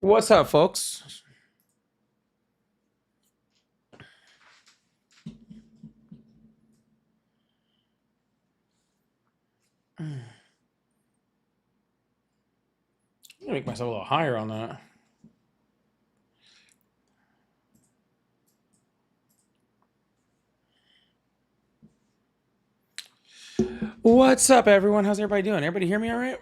What's up, folks? I'm gonna make myself a little higher on that. What's up, everyone? How's everybody doing? Everybody hear me all right?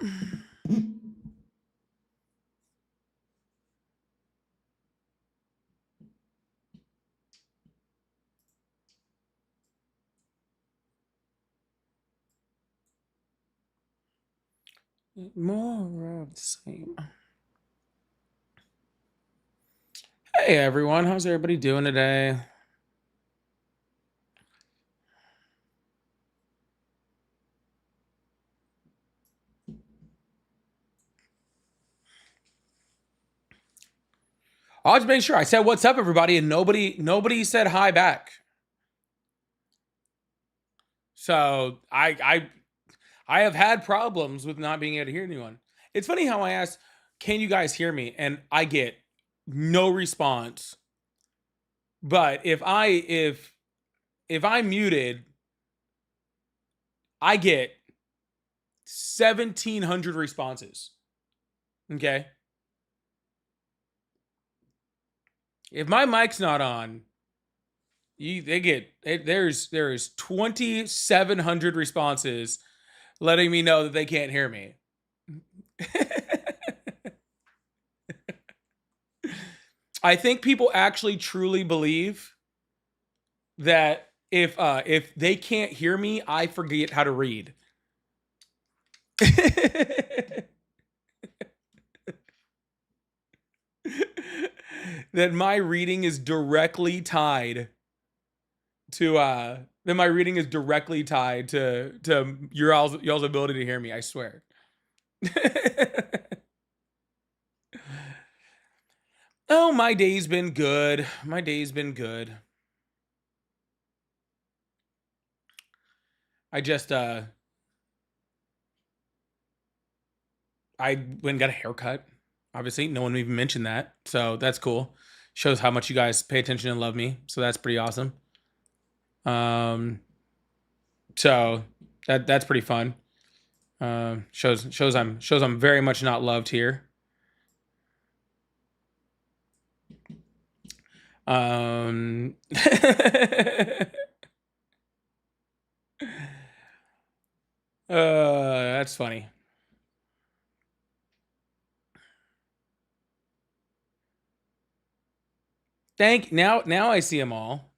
More of the same. Hey, everyone. How's everybody doing today? I'll just make sure I said what's up, everybody, and nobody said hi back. So I have had problems with not being able to hear anyone. It's funny how I asked, "Can you guys hear me?" and I get no response. But if I'm muted, I get 1,700 responses. Okay. If my mic's not on, there's 2,700 responses letting me know that they can't hear me. I think people actually truly believe that if they can't hear me, I forget how to read. That my reading is directly tied to y'all's ability to hear me. I swear. Oh, my day's been good. My day's been good. I just I went and got a haircut. Obviously, no one even mentioned that, so that's cool. Shows how much you guys pay attention and love me, so that's pretty awesome. So that's pretty fun. Shows I'm very much not loved here. That's funny. Now I see them all.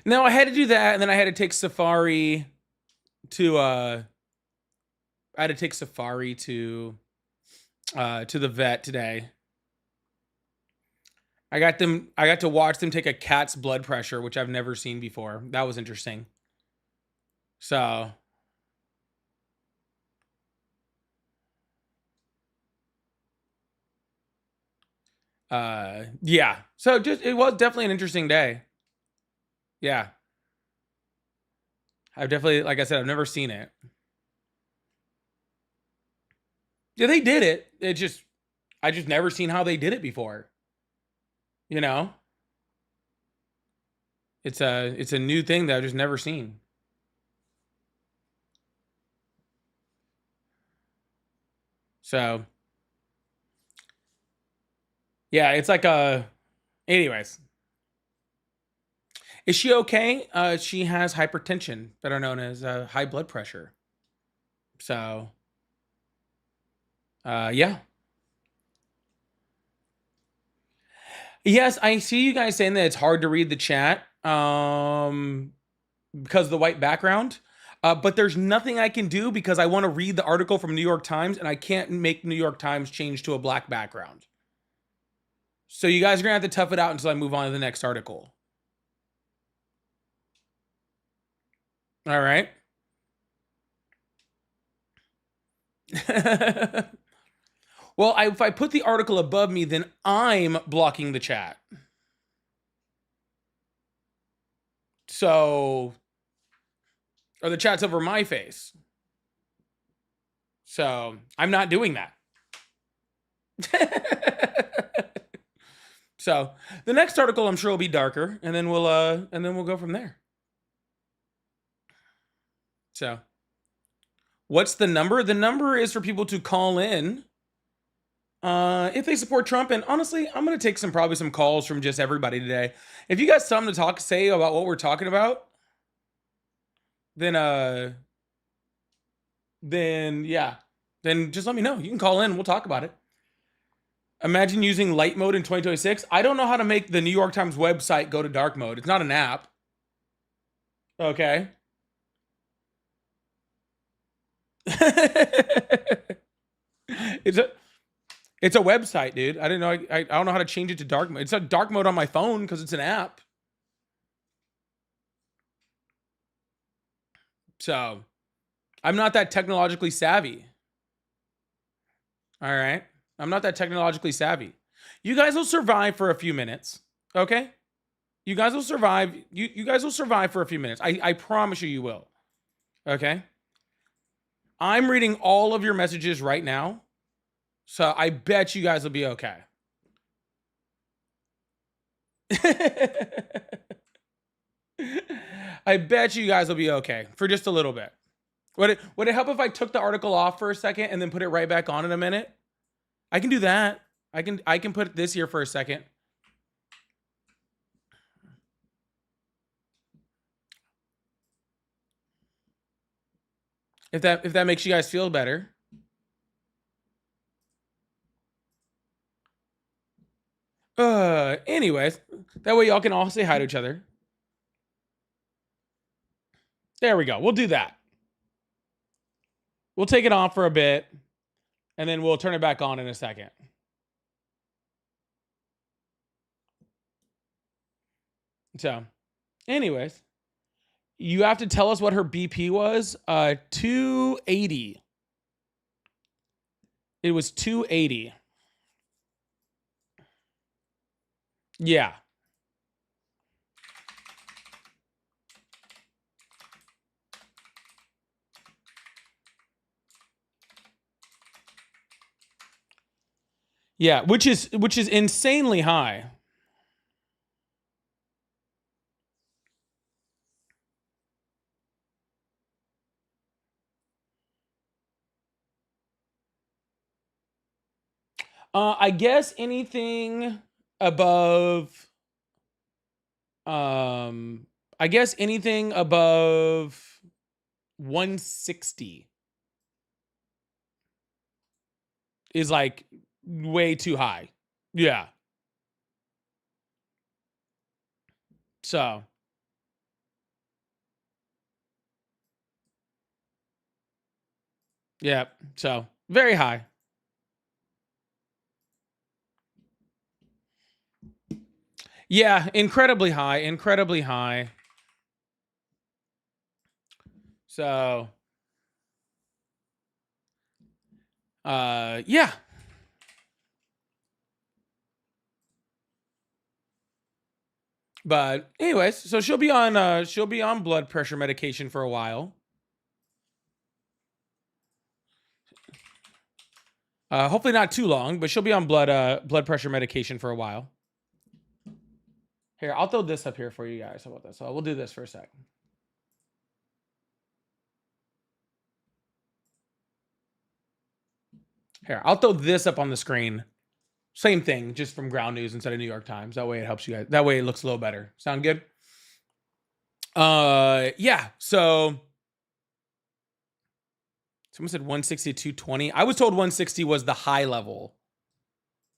No, I had to do that, and then I had to take Safari to the vet today. I got to watch them take a cat's blood pressure, which I've never seen before. That was interesting. So yeah. So it was definitely an interesting day. Yeah. I've definitely, like I said, I've never seen it. Yeah, they did it. I just never seen how they did it before. You know? It's a new thing that I've just never seen. So yeah, it's like anyways. Is she okay? She has hypertension, better known as high blood pressure. So yeah. Yes, I see you guys saying that it's hard to read the chat because of the white background. But there's nothing I can do because I want to read the article from New York Times and I can't make New York Times change to a black background. So you guys are gonna have to tough it out until I move on to the next article. All right. Well, if I put the article above me, then I'm blocking the chat. So, or the chat's over my face. So I'm not doing that. So the next article I'm sure will be darker, and then we'll go from there. So what's the number? The number is for people to call in if they support Trump. And honestly, I'm gonna take probably some calls from just everybody today. If you got something to say about what we're talking about, then yeah, then just let me know. You can call in. We'll talk about it. Imagine using light mode in 2026. I don't know how to make the New York Times website go to dark mode. It's not an app. Okay. it's a website, dude. I didn't know. I don't know how to change it to dark mode. It's not dark mode on my phone because it's an app. So I'm not that technologically savvy. All right. I'm not that technologically savvy. You guys will survive for a few minutes. Okay. You guys will survive. You guys will survive for a few minutes. I promise you will. Okay. I'm reading all of your messages right now. So I bet you guys will be okay. I bet you guys will be okay for just a little bit. Would it help if I took the article off for a second and then put it right back on in a minute? I can do that. I can put this here for a second. If that makes you guys feel better. Anyways, that way y'all can all say hi to each other. There we go. We'll do that. We'll take it off for a bit, and then we'll turn it back on in a second. So, anyways, you have to tell us what her BP was. 280. It was 280. Yeah. Yeah, which is insanely high. I guess anything above I guess anything above 160 is like way too high. Yeah. So yeah, so very high. Yeah, incredibly high, incredibly high. So yeah. But anyways, so she'll be on blood pressure medication for a while. Hopefully not too long, but she'll be on blood pressure medication for a while. Here, I'll throw this up here for you guys. How about this? So we'll do this for a sec. Here, I'll throw this up on the screen. Same thing, just from Ground News instead of New York Times. That way it helps you guys. That way it looks a little better. Sound good? Yeah. So someone said 160 to 220. I was told 160 was the high level.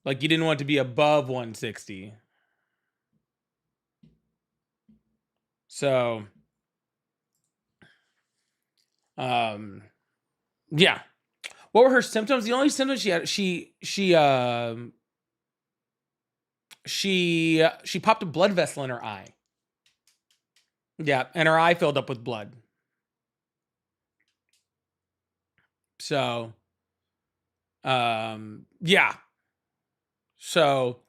Like you didn't want it to be above 160. So, yeah. What were her symptoms? The only symptoms she had, she popped a blood vessel in her eye. Yeah, and her eye filled up with blood. So, yeah. So,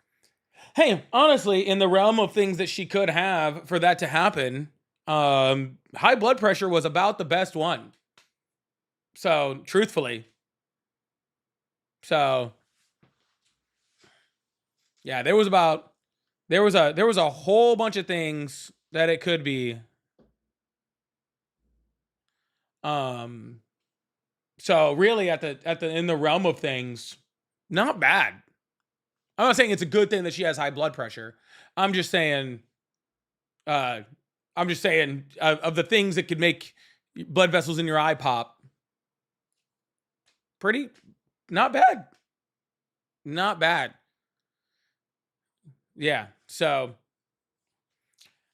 hey, honestly, in the realm of things that she could have for that to happen, high blood pressure was about the best one. So, truthfully, So yeah, there was a whole bunch of things that it could be. Um, so really at the in the realm of things, not bad. I'm not saying it's a good thing that she has high blood pressure. I'm just saying, uh, of the things that could make blood vessels in your eye pop, pretty not bad, not bad. Yeah. So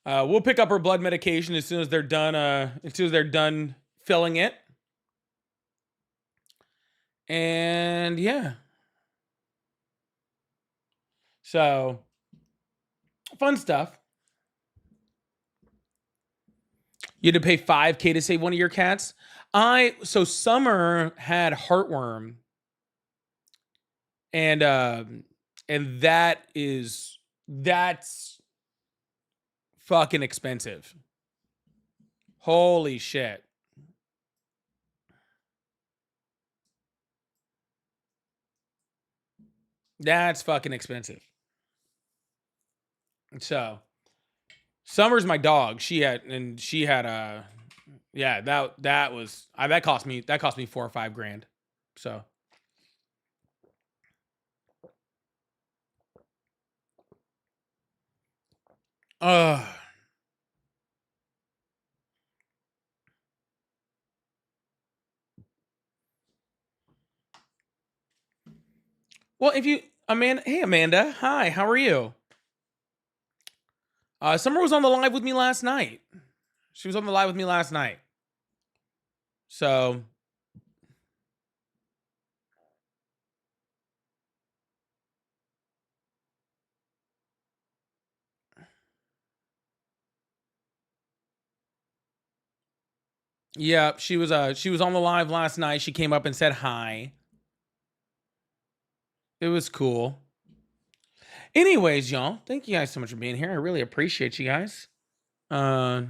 we'll pick up her blood medication as soon as they're done. As soon as they're done filling it, and yeah. So fun stuff. You had to pay $5K to save one of your cats. So Summer had heartworm, and that's fucking expensive. Holy shit. That's fucking expensive. So Summer's my dog. She had a yeah, that was that cost me 4 or 5 grand. So uh well, if you Amanda, hey Amanda, hi, how are you? Summer was on the live with me last night. She was on the live with me last night. So yeah, she was on the live last night. She came up and said hi. It was cool. Anyways, y'all, thank you guys so much for being here. I really appreciate you guys. Uh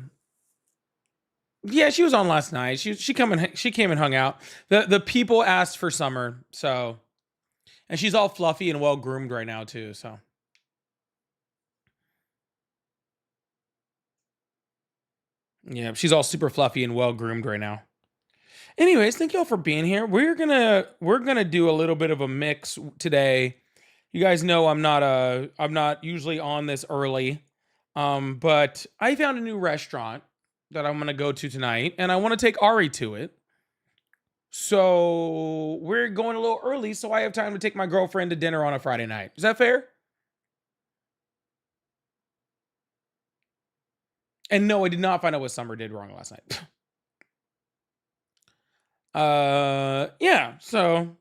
yeah, she was on last night. She came and hung out. The people asked for Summer, so and she's all fluffy and well groomed right now too, so yeah, she's all super fluffy and well groomed right now. Anyways, thank y'all for being here. We're gonna do a little bit of a mix today. You guys know I'm not usually on this early. But I found a new restaurant that I'm gonna go to tonight, and I want to take Ari to it. So we're going a little early, so I have time to take my girlfriend to dinner on a Friday night. Is that fair? And no, I did not find out what Summer did wrong last night. Yeah. So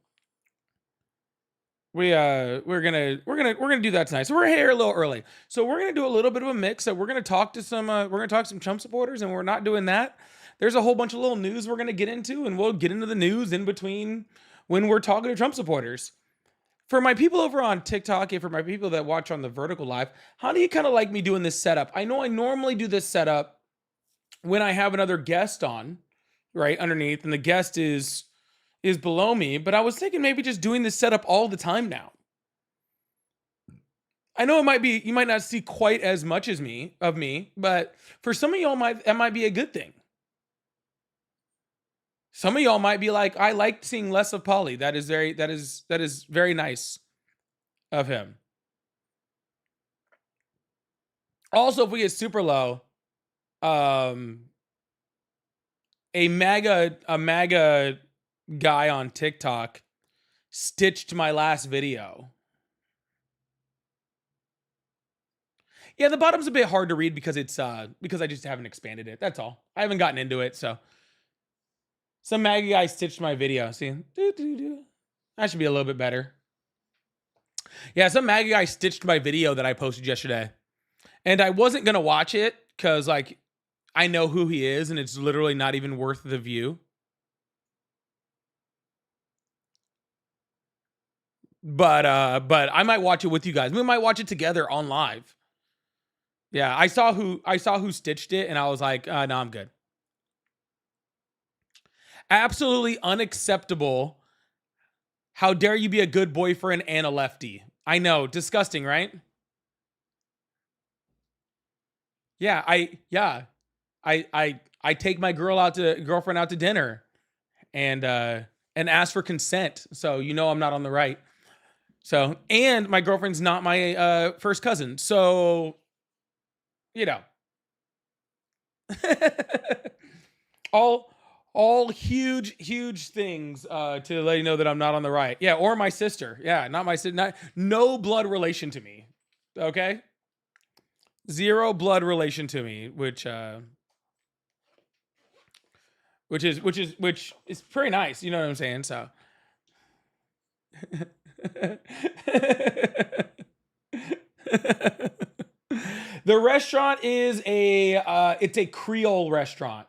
we're gonna do that tonight. So we're here a little early. So we're gonna do a little bit of a mix. So we're gonna talk to some Trump supporters, and we're not doing that. There's a whole bunch of little news we're gonna get into, and we'll get into the news in between when we're talking to Trump supporters. For my people over on TikTok, and for my people that watch on the vertical live, how do you kind of like me doing this setup? I know I normally do this setup when I have another guest on, right underneath, and the guest is below me. But I was thinking maybe just doing this setup all the time now. I know it might be you might not see quite as much as me, but for some of y'all that might be a good thing. Some of y'all might be like, I like seeing less of Polly. That is very nice of him. Also, if we get super low, um, a MAGA guy on TikTok stitched my last video. Yeah, the bottom's a bit hard to read because it's because I just haven't expanded it. That's all. I haven't gotten into it, so some MAGA guy stitched my video. See, that should be a little bit better. Yeah, some MAGA guy stitched my video that I posted yesterday, and I wasn't gonna watch it because like I know who he is, and it's literally not even worth the view. But I might watch it with you guys. We might watch it together on live. Yeah, I saw who stitched it, and I was like, no, I'm good. Absolutely unacceptable How dare you be a good boyfriend and a lefty? I know, disgusting, right? Yeah, I take my girlfriend out to dinner and ask for consent. So you know I'm not on the right. So, and my girlfriend's not my first cousin. So, you know. all all huge things to let you know that I'm not on the right. Yeah, or my sister. Yeah, not my sister. No blood relation to me. Okay, zero blood relation to me, which is pretty nice. You know what I'm saying? So. The restaurant is it's a Creole restaurant.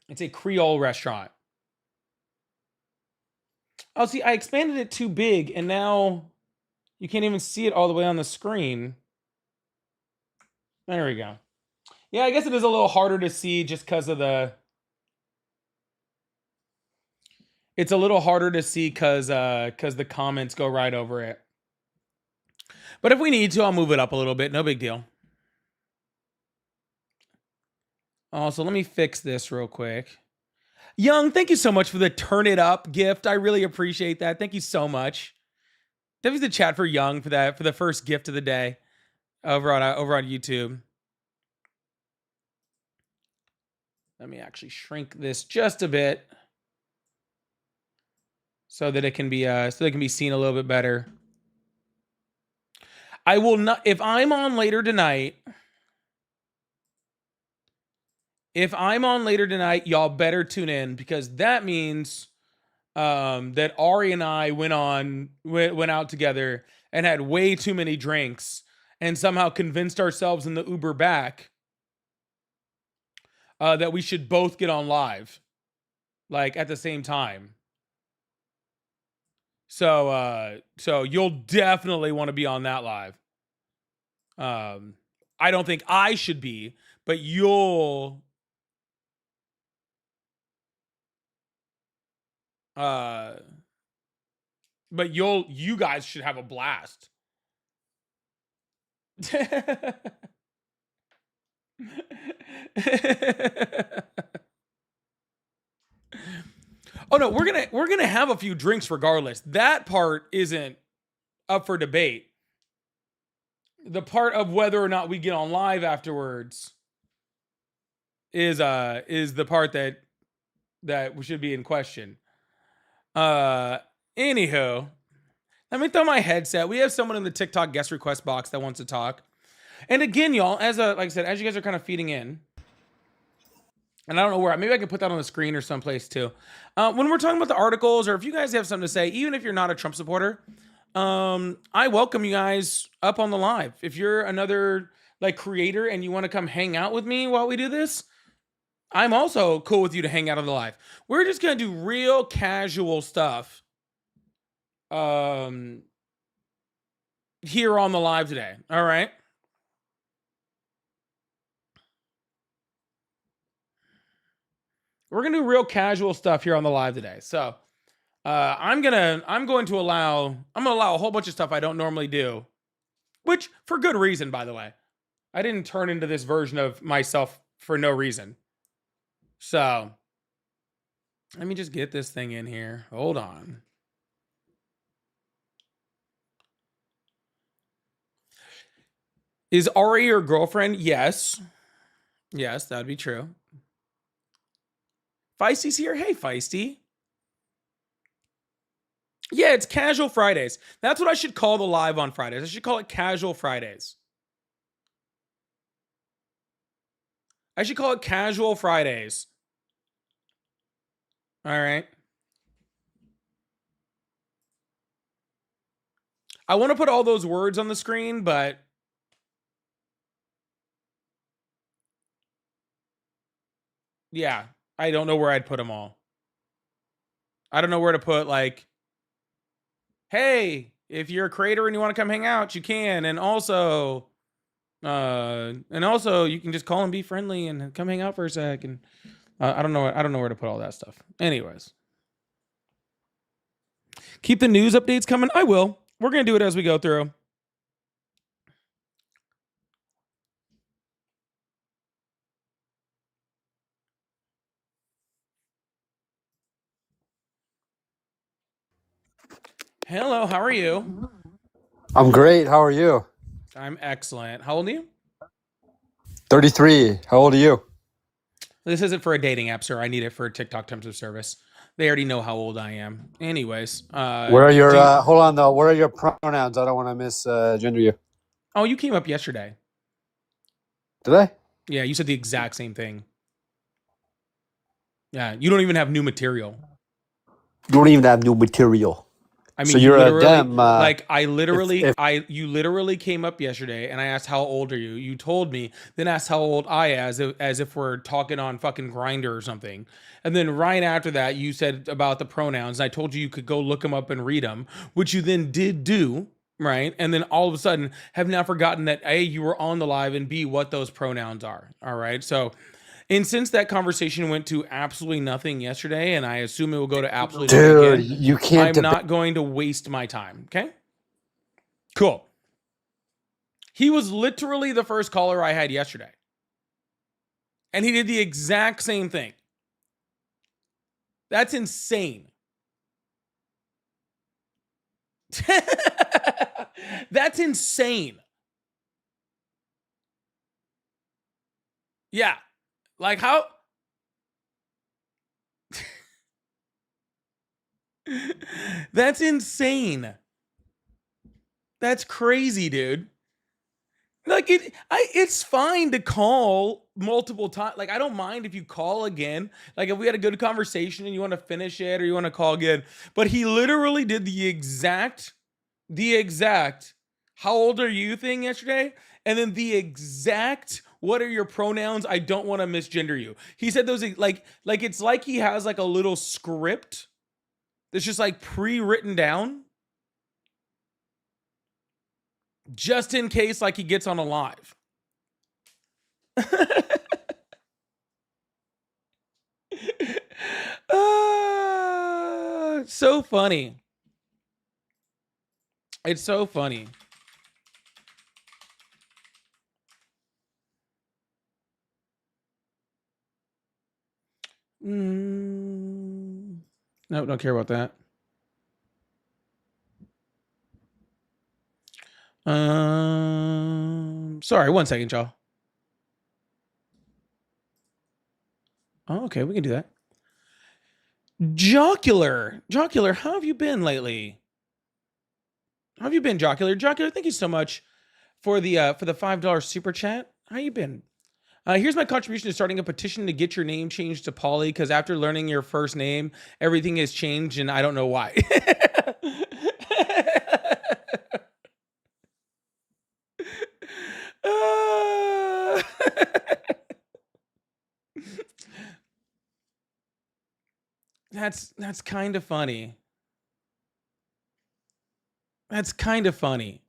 It's a Creole restaurant. Oh, see, I expanded it too big, and now you can't even see it all the way on the screen. There we go. Yeah, I guess it is a little harder to see just because of the. It's a little harder to see because the comments go right over it. But if we need to, I'll move it up a little bit. No big deal. Also, let me fix this real quick. Young, thank you so much for the turn it up gift. I really appreciate that. Thank you so much. Definitely the chat for Young for that, for the first gift of the day over on YouTube. Let me actually shrink this just a bit so that it can be seen a little bit better. I will not, if I'm on later tonight, y'all better tune in, because that means that Ari and I went out together and had way too many drinks and somehow convinced ourselves in the Uber back that we should both get on live, like at the same time. So you'll definitely want to be on that live. I don't think I should be, but you'll you guys should have a blast. Oh no, we're gonna have a few drinks regardless. That part isn't up for debate. The part of whether or not we get on live afterwards is the part that should be in question. Anywho, let me throw my headset. We have someone in the TikTok guest request box that wants to talk. And again, y'all, like I said, as you guys are kind of feeding in, and I don't know where, maybe I can put that on the screen or someplace too. When we're talking about the articles, or if you guys have something to say, even if you're not a Trump supporter, I welcome you guys up on the live. If you're another like creator and you want to come hang out with me while we do this, I'm also cool with you to hang out on the live. We're just gonna do real casual stuff here on the live today. All right. We're gonna do real casual stuff here on the live today. So I'm gonna allow a whole bunch of stuff I don't normally do, which for good reason, by the way. I didn't turn into this version of myself for no reason. So let me just get this thing in here. Hold on. Is Ari your girlfriend? Yes. Yes, that'd be true. Feisty's here. Hey, Feisty. Yeah, it's Casual Fridays. That's what I should call the live on Fridays. I should call it Casual Fridays. I should call it Casual Fridays. All right. I want to put all those words on the screen, but yeah, I don't know where I'd put them all. I don't know where to put, like, hey, if you're a creator and you want to come hang out, you can. And also you can just call and be friendly and come hang out for a sec. And I don't know where to put all that stuff. Anyways. Keep the news updates coming. I will. We're going to do it as we go through. Hello, how are you? I'm great. How are you? I'm excellent. How old are you? 33. How old are you? This isn't for a dating app, sir. I need it for TikTok terms of service. They already know how old I am. Anyways, Where are your do you, hold on though. What are your pronouns? I don't want to misgender you. oh, you came up yesterday. Did I? Yeah, you said the exact same thing. Yeah, you don't even have new material. You don't even have new material. I So mean, you you're a literally, dem. like, If you literally came up yesterday, and I asked how old are you. You told me, then asked how old I as if we're talking on fucking Grinder or something. And then right after that, you said about the pronouns. And I told you could go look them up and read them, which you then did do, right? And then all of a sudden, have now forgotten that A, you were on the live, and B, what those pronouns are. All right, so. And since that conversation went to absolutely nothing yesterday, and I assume it will go to absolutely nothing dude, again, you can't I'm debate. not going to waste my time. Okay? Cool. He was literally the first caller I had yesterday. And he did the exact same thing. That's insane. That's insane. Yeah. Like how That's insane. That's crazy, dude. Like it's fine to call multiple times. Like I don't mind if you call again. Like if we had a good conversation and you want to finish it or you want to call again. But he literally did the exact how old are you thing yesterday, and then the exact what are your pronouns? I don't want to misgender you. He said those like it's like he has like a little script that's just like pre-written down just in case like he gets on a live. So funny. It's so funny. No, don't care about that. Sorry, 1 second, y'all. Oh, okay, we can do that. Jocular, how have you been lately? How have you been, Jocular? Jocular, thank you so much for the $5 super chat. How you been? Here's my contribution to starting a petition to get your name changed to Polly, because after learning your first name, everything has changed, and I don't know why. Uh, that's kind of funny. That's kind of funny.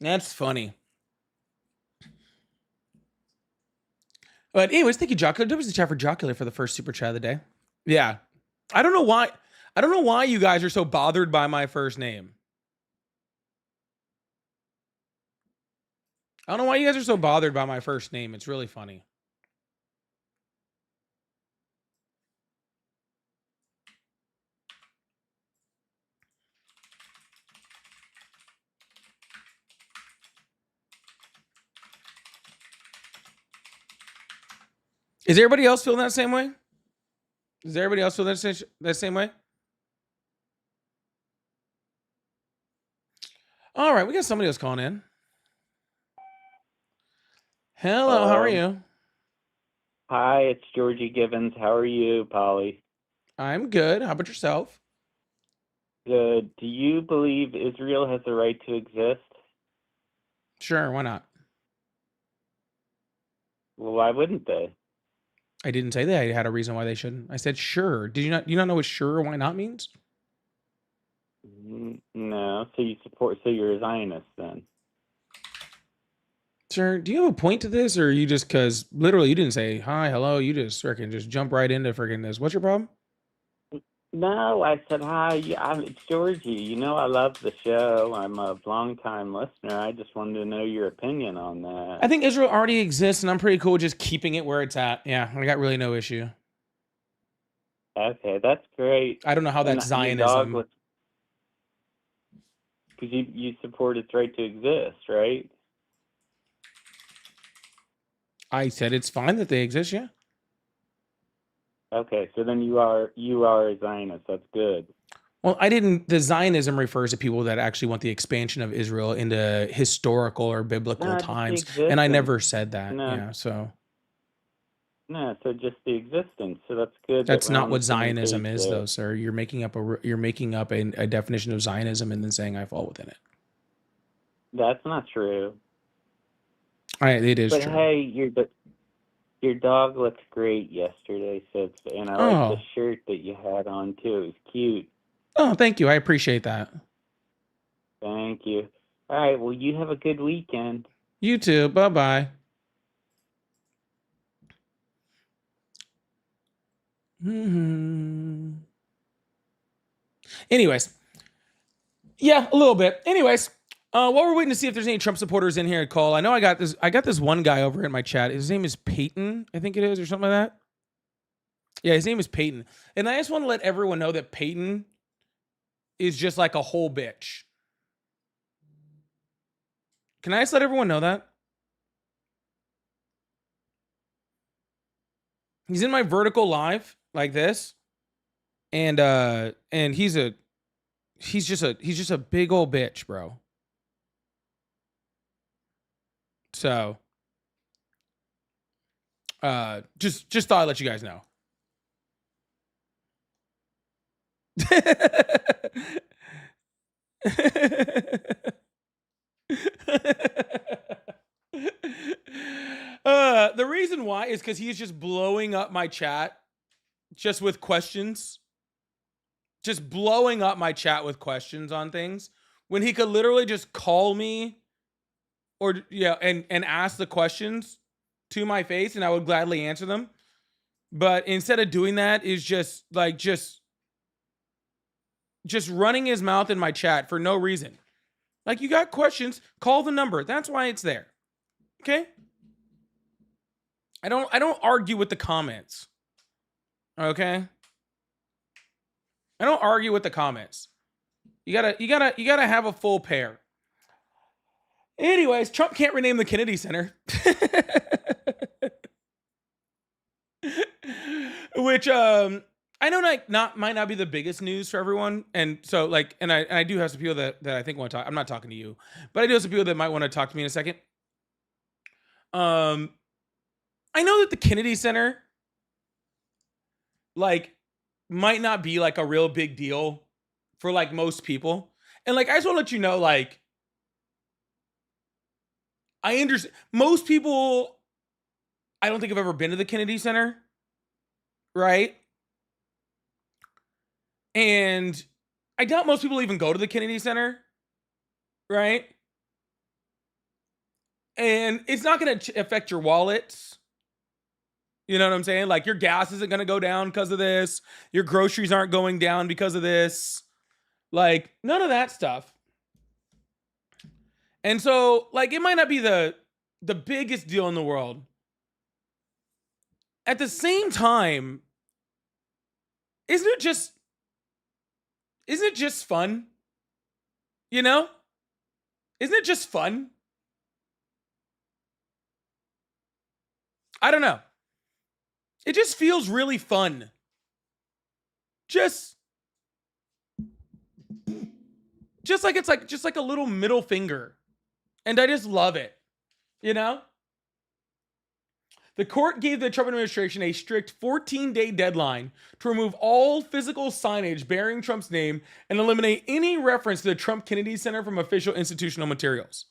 That's funny. But anyways, thank you, Jocular. There was a chat for Jocular for the first super chat of the day. Yeah. I don't know why. I don't know why you guys are so bothered by my first name. I don't know why you guys are so bothered by my first name. It's really funny. Is everybody else feeling that same way? Does everybody else feel that same way? All right, we got somebody else calling in. Hello, how are you? Hi, it's Georgie Givens. How are you, Polly? I'm good. How about yourself? Good. Do you believe Israel has the right to exist? Sure, why not? Well, why wouldn't they? I didn't say that I had a reason why they shouldn't. I said sure. Did you not? You not know what sure or why not means? No. So you support? So you're a Zionist then? sir, do you have a point to this, or you just because literally you didn't say hi, hello, you just freaking just jump right into freaking this? What's your problem? No, I said hi. It's Georgie. You know I love the show. I'm a long-time listener. I just wanted to know your opinion on that. I think Israel already exists, and I'm pretty cool with just keeping it where it's at. Yeah, I got really no issue. Okay, that's great. I don't know how And that's your dog Zionism. was because you support its right to exist, right? I said it's fine that they exist. Yeah. Okay, so then you are a Zionist. That's good. Well, I didn't. The Zionism refers to people that actually want the expansion of Israel into historical or biblical No, just the times, and I existence. never said that. No, Yeah, so no, so just the existence. So that's good that that's we're not on the what same Zionism page is, there. though, sir. You're making up a definition of Zionism and then saying I fall within it. That's not true. It is But true. hey, your dog looked great yesterday, and I like the Oh, shirt that you had on too. It was cute. oh, thank you. I appreciate that. Thank you. All right, well, you have a good weekend. You too. Bye bye. Anyways, yeah, a little bit. Anyways, while we're waiting to see if there's any Trump supporters in here, Cole, I know I got this one guy over in my chat. His name is Peyton, I think it is, or something like that. Yeah, his name is Peyton, and I just want to let everyone know that Peyton is just like a whole bitch. Can I just let everyone know that? He's in my vertical live like this, and he's just a big old bitch, bro. So just thought I'd let you guys know. The reason why is because he's just blowing up my chat just with questions. Just blowing up my chat with questions on things when he could literally just call me or and ask the questions to my face and I would gladly answer them. But instead of doing that is just running his mouth in my chat for no reason. Like, you got questions, call the number. That's why it's there. Okay? I don't argue with the comments. Okay? I don't argue with the comments. You gotta have a full pair. Anyways, Trump can't rename the Kennedy Center. Which I know might not be the biggest news for everyone. And so like and I do have some people that I think want to talk. I'm not talking to you, but I do have some people that might want to talk to me in a second. I know that the Kennedy Center like might not be like a real big deal for like most people. And like I just want to let you know, like, I understand most people. I don't think I've ever been to the Kennedy Center, right? And I doubt most people even go to the Kennedy Center, right? And it's not going to affect your wallets. You know what I'm saying? Like, your gas isn't going to go down because of this. Your groceries aren't going down because of this. Like, none of that stuff. And so, like, it might not be the biggest deal in the world. At the same time, isn't it just fun? You know? Isn't it just fun? I don't know. It just feels really fun. Just like it's like just like a little middle finger. And I just love it. You know? The court gave the Trump administration a strict 14-day deadline to remove all physical signage bearing Trump's name and eliminate any reference to the Trump Kennedy Center from official institutional materials.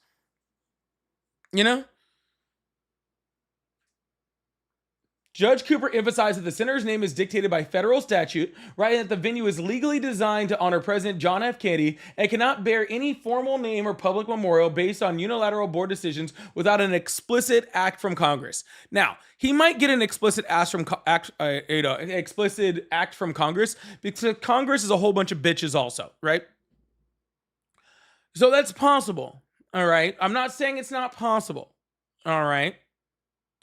You know? Judge Cooper emphasized that the center's name is dictated by federal statute, writing that the venue is legally designed to honor President John F. Kennedy and cannot bear any formal name or public memorial based on unilateral board decisions without an explicit act from Congress. Now, he might get an explicit explicit act from Congress because Congress is a whole bunch of bitches also, right? So that's possible, all right? I'm not saying it's not possible, all right?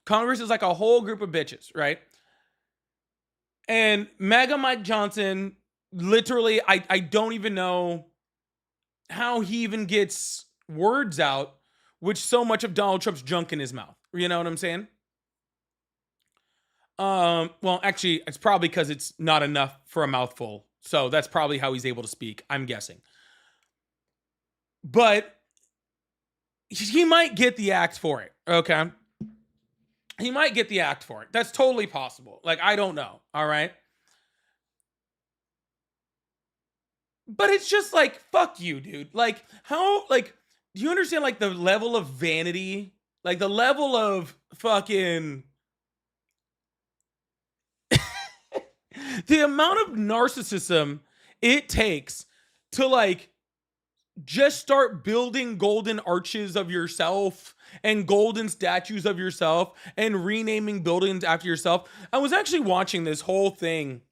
Congress is like a whole group of bitches, right? And MAGA Mike Johnson, literally, I don't even know how he even gets words out with so much of Donald Trump's junk in his mouth. You know what I'm saying? Well, actually, it's probably because it's not enough for a mouthful. So that's probably how he's able to speak, I'm guessing. But he might get the act for it, okay? He might get the act for it. That's totally possible. Like, I don't know. All right. But it's just like, fuck you, dude. Like, how, like, do you understand, like, the level of vanity? Like, the level of fucking. The amount of narcissism it takes to, like, just start building golden arches of yourself and golden statues of yourself and renaming buildings after yourself. I was actually watching this whole thing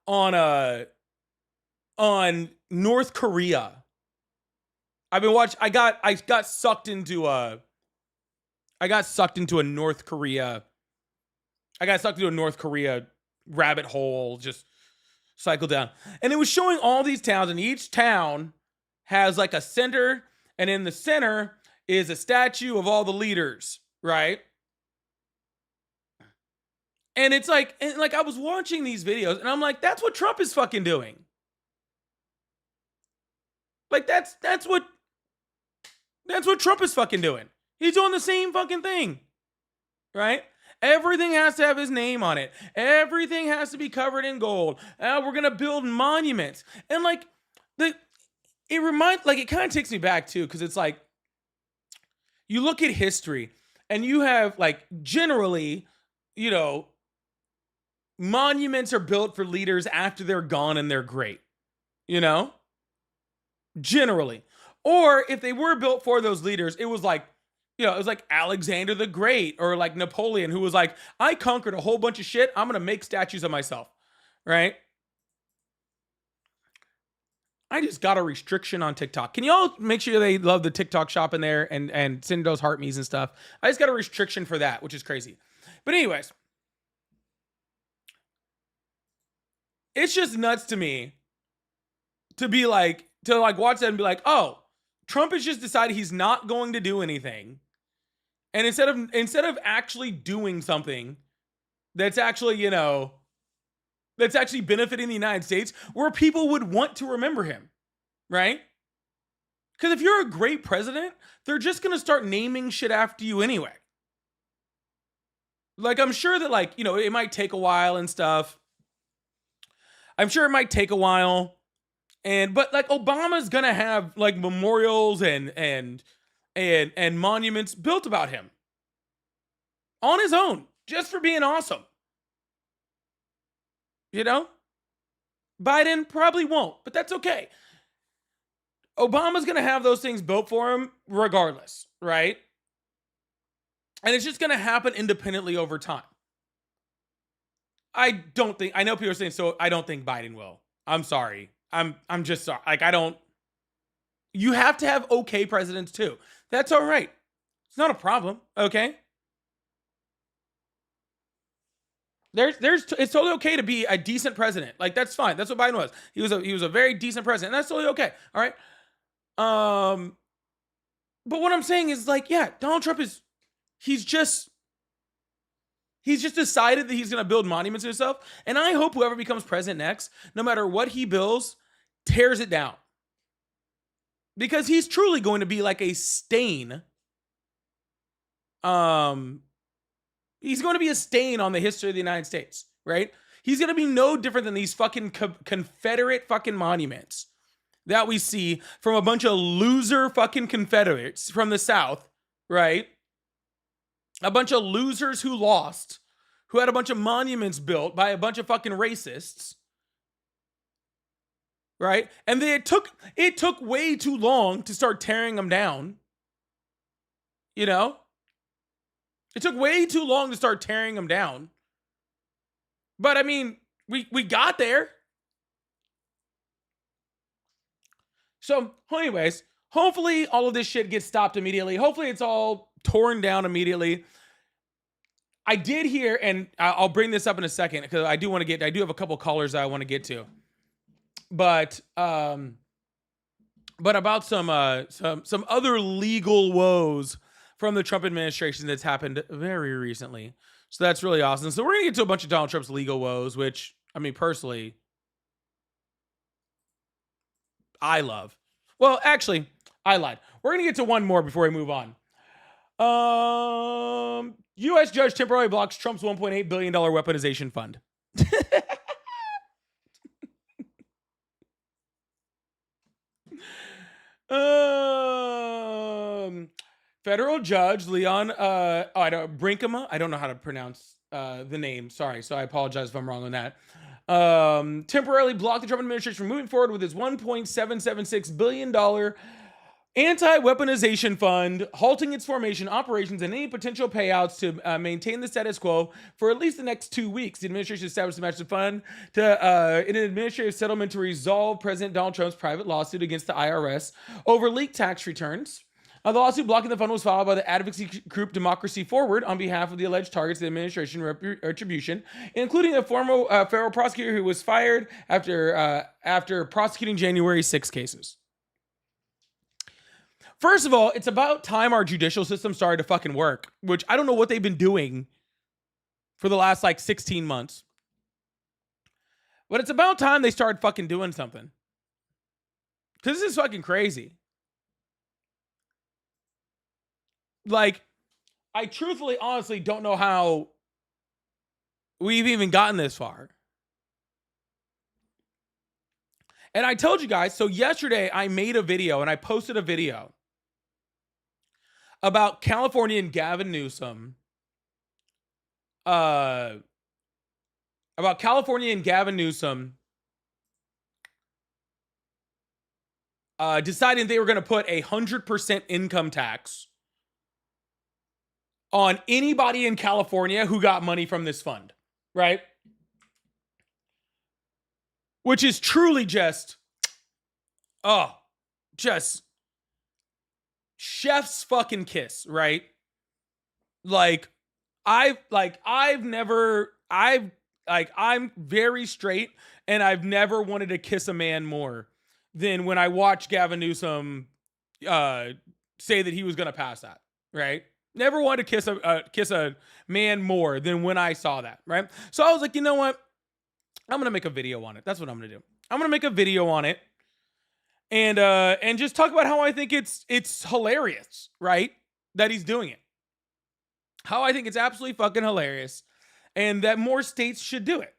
on North Korea. I've been watching. I got sucked into a North Korea. I got sucked into a North Korea rabbit hole, just cycle down. And it was showing all these towns, and each town has like a center, and in the center is a statue of all the leaders, right? And it's like, I was watching these videos, and I'm like, that's what Trump is fucking doing. Like, that's what Trump is fucking doing. He's doing the same fucking thing, right? Everything has to have his name on it. Everything has to be covered in gold. We're gonna build monuments, and like it kind of takes me back too, because it's like you look at history, and you have like generally, you know, monuments are built for leaders after they're gone and they're great, you know, generally, or if they were built for those leaders, it was like. You know, it was like Alexander the Great or like Napoleon, who was like, I conquered a whole bunch of shit. I'm going to make statues of myself. Right? I just got a restriction on TikTok. Can y'all make sure they love the TikTok shop in there and send those heart me's and stuff? I just got a restriction for that, which is crazy. But anyways, it's just nuts to me to watch that and be like, oh, Trump has just decided he's not going to do anything. And instead of actually doing something that's actually, you know, that's actually benefiting the United States, where people would want to remember him, right? Because if you're a great president, they're just going to start naming shit after you anyway. Like, I'm sure that, like, you know, it might take a while and stuff. I'm sure it might take a while. But like Obama's gonna have like memorials and monuments built about him on his own, just for being awesome. You know? Biden probably won't, but that's okay. Obama's gonna have those things built for him regardless, right? And it's just gonna happen independently over time. I know people are saying, so I don't think Biden will. I'm sorry. I'm just sorry. Like, you have to have okay presidents too. That's all right. It's not a problem. Okay. It's totally okay to be a decent president. Like, that's fine. That's what Biden was. He was a very decent president. And that's totally okay. All right. But what I'm saying is, like, yeah, Donald Trump he's just decided that he's going to build monuments to himself. And I hope whoever becomes president next, no matter what he builds, tears it down. Because he's truly going to be like a stain. He's going to be a stain on the history of the United States, right? He's going to be no different than these fucking Confederate fucking monuments that we see from a bunch of loser fucking Confederates from the South, right? A bunch of losers who lost who had a bunch of monuments built by a bunch of fucking racists. Right? And it took way too long to start tearing them down. You know? It took way too long to start tearing them down. But I mean, we got there. So, anyways, hopefully all of this shit gets stopped immediately. Hopefully it's all torn down immediately. I did hear, and I'll bring this up in a second because I do have a couple callers that I want to get to. But about some other legal woes from the Trump administration that's happened very recently. So that's really awesome. So we're gonna get to a bunch of Donald Trump's legal woes, which I mean personally, I love. Well, actually, I lied. We're gonna get to one more before we move on. U.S. judge temporarily blocks Trump's $1.8 billion weaponization fund. Federal judge Leon Brinkema. I don't know how to pronounce the name. Sorry, so I apologize if I'm wrong on that. Temporarily blocked the Trump administration from moving forward with its $1.776 billion anti-weaponization fund, halting its formation, operations, and any potential payouts to maintain the status quo for at least the next 2 weeks. The administration established the massive fund in an administrative settlement to resolve President Donald Trump's private lawsuit against the IRS over leaked tax returns. The lawsuit blocking the fund was filed by the advocacy group Democracy Forward on behalf of the alleged targets of the administration retribution, including a former federal prosecutor who was fired after prosecuting January 6 cases. First of all, it's about time our judicial system started to fucking work, which I don't know what they've been doing for the last 16 months. But it's about time they started fucking doing something. Because this is fucking crazy. I truthfully, honestly don't know how we've even gotten this far. And I told you guys, so yesterday I made a video and I posted a video about California and Gavin Newsom. Deciding they were going to put 100% income tax on anybody in California who got money from this fund, right? Which is truly just chef's fucking kiss, right? I'm very straight and I've never wanted to kiss a man more than when I watched Gavin Newsom say that he was going to pass that, right? Never wanted to kiss a man more than when I saw that, right? So I was like, you know what? I'm going to make a video on it. That's what I'm going to do. I'm going to make a video on it and just talk about how I think it's hilarious, right? That he's doing it. How I think it's absolutely fucking hilarious and that more states should do it.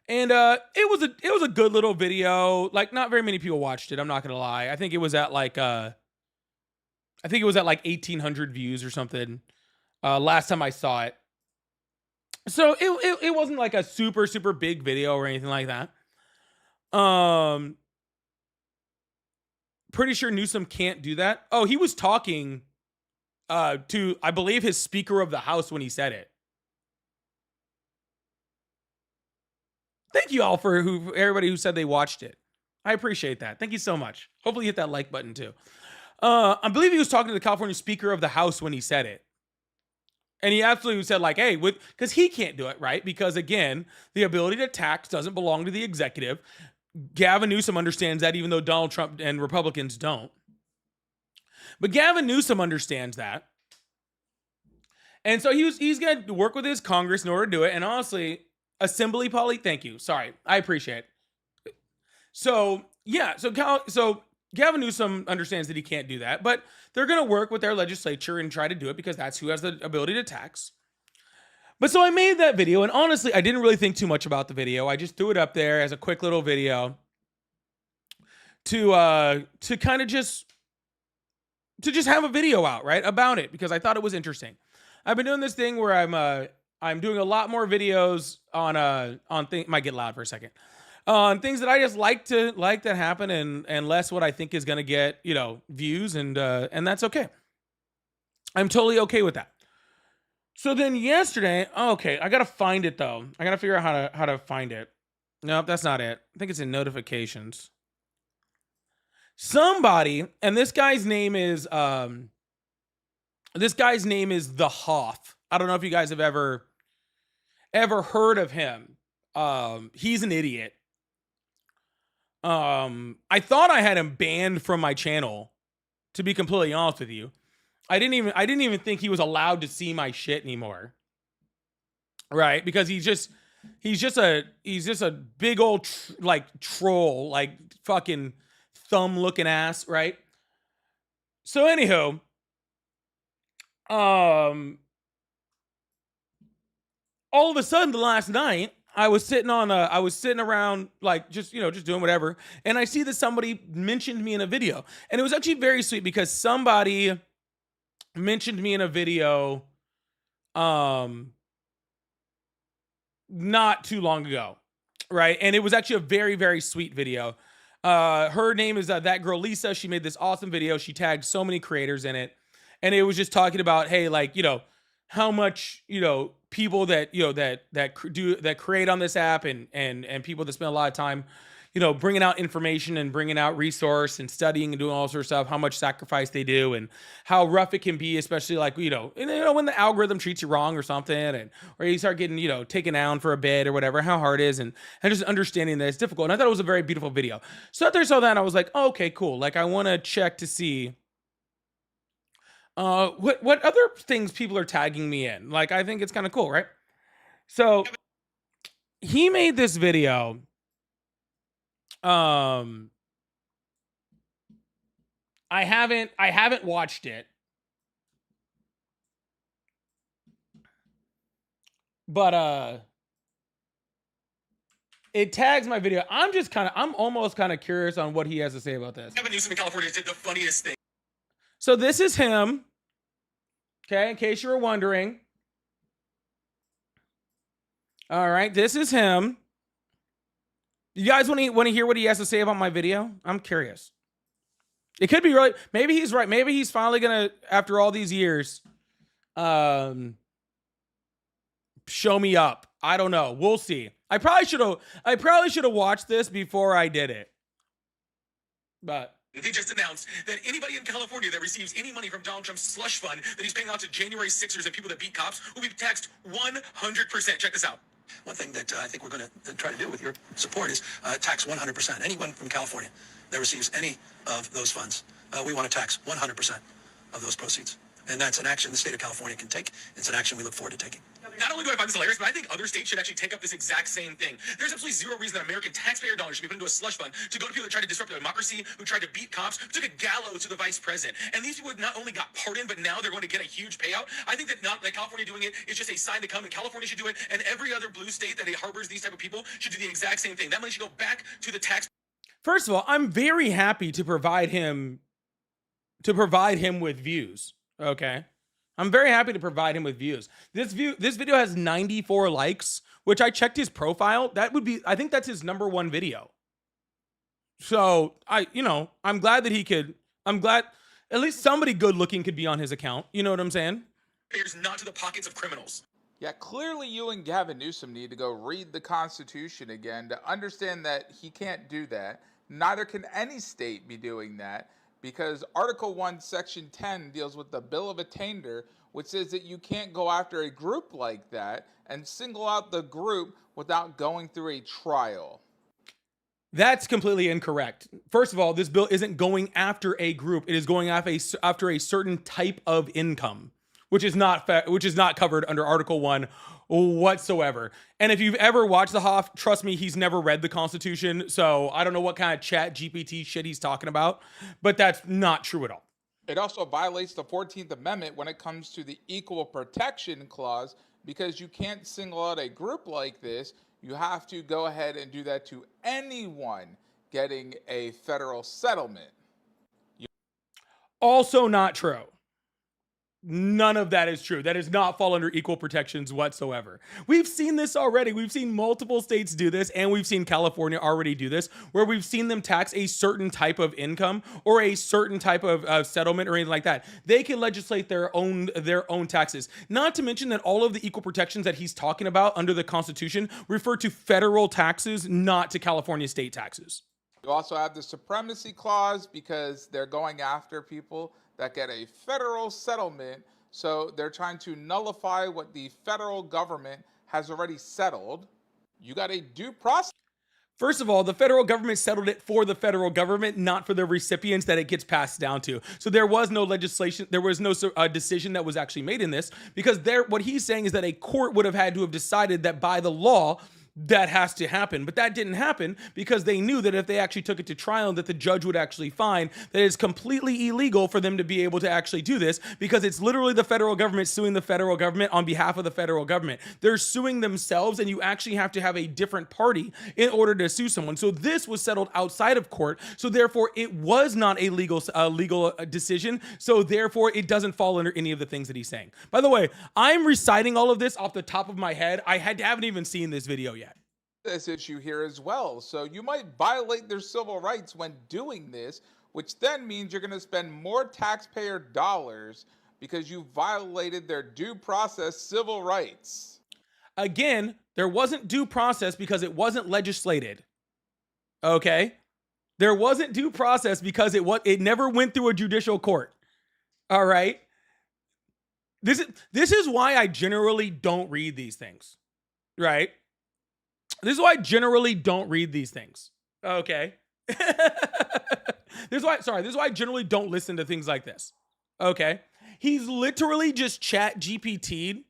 And it was a good little video. Not very many people watched it, I'm not going to lie. I think it was at 1,800 views or something last time I saw it. So it wasn't like a super, super big video or anything like that. Pretty sure Newsom can't do that. Oh, he was talking to, I believe, his Speaker of the House when he said it. Thank you all for everybody who said they watched it. I appreciate that. Thank you so much. Hopefully you hit that like button too. I believe he was talking to the California Speaker of the House when he said it. And he absolutely said hey, because he can't do it, right? Because again, the ability to tax doesn't belong to the executive. Gavin Newsom understands that, even though Donald Trump and Republicans don't. But Gavin Newsom understands that. And so he's going to work with his Congress in order to do it. And honestly, Assembly Polly, thank you. Sorry, I appreciate it. So, yeah, so Gavin Newsom understands that he can't do that, but they're going to work with their legislature and try to do it because that's who has the ability to tax. But so I made that video, and honestly, I didn't really think too much about the video. I just threw it up there as a quick little video to kind of just have a video out, right, about it, because I thought it was interesting. I've been doing this thing where I'm doing a lot more videos on things. Might get loud for a second. On things that I just like to happen, and less what I think is gonna get, views, and that's okay. I'm totally okay with that. So then yesterday, okay, I gotta find it though. I gotta figure out how to find it. Nope, that's not it. I think it's in notifications. Somebody, and this guy's name is the Hoff. I don't know if you guys have ever heard of him. He's an idiot. I thought I had him banned from my channel, to be completely honest with you. I didn't even think he was allowed to see my shit anymore. Right? Because he's just a big old troll, like fucking thumb looking ass, right? So anyhow, all of a sudden the last night I was sitting around, like, just doing whatever, and I see that somebody mentioned me in a video, and it was actually very sweet because somebody mentioned me in a video not too long ago, right? And it was actually a very, very sweet video. Her name is that girl Lisa. She made this awesome video. She tagged so many creators in it, and it was just talking about, hey, like, how much, people that that create on this app, and people that spend a lot of time, bringing out information and bringing out resource and studying and doing all sorts of stuff, how much sacrifice they do and how rough it can be, especially like, when the algorithm treats you wrong or something, and or you start getting, taken down for a bit or whatever, how hard it is, and just understanding that it's difficult. And I thought it was a very beautiful video. So after I saw that, and I was like, oh, okay, cool. Like, I want to check to see what other things people are tagging me in. Like, I think it's kind of cool, right? So he made this video. I haven't watched it, but it tags my video. I'm almost kind of curious on what he has to say about this. Gavin Newsom in California did the funniest thing. So this is him. Okay, in case you were wondering. All right, this is him. You guys want to hear what he has to say about my video? I'm curious. It could be right. Maybe he's right. Maybe he's finally gonna, after all these years, show me up. I don't know. We'll see. I probably should have watched this before I did it. But they just announced that anybody in California that receives any money from Donald Trump's slush fund that he's paying out to January Sixers and people that beat cops will be taxed 100%. Check this out. One thing that I think we're going to try to do with your support is tax 100%. Anyone from California that receives any of those funds, we want to tax 100% of those proceeds. And that's an action the state of California can take. It's an action we look forward to taking. Not only do I find this hilarious, but I think other states should actually take up this exact same thing. There's absolutely zero reason that American taxpayer dollars should be put into a slush fund to go to people that tried to disrupt the democracy, who tried to beat cops, who took a gallows to the vice president. And these people not only got pardoned, but now they're going to get a huge payout. I think that not like California doing it is just a sign to come, and California should do it, and every other blue state that harbors these type of people should do the exact same thing. That money should go back to the tax. First of all, I'm very happy to provide him with views. Okay. I'm very happy to provide him with views. This video has 94 likes, which I checked his profile. I think that's his #1 video. So I'm glad that I'm glad at least somebody good looking could be on his account. You know what I'm saying? Not to the pockets of criminals. Yeah, clearly you and Gavin Newsom need to go read the Constitution again to understand that he can't do that. Neither can any state be doing that, because Article 1, Section 10 deals with the Bill of Attainder, which says that you can't go after a group like that and single out the group without going through a trial. That's completely incorrect. First of all, this bill isn't going after a group. It is going after a certain type of income, which is not covered under Article 1 whatsoever. And if you've ever watched the Hoff, trust me, he's never read the Constitution. So I don't know what kind of chat GPT shit he's talking about, but that's not true at all. It also violates the 14th Amendment when it comes to the Equal Protection Clause, because you can't single out a group like this. You have to go ahead and do that to anyone getting a federal settlement. Also not true. None of that is true. That does not fall under equal protections whatsoever. We've seen this already. We've seen multiple states do this, and we've seen California already do this, where we've seen them tax a certain type of income or a certain type of settlement or anything like that. They can legislate their own taxes. Not to mention that all of the equal protections that he's talking about under the Constitution refer to federal taxes, not to California state taxes. You also have the supremacy clause because they're going after people that get a federal settlement. So they're trying to nullify what the federal government has already settled. You got a due process. First of all, the federal government settled it for the federal government, not for the recipients that it gets passed down to. So there was no legislation, there was no decision that was actually made in this, because what he's saying is that a court would have had to have decided that by the law, that has to happen. But that didn't happen because they knew that if they actually took it to trial, that the judge would actually find that it's completely illegal for them to be able to actually do this, because it's literally the federal government suing the federal government on behalf of the federal government. They're suing themselves, and you actually have to have a different party in order to sue someone. So this was settled outside of court. So therefore, it was not a legal decision. So therefore, it doesn't fall under any of the things that he's saying. By the way, I'm reciting all of this off the top of my head. I haven't even seen this video yet. This issue here as well. So you might violate their civil rights when doing this, which then means you're going to spend more taxpayer dollars because you violated their due process civil rights. Again, there wasn't due process because it wasn't legislated. Okay? There wasn't due process because it never went through a judicial court. All right? This is why I generally don't read these things. Right? This is why I generally don't read these things. Okay. This is why I generally don't listen to things like this. Okay. He's literally just chat GPT'd.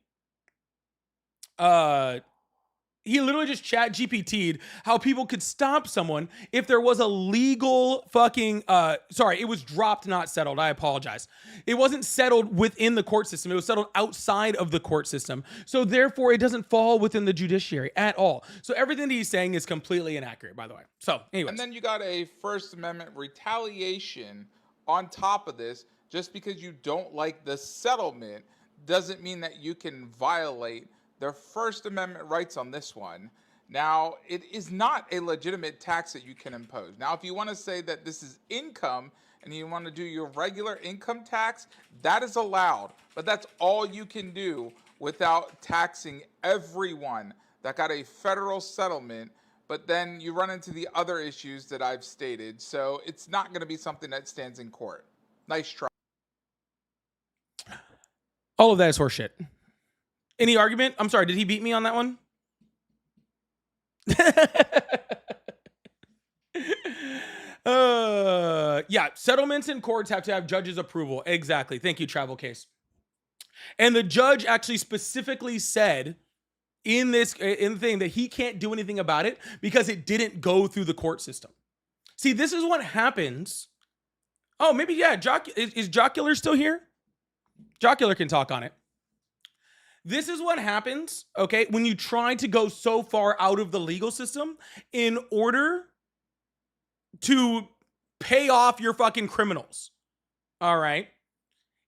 He literally just chat GPT'd how people could stop someone if there was a legal fucking, it was dropped, not settled. I apologize. It wasn't settled within the court system. It was settled outside of the court system. So therefore, it doesn't fall within the judiciary at all. So everything that he's saying is completely inaccurate, by the way. So anyways. And then you got a First Amendment retaliation on top of this. Just because you don't like the settlement doesn't mean that you can violate their First Amendment rights on this one. Now, it is not a legitimate tax that you can impose. Now, if you want to say that this is income and you want to do your regular income tax, that is allowed. But that's all you can do without taxing everyone that got a federal settlement. But then you run into the other issues that I've stated. So it's not going to be something that stands in court. Nice try. All of that is horseshit. Any argument? I'm sorry, did he beat me on that one? Yeah, settlements in courts have to have judges' approval. Exactly. Thank you, Travel Case. And the judge actually specifically said in the thing that he can't do anything about it because it didn't go through the court system. See, this is what happens. Oh, maybe, yeah, is Jocular still here? Jocular can talk on it. This is what happens, okay, when you try to go so far out of the legal system in order to pay off your fucking criminals. All right.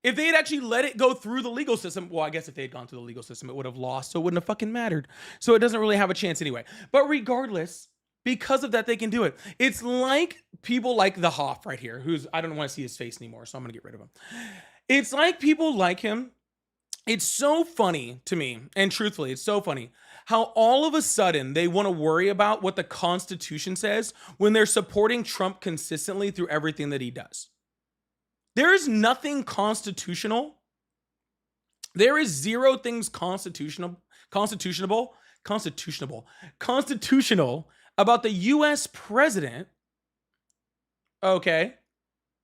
If they had actually let it go through the legal system, well, I guess if they had gone through the legal system, it would have lost, so it wouldn't have fucking mattered. So it doesn't really have a chance anyway. But regardless, because of that, they can do it. It's like people like the Hoff right here, I don't want to see his face anymore, so I'm going to get rid of him. It's like people like him. It's so funny to me, and truthfully, it's so funny how all of a sudden they want to worry about what the Constitution says when they're supporting Trump consistently through everything that he does. There is nothing constitutional. There is zero things constitutional about the US president, okay,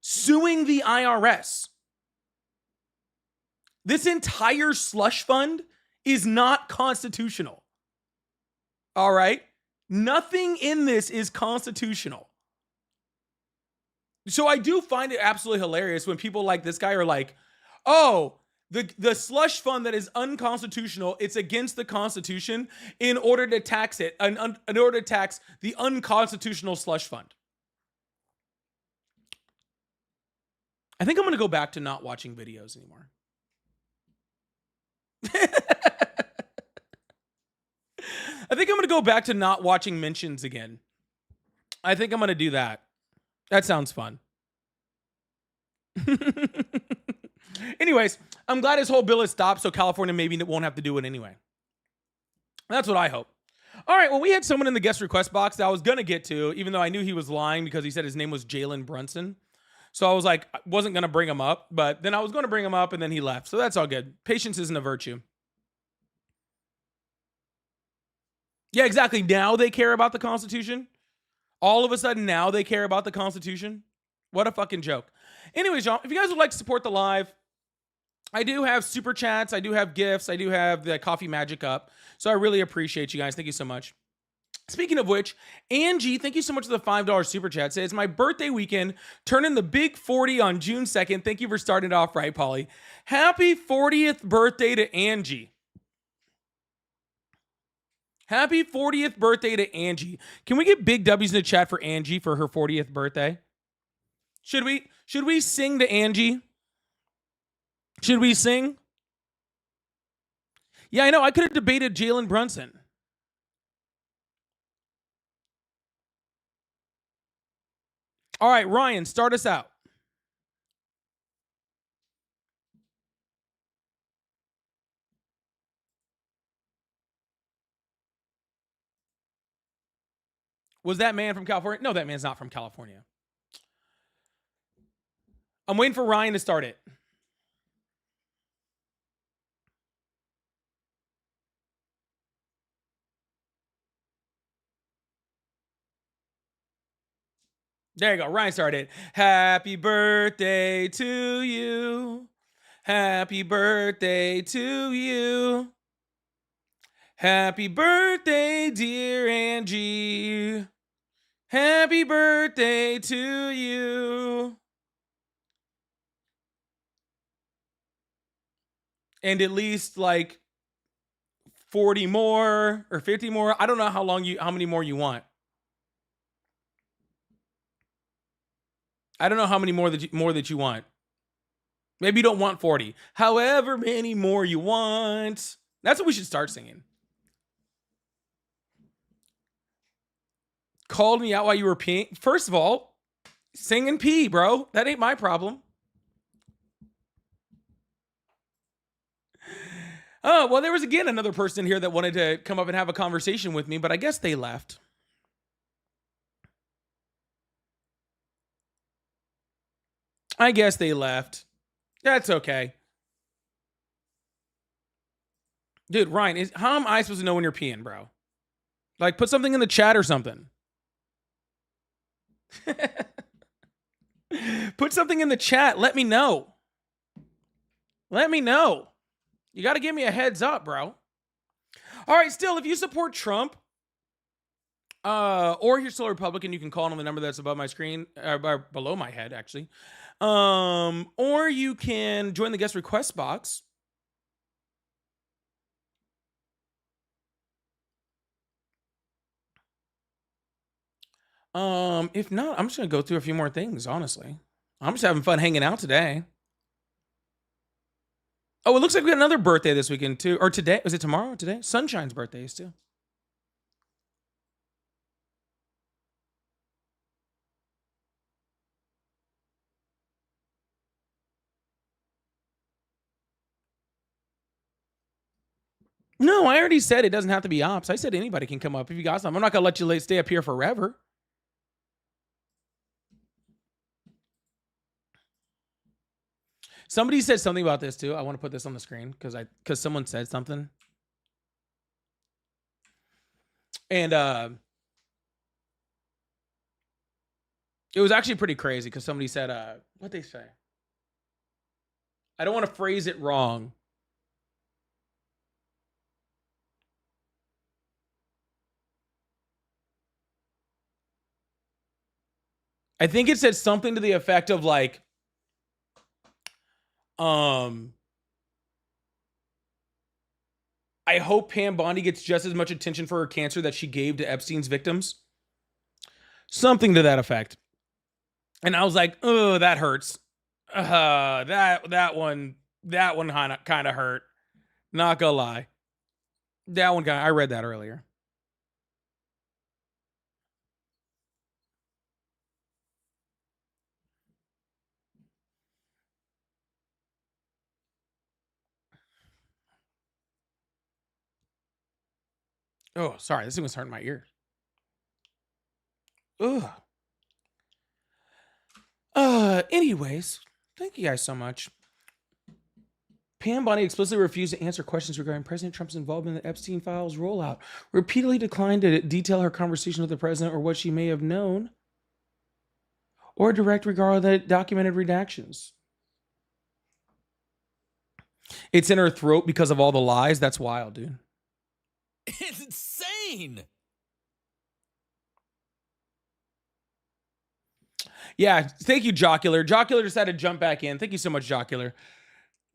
suing the IRS. This entire slush fund is not constitutional. All right? Nothing in this is constitutional. So I do find it absolutely hilarious when people like this guy are like, oh, the slush fund that is unconstitutional, it's against the Constitution in order to tax it, in order to tax the unconstitutional slush fund. I think I'm going to go back to not watching videos anymore. I think I'm going to go back to not watching mentions again. I think I'm going to do that. That sounds fun. Anyways, I'm glad his whole bill has stopped, so California maybe won't have to do it anyway. That's what I hope. All right, well, we had someone in the guest request box that I was going to get to, even though I knew he was lying because he said his name was Jalen Brunson. So I was like, I wasn't going to bring him up, but then I was going to bring him up and then he left. So that's all good. Patience isn't a virtue. Yeah, exactly. Now they care about the Constitution. All of a sudden, now they care about the Constitution. What a fucking joke. Anyways, y'all, if you guys would like to support the live, I do have super chats. I do have gifts. I do have the coffee magic up. So I really appreciate you guys. Thank you so much. Speaking of which, Angie, thank you so much for the $5 super chat. Say it's my birthday weekend, turning the big 40 on June 2nd. Thank you for starting it off right, Polly. Happy 40th birthday to Angie. Happy 40th birthday to Angie. Can we get big W's in the chat for Angie for her 40th birthday? Should we sing to Angie? Should we sing? Yeah, I know. I could have debated Jalen Brunson. All right, Ryan, start us out. Was that man from California? No, that man's not from California. I'm waiting for Ryan to start it. There you go. Ryan started. Happy birthday to you. Happy birthday to you. Happy birthday, dear Angie. Happy birthday to you. And at least like 40 more or 50 more. I don't know how many more you want. I don't know how many more that you want. Maybe you don't want 40. However many more you want. That's what we should start singing. Called me out while you were peeing. First of all, sing and pee, bro. That ain't my problem. Oh, well, there was again another person here that wanted to come up and have a conversation with me, but I guess they left. I guess they left. That's okay. Dude, Ryan, how am I supposed to know when you're peeing, bro? Like, put something in the chat or something. Put something in the chat. Let me know. Let me know. You got to give me a heads up, bro. All right, still, if you support Trump, or you're still a Republican, you can call on the number that's above my screen, or below my head, actually. Or you can join the guest request box. If not, I'm just gonna go through a few more things, honestly. I'm just having fun hanging out today. Oh, it looks like we got another birthday this weekend too. Or today. Was it tomorrow or today? Sunshine's birthday is too. No, I already said it doesn't have to be ops. I said anybody can come up if you got some. I'm not gonna let you stay up here forever. Somebody said something about this too. I want to put this on the screen because someone said something. And it was actually pretty crazy because somebody said what'd they say? I don't want to phrase it wrong. I think it said something to the effect of like, I hope Pam Bondi gets just as much attention for her cancer that she gave to Epstein's victims. Something to that effect. And I was like, oh, that hurts. That one kind of hurt. Not gonna lie. That one guy, I read that earlier. Oh, sorry. This thing was hurting my ears. Ugh. Anyways, thank you guys so much. Pam Bondi explicitly refused to answer questions regarding President Trump's involvement in the Epstein files rollout. Repeatedly declined to detail her conversation with the president or what she may have known, or direct regard of the documented redactions. It's in her throat because of all the lies. That's wild, dude. It's insane. Yeah, thank you, Jocular. Jocular decided to jump back in. Thank you so much, Jocular.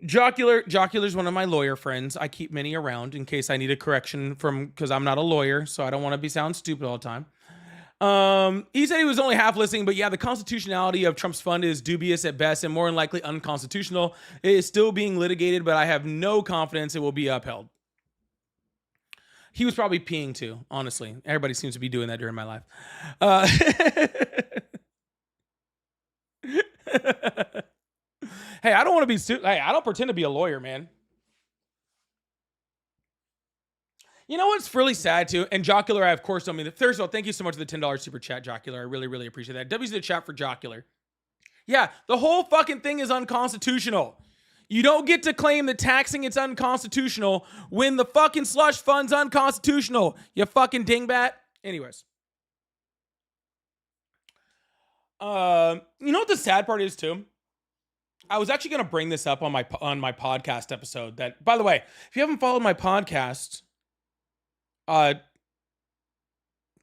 Jocular's one of my lawyer friends. I keep many around in case I need a correction from, because I'm not a lawyer, so I don't want to sound stupid all the time. He said he was only half listening, but yeah, the constitutionality of Trump's fund is dubious at best and more than likely unconstitutional. It is still being litigated, but I have no confidence it will be upheld. He was probably peeing too, honestly. Everybody seems to be doing that during my life. Hey, I don't want to be hey, I don't pretend to be a lawyer, man. You know what's really sad too? And Jocular, I of course don't mean that. First of all, thank you so much for the $10 super chat, Jocular. I really, really appreciate that. W's in the chat for Jocular. Yeah, the whole fucking thing is unconstitutional. You don't get to claim that taxing it's unconstitutional when the fucking slush fund's unconstitutional. You fucking dingbat. Anyways. You know what the sad part is too? I was actually going to bring this up on my podcast episode. That, by the way, if you haven't followed my podcast,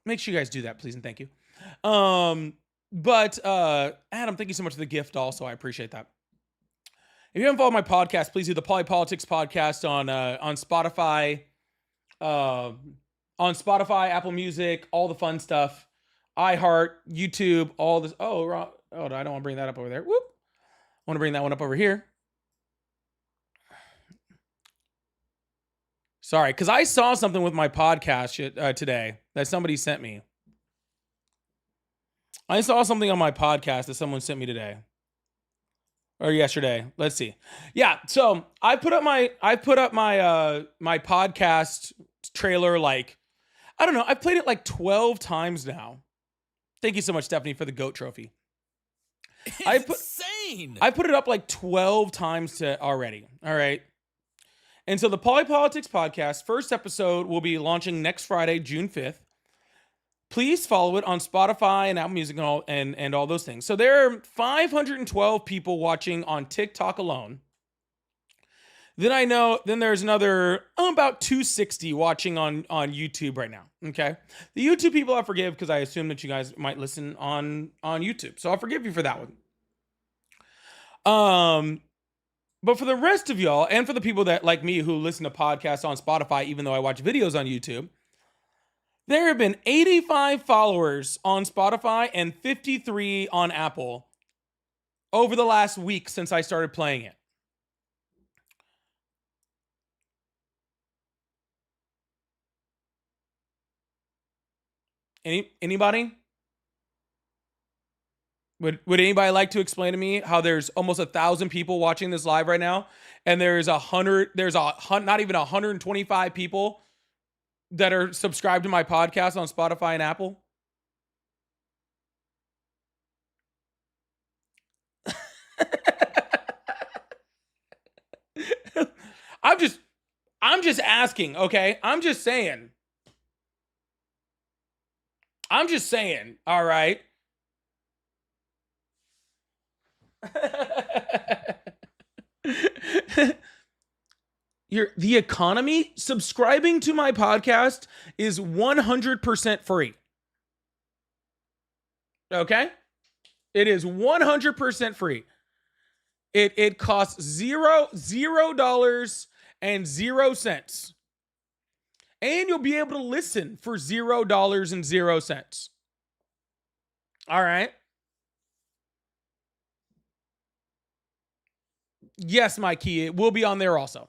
make sure you guys do that, please and thank you. But Adam, thank you so much for the gift. Also, I appreciate that. If you haven't followed my podcast, please do the Polypolitics podcast on Spotify, Apple Music, all the fun stuff, iHeart, YouTube, all this. Oh, I don't want to bring that up over there. Whoop. I want to bring that one up over here. Sorry, because I saw something with my podcast today that somebody sent me. I saw something on my podcast that someone sent me today. Or yesterday. Let's see. Yeah, so I put up my my podcast trailer, like, I don't know, I've played it like 12 times now. Thank you so much, Stephanie, for the GOAT trophy. Insane. I put it up like 12 times already. All right. And so the Polypolitics podcast, first episode will be launching next Friday, June 5th. Please follow it on Spotify and Apple Music and all those things. So there are 512 people watching on TikTok alone. Then there's another about 260 watching on YouTube right now. Okay. The YouTube people I forgive because I assume that you guys might listen on YouTube. So I'll forgive you for that one. But for the rest of y'all, and for the people that like me who listen to podcasts on Spotify, even though I watch videos on YouTube, there have been 85 followers on Spotify and 53 on Apple over the last week since I started playing it. Anybody? Would anybody like to explain to me how there's almost 1,000 people watching this live right now, and there's not even 125 people that are subscribed to my podcast on Spotify and Apple? I'm just asking, okay? I'm just saying, all right? The economy, subscribing to my podcast is 100% free. Okay? It is 100% free. It costs $0 and 0 cents. And you'll be able to listen for $0 and 0 cents. All right? Yes, Mikey, it will be on there also.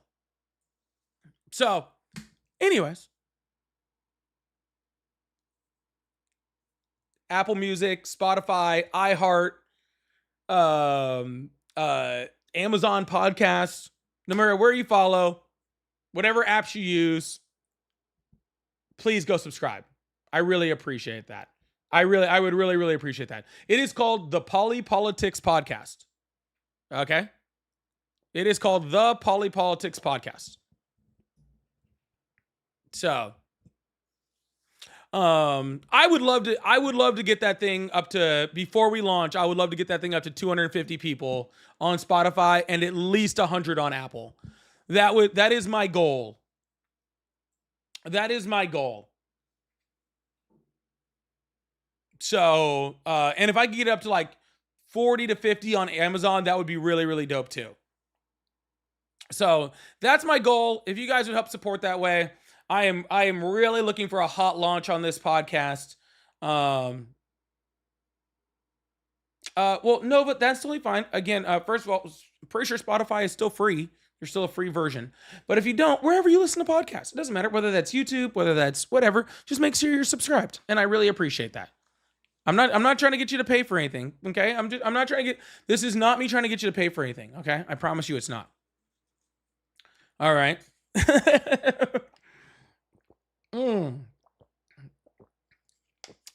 So, anyways, Apple Music, Spotify, iHeart, Amazon Podcasts, no matter where you follow, whatever apps you use, please go subscribe. I really appreciate that. I would really appreciate that. It is called the Politics Podcast. Okay? It is called the Politics Podcast. So, I would love to get that thing up to, before we launch, I would love to get that thing up to 250 people on Spotify and at least 100 on Apple. That is my goal. That is my goal. So, and if I could get it up to like 40 to 50 on Amazon, that would be really dope too. So that's my goal. If you guys would help support that way, I am really looking for a hot launch on this podcast. Well, no, but that's totally fine. Again, first of all, I'm pretty sure Spotify is still free. There's still a free version. But if you don't, wherever you listen to podcasts, it doesn't matter whether that's YouTube, whether that's whatever, just make sure you're subscribed. And I really appreciate that. I'm not trying to get you to pay for anything, okay? I'm not trying to get, this is not me trying to get you to pay for anything, okay? I promise you it's not. All right.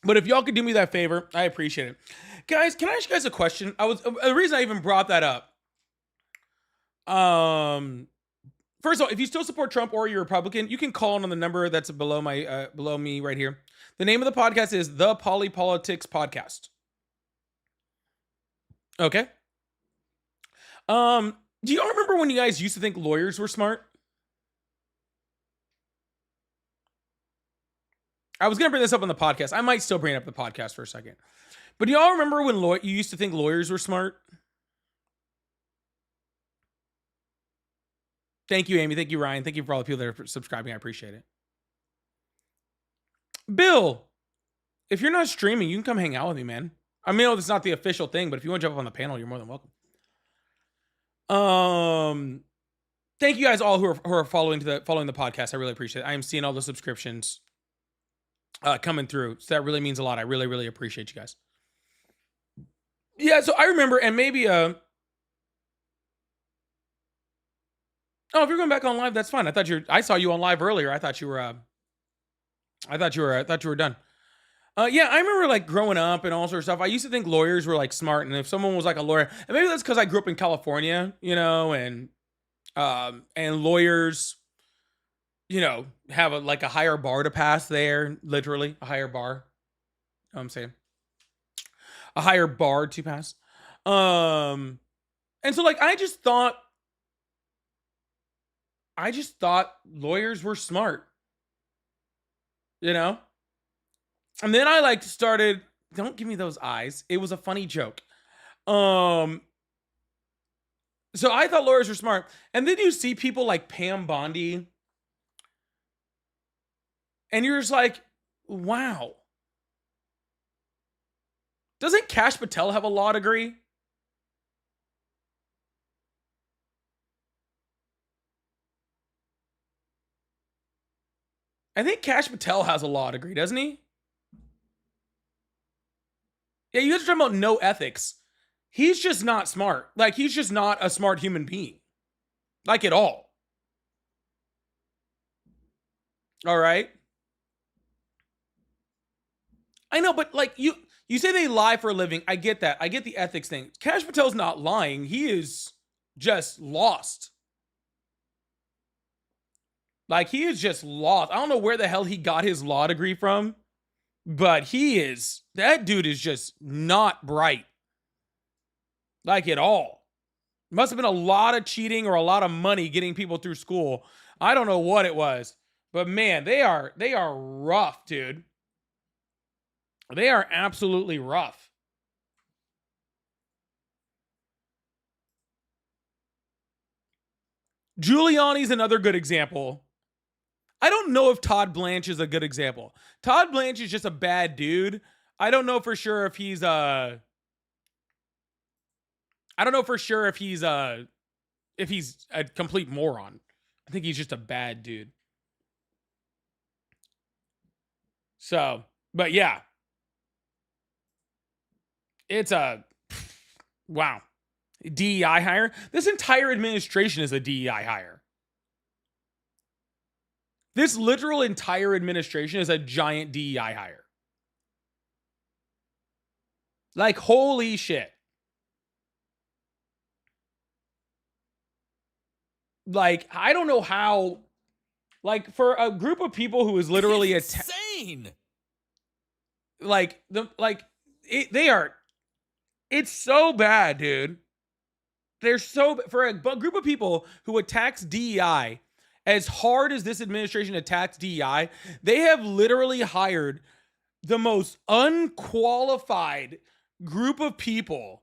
But if y'all could do me that favor, I appreciate it. Guys, can I ask you guys a question? The reason I even brought that up. First of all, if you still support Trump or you're Republican, you can call in on the number that's below me right here. The name of the podcast is the Politics Podcast. Okay. Do y'all remember when you guys used to think lawyers were smart? I was gonna bring this up on the podcast. I might still bring it up the podcast for a second. But do y'all remember when you used to think lawyers were smart? Thank you, Amy. Thank you, Ryan. Thank you for all the people that are subscribing. I appreciate it. Bill, if you're not streaming, you can come hang out with me, man. I mean, it's not the official thing, but if you want to jump up on the panel, you're more than welcome. Thank you guys all who are following the podcast. I really appreciate it. I am seeing all the subscriptions coming through, so that really means a lot. I really appreciate you guys. Yeah, so I remember, and maybe oh, if you're going back on live, that's fine. I saw you on live earlier. I thought you were done. Yeah, I remember like growing up and all sorts of stuff. I used to think lawyers were like smart, and if someone was like a lawyer, and maybe that's because I grew up in California, you know, and lawyers, you know, have a higher bar to pass there, literally a higher bar. You know what I'm saying? A higher bar to pass. And so like I just thought lawyers were smart. You know? And then I like started, don't give me those eyes. It was a funny joke. So I thought lawyers were smart. And then you see people like Pam Bondi, and you're just like, wow. Doesn't Kash Patel have a law degree? I think Kash Patel has a law degree, doesn't he? Yeah, you guys are talking about no ethics. He's just not smart. Like, he's just not a smart human being. Like, at all. All right? I know, but like, you say they lie for a living. I get that. I get the ethics thing. Kash Patel's not lying. He is just lost. Like, he is just lost. I don't know where the hell he got his law degree from, but that dude is just not bright. Like, at all. Must have been a lot of cheating or a lot of money getting people through school. I don't know what it was, but man, they are rough, dude. They are absolutely rough. Giuliani's another good example. I don't know if Todd Blanche is a good example. Todd Blanche is just a bad dude. I don't know for sure if he's a complete moron. I think he's just a bad dude. So, but yeah. It's a wow. DEI hire. This entire administration is a DEI hire. This literal entire administration is a giant DEI hire. Like, holy shit. Like, I don't know how, like, for a group of people who is literally insane. It's so bad, dude. They're so, for a group of people who attacks DEI, as hard as this administration attacks DEI, they have literally hired the most unqualified group of people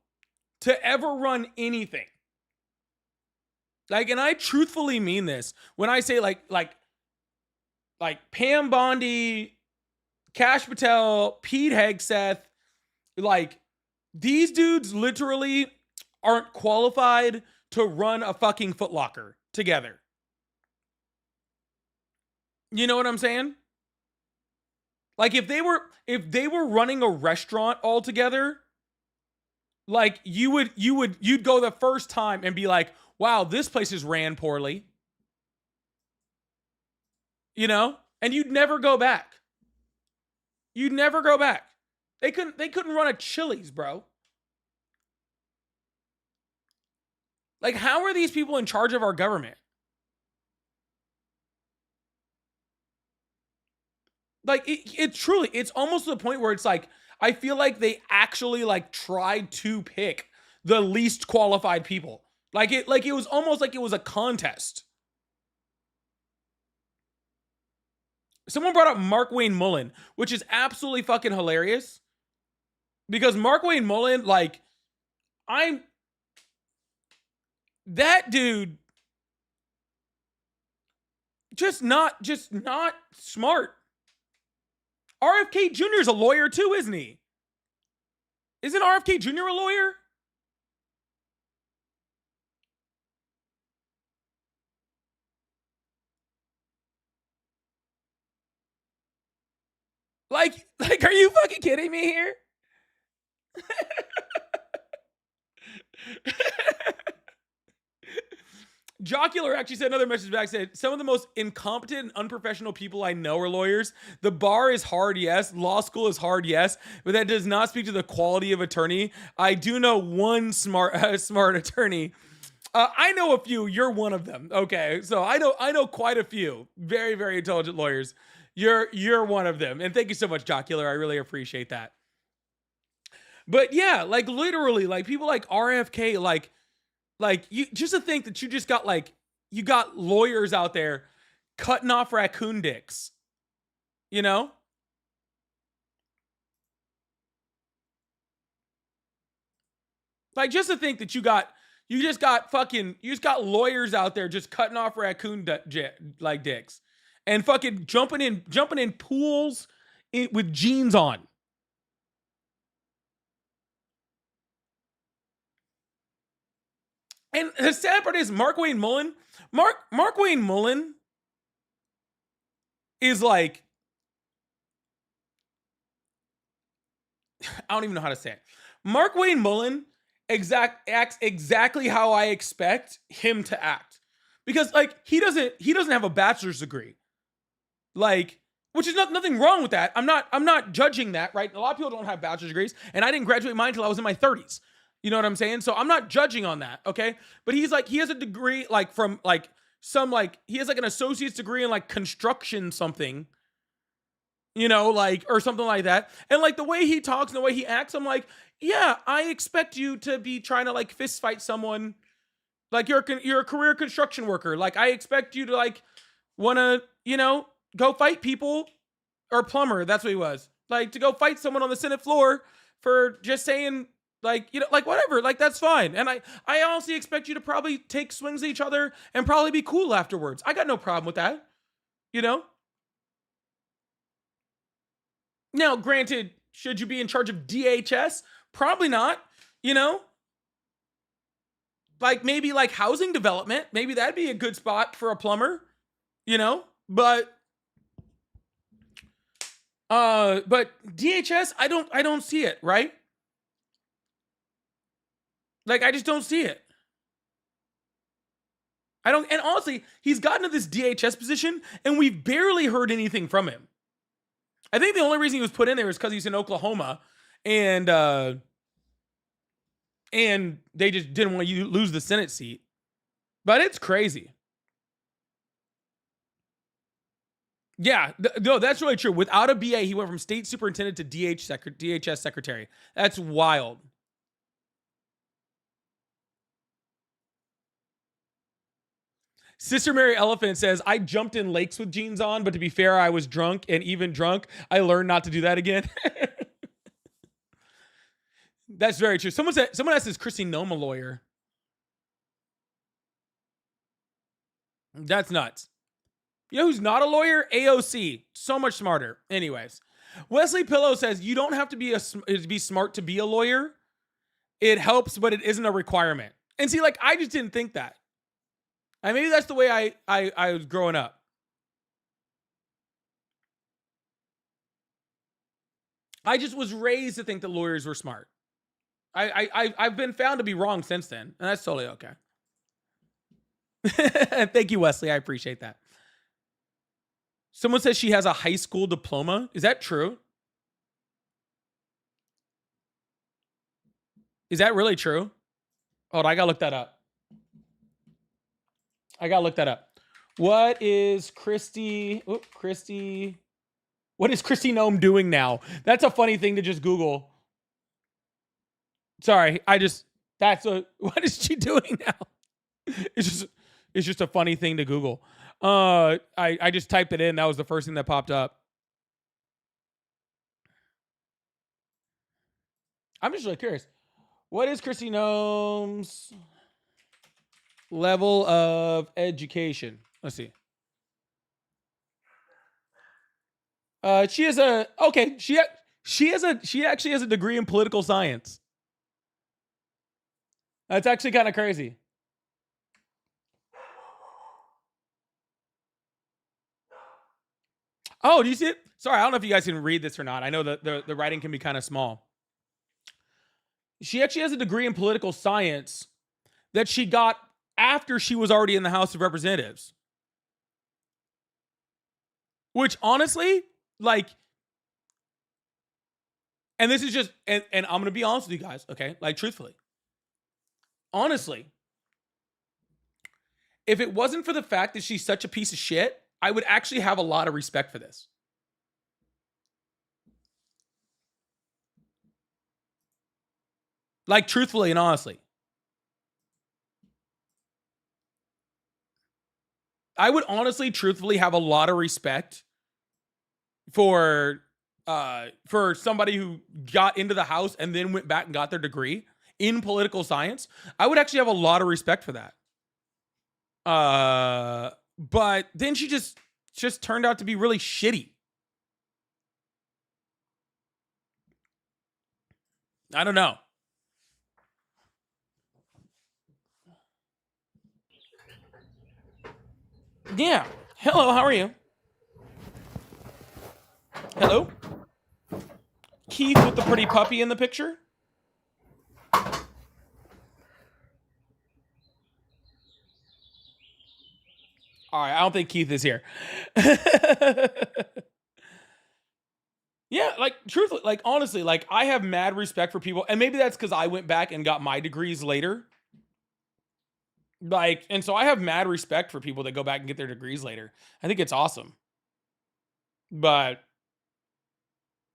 to ever run anything. Like, and I truthfully mean this when I say like Pam Bondi, Kash Patel, Pete Hegseth, like, these dudes literally aren't qualified to run a fucking Foot Locker together. You know what I'm saying? Like, if they were running a restaurant all together, like, you'd go the first time and be like, wow, this place is ran poorly. You know? And you'd never go back. You'd never go back. They couldn't run a Chili's, bro. Like, how are these people in charge of our government? Like, it truly, it's almost to the point where it's like, I feel like they actually like tried to pick the least qualified people. Like it was almost like it was a contest. Someone brought up Mark Wayne Mullen, which is absolutely fucking hilarious. Because Mark Wayne Mullen, like, that dude just not smart. RFK Jr. is a lawyer too, isn't he? Isn't RFK Jr. a lawyer? Like, are you fucking kidding me here? Jocular actually sent another message back, said, some of the most incompetent and unprofessional people I know are lawyers. The bar is hard, yes. Law school is hard, yes. But that does not speak to the quality of attorney. I do know one smart attorney. I know a few. You're one of them. Okay. So I know quite a few very, very intelligent lawyers. You're one of them. And thank you so much, Jocular. I really appreciate that. But yeah, like, literally, like, people like RFK, like you just to think that you just got, like, you got lawyers out there cutting off raccoon dicks, you know? Like, just to think that you just got lawyers out there just cutting off raccoon like dicks and fucking jumping in pools with jeans on. And the sad part is Mark Wayne Mullen is like, I don't even know how to say it. Mark Wayne Mullen acts exactly how I expect him to act. Because, like, he doesn't have a bachelor's degree. Like, which is nothing wrong with that. I'm not judging that, right? A lot of people don't have bachelor's degrees, and I didn't graduate mine until I was in my 30s. You know what I'm saying? So I'm not judging on that, okay? But he's like, he has a degree, like, from, like, some, like, he has, like, an associate's degree in, like, construction something, you know, like, or something like that. And, like, the way he talks and the way he acts, I'm like, yeah, I expect you to be trying to, like, fist fight someone. Like, you're a career construction worker. Like, I expect you to, like, want to, you know, go fight people. Or plumber, that's what he was. Like, to go fight someone on the Senate floor for just saying, like, you know, like, whatever, like, that's fine. And I honestly expect you to probably take swings at each other and probably be cool afterwards. I got no problem with that, you know? Now, granted, should you be in charge of DHS? Probably not, you know? Like maybe like housing development, maybe that'd be a good spot for a plumber, you know? But DHS, I don't see it, right? Like I just don't see it. I don't, and honestly, he's gotten to this DHS position and we've barely heard anything from him. I think the only reason he was put in there is because he's in Oklahoma and they just didn't want you to lose the Senate seat. But it's crazy. Yeah, no, that's really true. Without a BA, he went from state superintendent to DHS secretary. That's wild. Sister Mary Elephant says, I jumped in lakes with jeans on, but to be fair, I was drunk, and even drunk, I learned not to do that again. That's very true. Someone asked, is Chrissy Nome a lawyer? That's nuts. You know who's not a lawyer? AOC. So much smarter. Anyways, Wesley Pillow says, you don't have to be smart to be a lawyer. It helps, but it isn't a requirement. And see, like, I just didn't think that. And maybe that's the way I was growing up. I just was raised to think that lawyers were smart. I've been found to be wrong since then, and that's totally okay. Thank you, Wesley. I appreciate that. Someone says she has a high school diploma. Is that true? Is that really true? Hold on, I gotta look that up. What is Christy? What is Christy Nome doing now? That's a funny thing to just Google. Sorry, what is she doing now? It's just a funny thing to Google. I just typed it in. That was the first thing that popped up. I'm just really curious. What is Christy Nome's level of education? Let's see. She actually has a degree in political science. That's actually kind of crazy. Oh, do you see it? Sorry, I don't know if you guys can read this or not. I know that the writing can be kind of small. She actually has a degree in political science that she got after she was already in the House of Representatives. Which honestly, like, and this is just, and I'm going to be honest with you guys, okay? Like, truthfully. Honestly, if it wasn't for the fact that she's such a piece of shit, I would actually have a lot of respect for this. Like, truthfully and honestly. I would honestly, truthfully have a lot of respect for somebody who got into the House and then went back and got their degree in political science. I would actually have a lot of respect for that. But then she just turned out to be really shitty. I don't know. Yeah. Hello, how are you? Hello? Keith with the pretty puppy in the picture? All right, I don't think Keith is here. Yeah, like, truthfully, like, honestly, like, I have mad respect for people, and maybe that's because I went back and got my degrees later. Like, and so I have mad respect for people that go back and get their degrees later. I think it's awesome. But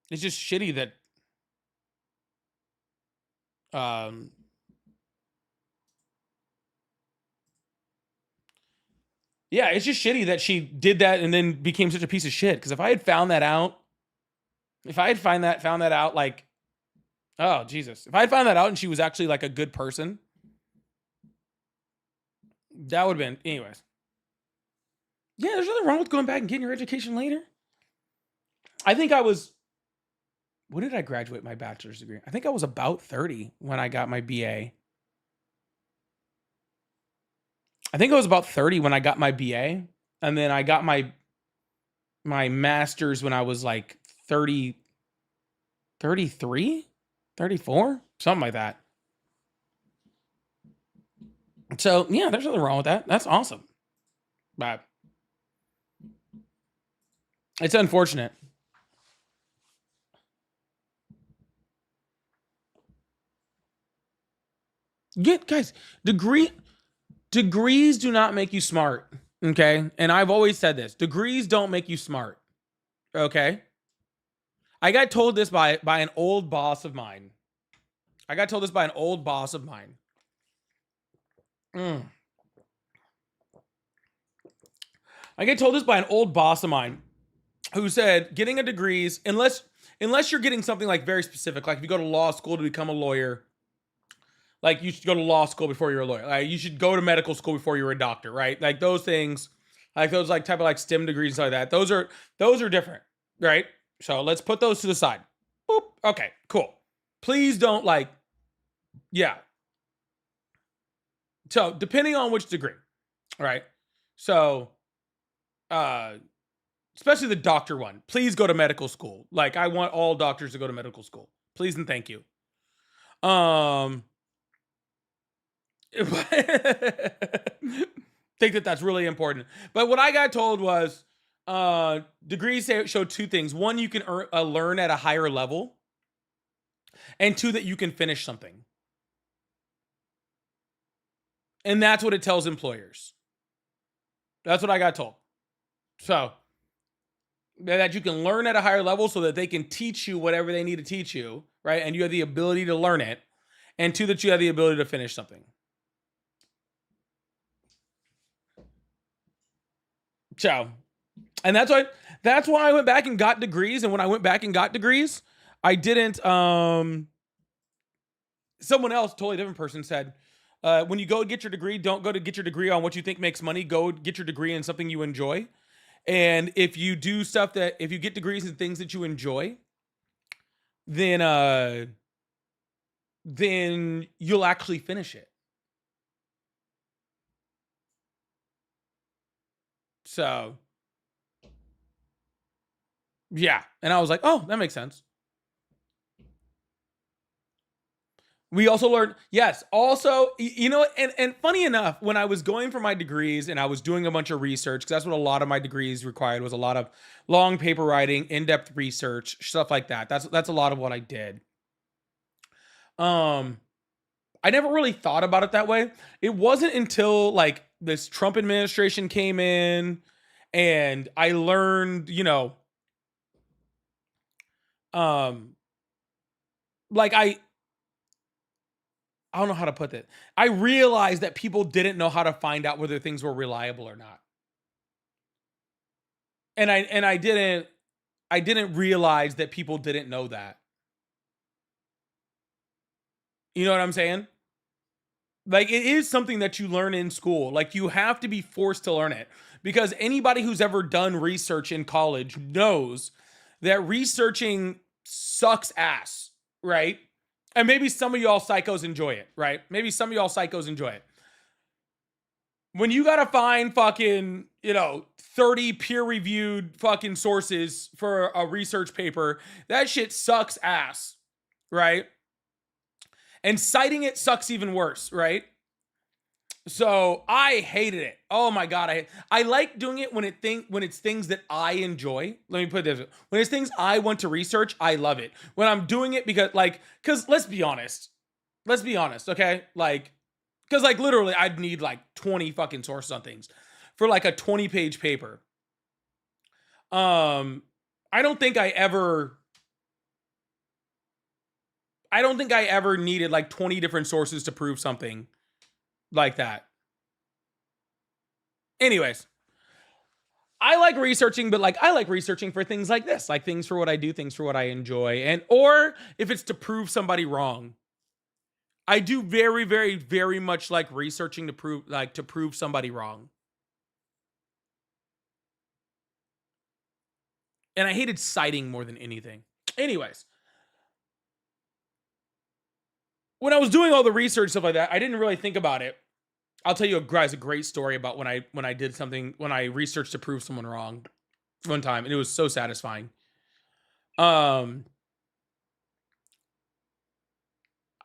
it's just shitty that yeah, it's just shitty that she did that and then became such a piece of shit. Because if I had found that out, found that out, like, oh Jesus, if I had found that out and she was actually like a good person, that would have been, anyways. Yeah, there's nothing wrong with going back and getting your education later. I think when did I graduate my bachelor's degree? I think I was about 30 when I got my BA. I think I was about 30 when I got my BA, and then I got my master's when I was like 30, 33, 34, something like that. So yeah, there's nothing wrong with that. That's awesome. But it's unfortunate. Guys, degrees do not make you smart. Okay. And I've always said this. Degrees don't make you smart. Okay. I got told this by an old boss of mine. I got told this by an old boss of mine. I get told this by an old boss of mine who said getting a degree is, unless you're getting something like very specific, like if you go to law school to become a lawyer, like you should go to law school before you're a lawyer. Like you should go to medical school before you're a doctor, right? Like those things, like those like type of like STEM degrees and stuff like that. Those are different, right? So let's put those to the side. Boop. Okay, cool. Please don't yeah. So depending on which degree, right? So, especially the doctor one, please go to medical school. Like I want all doctors to go to medical school. Please and thank you. Think that that's really important. But what I got told was degrees show two things. One, you can learn at a higher level. And two, that you can finish something. And that's what it tells employers. That's what I got told. So that you can learn at a higher level so that they can teach you whatever they need to teach you, right? And you have the ability to learn it. And two, that you have the ability to finish something. So, and that's why I went back and got degrees. And when I went back and got degrees, I didn't, someone else, totally different person said, when you go get your degree, don't go to get your degree on what you think makes money. Go get your degree in something you enjoy. And if you do stuff if you get degrees in things that you enjoy, then you'll actually finish it. So, yeah. And I was like, oh, that makes sense. We also learned, yes, also, you know, and funny enough, when I was going for my degrees and I was doing a bunch of research, because that's what a lot of my degrees required, was a lot of long paper writing, in-depth research, stuff like that. That's a lot of what I did. I never really thought about it that way. It wasn't until like this Trump administration came in and I learned, you know, like I don't know how to put it. I realized that people didn't know how to find out whether things were reliable or not. And I didn't realize that people didn't know that. You know what I'm saying? Like it is something that you learn in school. Like you have to be forced to learn it, because anybody who's ever done research in college knows that researching sucks ass, right? And maybe some of y'all psychos enjoy it, right? Maybe some of y'all psychos enjoy it. When you gotta find fucking, 30 peer-reviewed fucking sources for a research paper, that shit sucks ass, right? And citing it sucks even worse, right? So I hated it. Oh my God. I like doing it when it's things that I enjoy. Let me put it this way. When it's things I want to research, I love it. When I'm doing it because let's be honest, okay? Because literally I'd need 20 fucking sources on things for a 20-page paper. I don't think I ever needed 20 different sources to prove something like that. Anyways, I like researching, but I like researching for things like this, things for what I do, things for what I enjoy, or if it's to prove somebody wrong. I do very, very, very much like researching to prove somebody wrong. And I hated citing more than anything. Anyways, when I was doing all the research stuff like that, I didn't really think about it I'll tell you guys a great story about when I did something, when I researched to prove someone wrong one time, and it was so satisfying.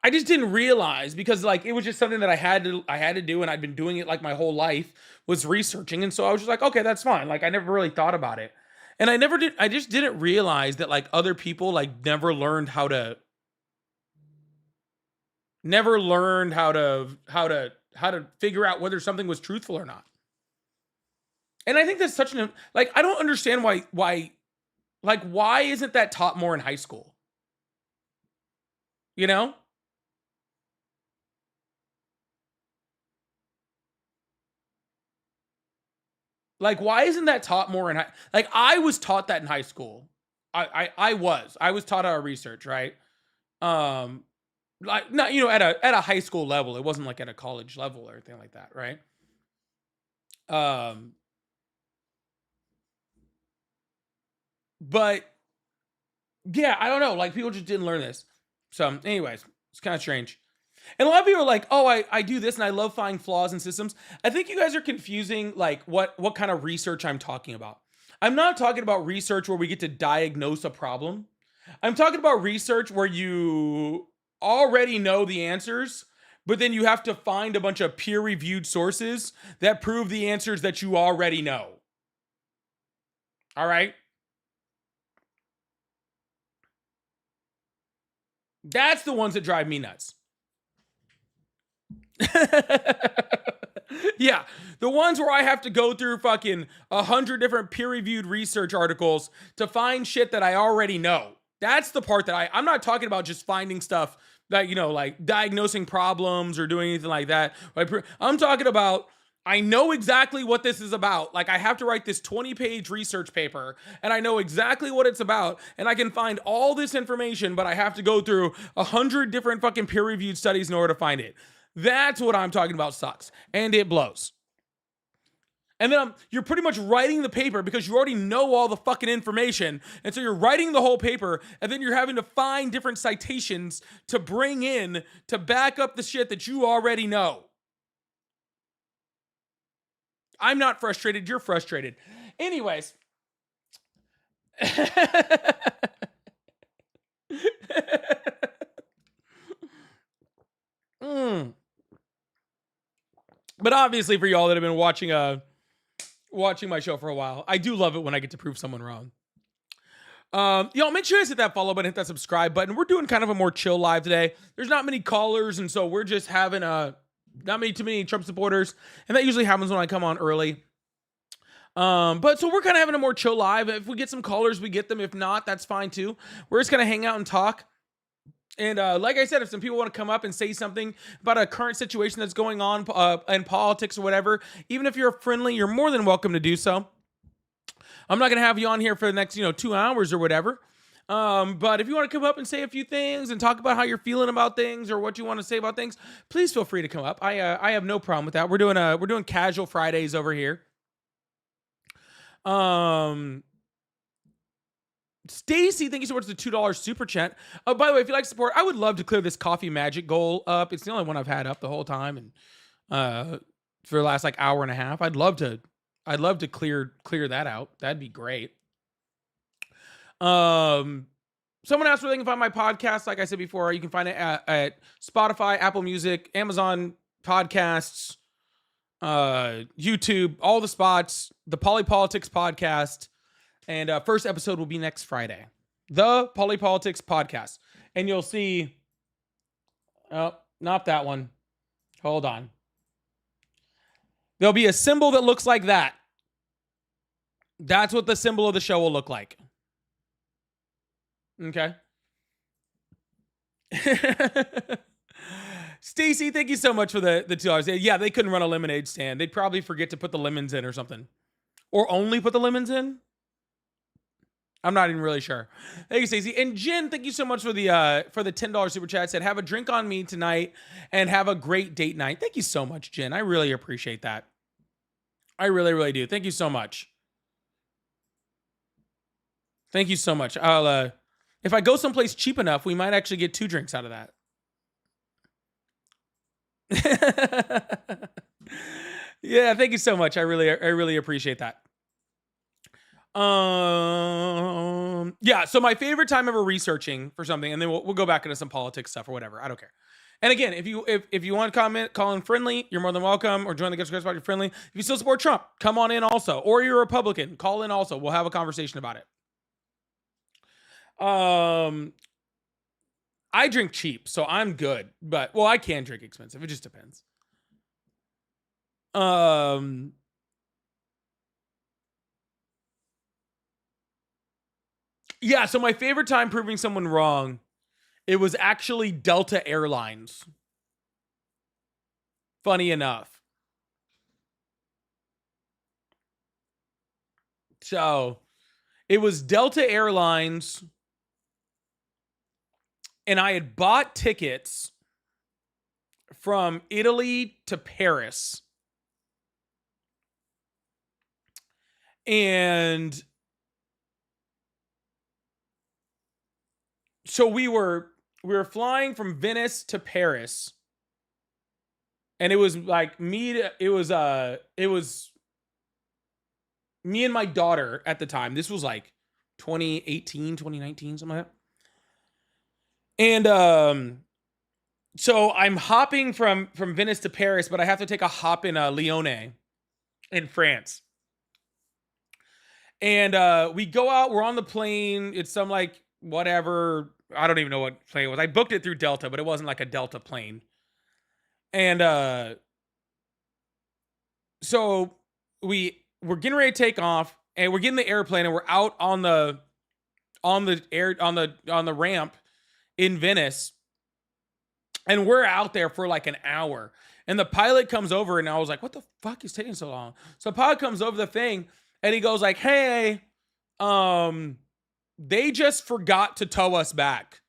I just didn't realize, because like it was just something that I had to do, and I'd been doing it like my whole life, was researching, and so I was just like, okay, that's fine. Like I never really thought about it, and I just didn't realize that like other people like never learned how to figure out whether something was truthful or not. And I think that's such an, like, I don't understand why isn't that taught more in high school? You know? Like, why isn't that taught more in like, I was taught that in high school. I was taught how to research, right? Um, like, not, at a high school level. It wasn't like at a college level or anything like that, right? Um, but yeah, I don't know. Like, people just didn't learn this. So, anyways, it's kind of strange. And a lot of people are like, oh, I do this and I love finding flaws in systems. I think you guys are confusing like what kind of research I'm talking about. I'm not talking about research where we get to diagnose a problem. I'm talking about research where you already know the answers, but then you have to find a bunch of peer-reviewed sources that prove the answers that you already know. All right? That's the ones that drive me nuts. Yeah, the ones where I have to go through fucking 100 different peer-reviewed research articles to find shit that I already know. That's the part that I'm not talking about just finding stuff that, like diagnosing problems or doing anything like that. I'm talking about, I know exactly what this is about. Like, I have to write this 20-page research paper, and I know exactly what it's about, and I can find all this information, but I have to go through 100 different fucking peer-reviewed studies in order to find it. That's what I'm talking about sucks, and it blows. And then you're pretty much writing the paper because you already know all the fucking information, and so you're writing the whole paper, and then you're having to find different citations to bring in to back up the shit that you already know. I'm not frustrated, you're frustrated. Anyways. But obviously, for y'all that have been watching my show for a while, I do love it when I get to prove someone wrong. Y'all, make sure you guys hit that follow button, hit that subscribe button. We're doing kind of a more chill live today. There's not many callers, and so we're just having not too many Trump supporters, and that usually happens when I come on early. But so we're kind of having a more chill live. If we get some callers, we get them. If not, that's fine too. We're just gonna hang out and talk. And like I said, if some people want to come up and say something about a current situation that's going on in politics or whatever, even if you're friendly, you're more than welcome to do so. I'm not going to have you on here for the next 2 hours or whatever. But if you want to come up and say a few things and talk about how you're feeling about things or what you want to say about things, please feel free to come up. I have no problem with that. We're doing casual Fridays over here. Stacy, thank you so much for the $2 super chat. Oh, by the way, if you like support, I would love to clear this coffee magic goal up. It's the only one I've had up the whole time, and for the last like hour and a half. I'd love to clear that out. That'd be great. Someone asked where they can find my podcast. Like I said before, you can find it at Spotify, Apple Music, Amazon Podcasts, YouTube, all the spots, the Polypolitics podcast. And first episode will be next Friday. The Polypolitics podcast. And you'll see... Oh, not that one. Hold on. There'll be a symbol that looks like that. That's what the symbol of the show will look like. Okay. Stacy, thank you so much for the $2. Yeah, they couldn't run a lemonade stand. They'd probably forget to put the lemons in or something. Or only put the lemons in. I'm not even really sure. Thank you, Stacey. And Jen, thank you so much for the $10 super chat. Said, have a drink on me tonight and have a great date night. Thank you so much, Jen. I really appreciate that. I really, really do. Thank you so much. Thank you so much. I'll if I go someplace cheap enough, we might actually get 2 drinks out of that. Yeah, thank you so much. I really appreciate that. Yeah, so my favorite time ever researching for something, and then we'll go back into some politics stuff or whatever. I don't care. And again, if you want to comment, call in friendly, you're more than welcome, or join the Guest Party friendly. If you still support Trump, come on in also. Or you're a Republican, call in also. We'll have a conversation about it. I drink cheap, so I'm good. But well, I can drink expensive. It just depends. Yeah, so my favorite time proving someone wrong, it was actually Delta Airlines. Funny enough. So, it was Delta Airlines, and I had bought tickets from Italy to Paris. And so we were flying from Venice to Paris. And it was like it was me and my daughter at the time. This was like 2018, 2019, something like that. And so I'm hopping from Venice to Paris, but I have to take a hop in Lyon in France. And we go out, we're on the plane. It's some like whatever, I don't even know what plane it was. I booked it through Delta, but it wasn't like a Delta plane. And so we're getting ready to take off, and we're getting the airplane, and we're out on the ramp in Venice, and we're out there for like an hour. And the pilot comes over, and I was like, "What the fuck is taking so long?" So the pilot comes over the thing, and he goes like, "Hey, they just forgot to tow us back,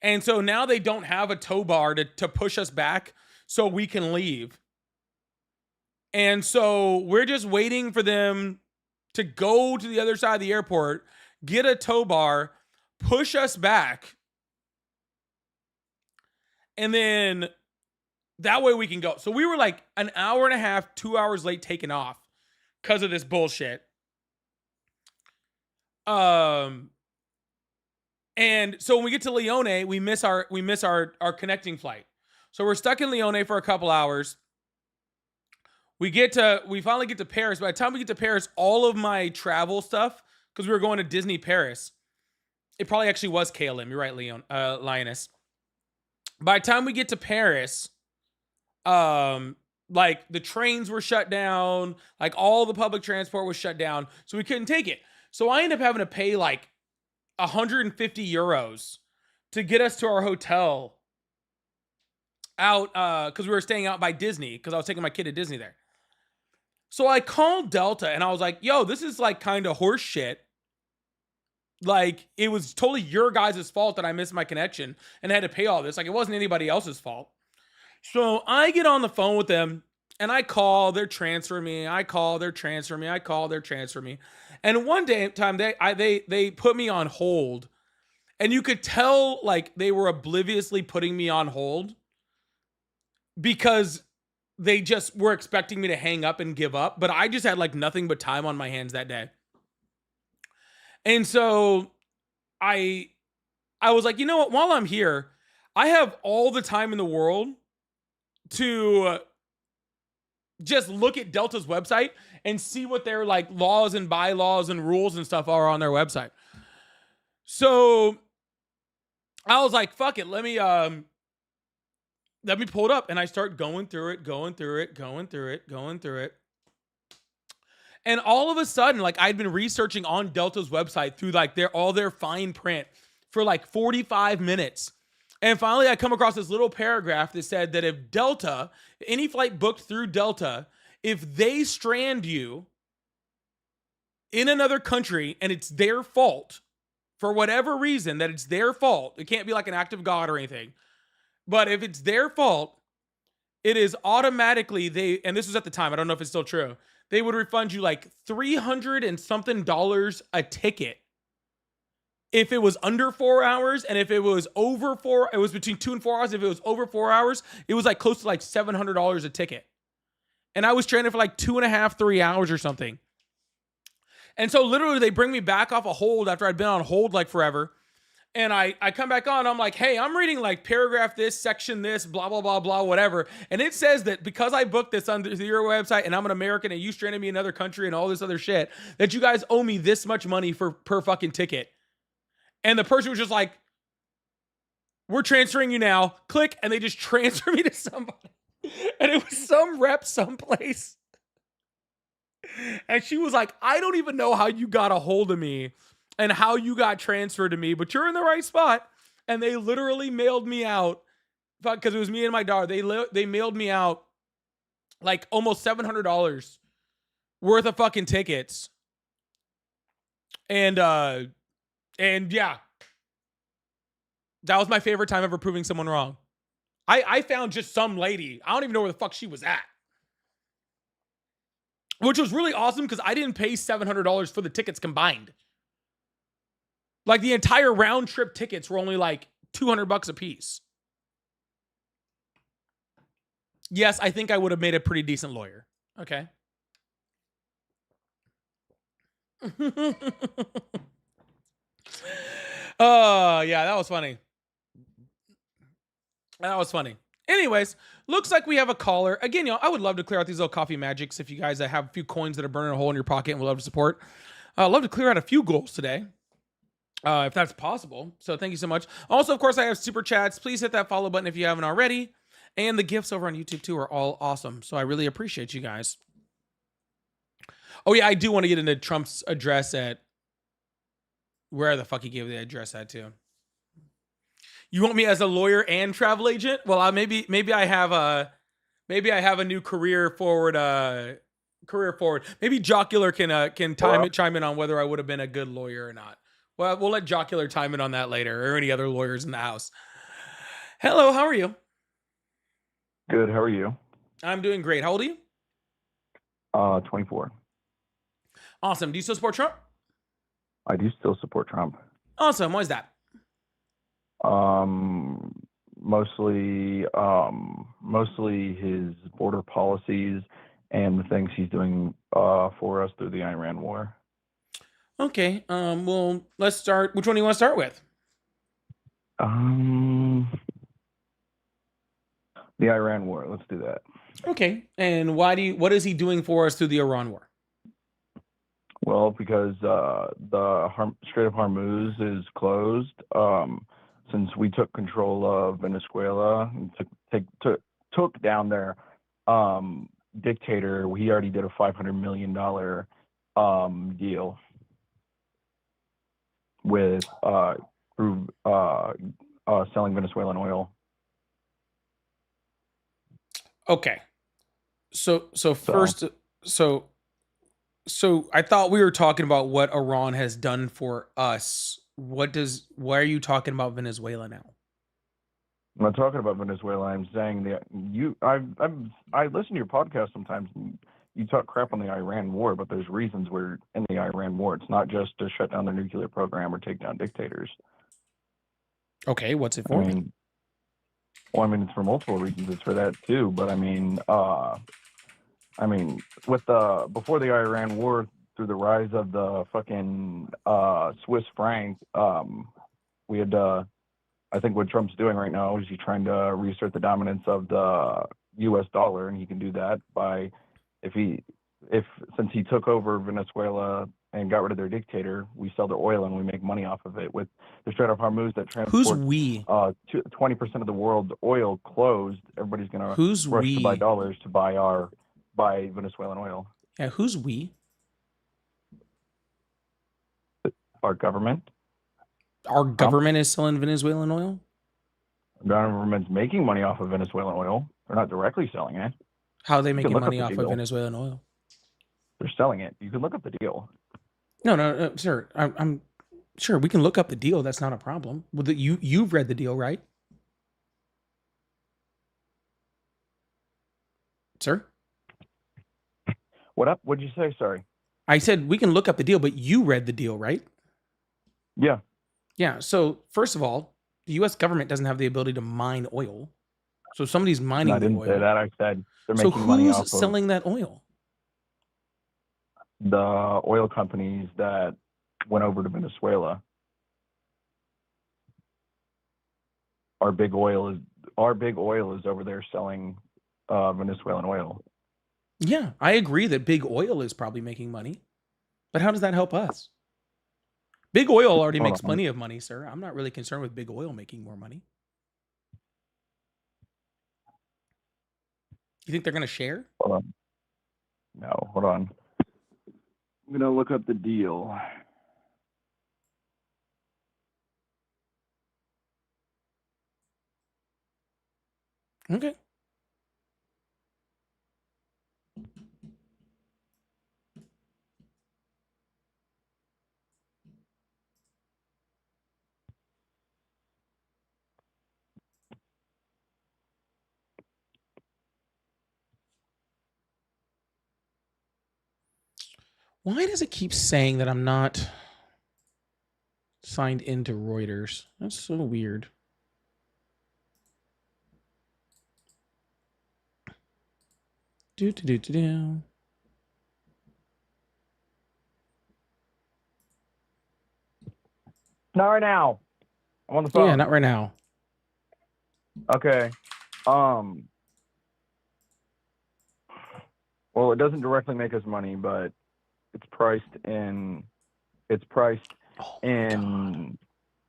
and so now they don't have a tow bar to push us back so we can leave." And so we're just waiting for them to go to the other side of the airport, get a tow bar, push us back, and then that way we can go. So we were like an hour and a half, 2 hours late taking off because of this bullshit. And so when we get to Lyon, we miss our connecting flight. So we're stuck in Lyon for a couple hours. We finally get to Paris. By the time we get to Paris, all of my travel stuff, because we were going to Disney Paris, it probably actually was KLM. You're right, Lioness. By the time we get to Paris, like the trains were shut down, like all the public transport was shut down, so we couldn't take it. So I ended up having to pay like 150 euros to get us to our hotel out, because we were staying out by Disney, because I was taking my kid to Disney there. So I called Delta and I was like, "Yo, this is like kind of horse shit. Like, it was totally your guys' fault that I missed my connection and had to pay all this. Like, it wasn't anybody else's fault." So I get on the phone with them and I call, they're transferring me. I call, they're transferring me. I call, they're transferring me. And one time they put me on hold, and you could tell like they were obliviously putting me on hold because they just were expecting me to hang up and give up. But I just had like nothing but time on my hands that day. And so I was like, you know what? While I'm here, I have all the time in the world to just look at Delta's website and see what their like laws and bylaws and rules and stuff are on their website. So I was like, fuck it, let me pull it up. And I start going through it. And all of a sudden, like, I'd been researching on Delta's website through like all their fine print for like 45 minutes. And finally, I come across this little paragraph that said that if Delta, any flight booked through Delta, if they strand you in another country and it's their fault, for whatever reason, that it's their fault, it can't be like an act of God or anything, but if it's their fault, it is automatically and this was at the time, I don't know if it's still true, they would refund you like $300 and something a ticket if it was under 4 hours, and if it was over it was between 2 and 4 hours. If it was over 4 hours, it was like close to like $700 a ticket. And I was stranded for like 2.5, 3 hours or something. And so literally they bring me back off a hold after I'd been on hold like forever. And I come back on, I'm like, hey, I'm reading like paragraph this, section this, blah, blah, blah, blah, whatever. And it says that because I booked this on your website and I'm an American and you stranded me in another country and all this other shit, that you guys owe me this much money per fucking ticket. And the person was just like, we're transferring you now. Click. And they just transfer me to somebody. And it was some rep someplace. And she was like, I don't even know how you got a hold of me and how you got transferred to me, but you're in the right spot. And they literally mailed me out, because it was me and my daughter. They mailed me out like almost $700 worth of fucking tickets. And yeah, that was my favorite time ever proving someone wrong. I found just some lady. I don't even know where the fuck she was at. Which was really awesome because I didn't pay $700 for the tickets combined. Like the entire round trip tickets were only like $200 a piece. Yes, I think I would have made a pretty decent lawyer. Okay. Oh, yeah, that was funny. That was funny. Anyways, looks like we have a caller. Again, y'all, I would love to clear out these little coffee magics. If you guys have a few coins that are burning a hole in your pocket and would love to support, I'd love to clear out a few goals today. If that's possible. So thank you so much. Also, of course, I have super chats. Please hit that follow button if you haven't already. And the gifts over on YouTube too are all awesome. So I really appreciate you guys. Oh yeah, I do want to get into Trump's address at where the fuck he gave the address at to. You want me as a lawyer and travel agent? Well, maybe I have a new career forward. Maybe Jocular can chime in on whether I would have been a good lawyer or not. Well, we'll let Jocular chime in on that later, or any other lawyers in the house. Hello, how are you? Good. How are you? I'm doing great. How old are you? 24. Awesome. Do you still support Trump? I do still support Trump. Awesome. Why is that? Mostly his border policies and the things he's doing for us through the Iran war. Okay. Well, let's start. Which one do you want to start with? The Iran war. Let's do that. Okay. And what is he doing for us through the Iran war? Well, because the Strait of Hormuz is closed since we took control of Venezuela and took down their dictator. We already did a $500 million deal with through selling Venezuelan oil. Okay. So I thought we were talking about what Iran has done for us. Why are you talking about Venezuela now? I'm not talking about Venezuela. I'm saying that I listen to your podcast sometimes. And you talk crap on the Iran war, but there's reasons we're in the Iran war. It's not just to shut down their nuclear program or take down dictators. Okay, what's it for? It's for multiple reasons. It's for that too. But before the Iran war, through the rise of the fucking Swiss franc, we had I think what Trump's doing right now is he's trying to reassert the dominance of the U.S. dollar, and he can do that by since he took over Venezuela and got rid of their dictator, we sell their oil and we make money off of it. With the Strait of Hormuz that transports 20% of the world's oil closed, everybody's going to rush to buy dollars to buy Venezuelan oil. Yeah, who's we? Our government. Our government is selling Venezuelan oil? Our government's making money off of Venezuelan oil. They're not directly selling it. How are they making money off of Venezuelan oil? They're selling it. You can look up the deal. No, sir. I'm sure we can look up the deal. That's not a problem. Well, you've read the deal, right? Sir? What up? What'd you say? Sorry. I said we can look up the deal, but you read the deal, right? Yeah. Yeah. So first of all, the U.S. government doesn't have the ability to mine oil. So somebody's mining I the didn't say oil. that. I said they're So making money who's off of selling that oil? the oil companies that went over to Venezuela. Our big oil is over there selling Venezuelan oil. Yeah, I agree that big oil is probably making money, but how does that help us? Big oil already Hold makes on. plenty of money, sir. I'm not really concerned with big oil making more money. You think they're going to share? Hold on. No, hold on. I'm gonna look up the deal. Okay. Why does it keep saying that I'm not signed into Reuters? That's so weird. Do. Not right now. I'm on the phone. Yeah, not right now. Okay. Well, it doesn't directly make us money, but it's priced in. It's priced Oh in.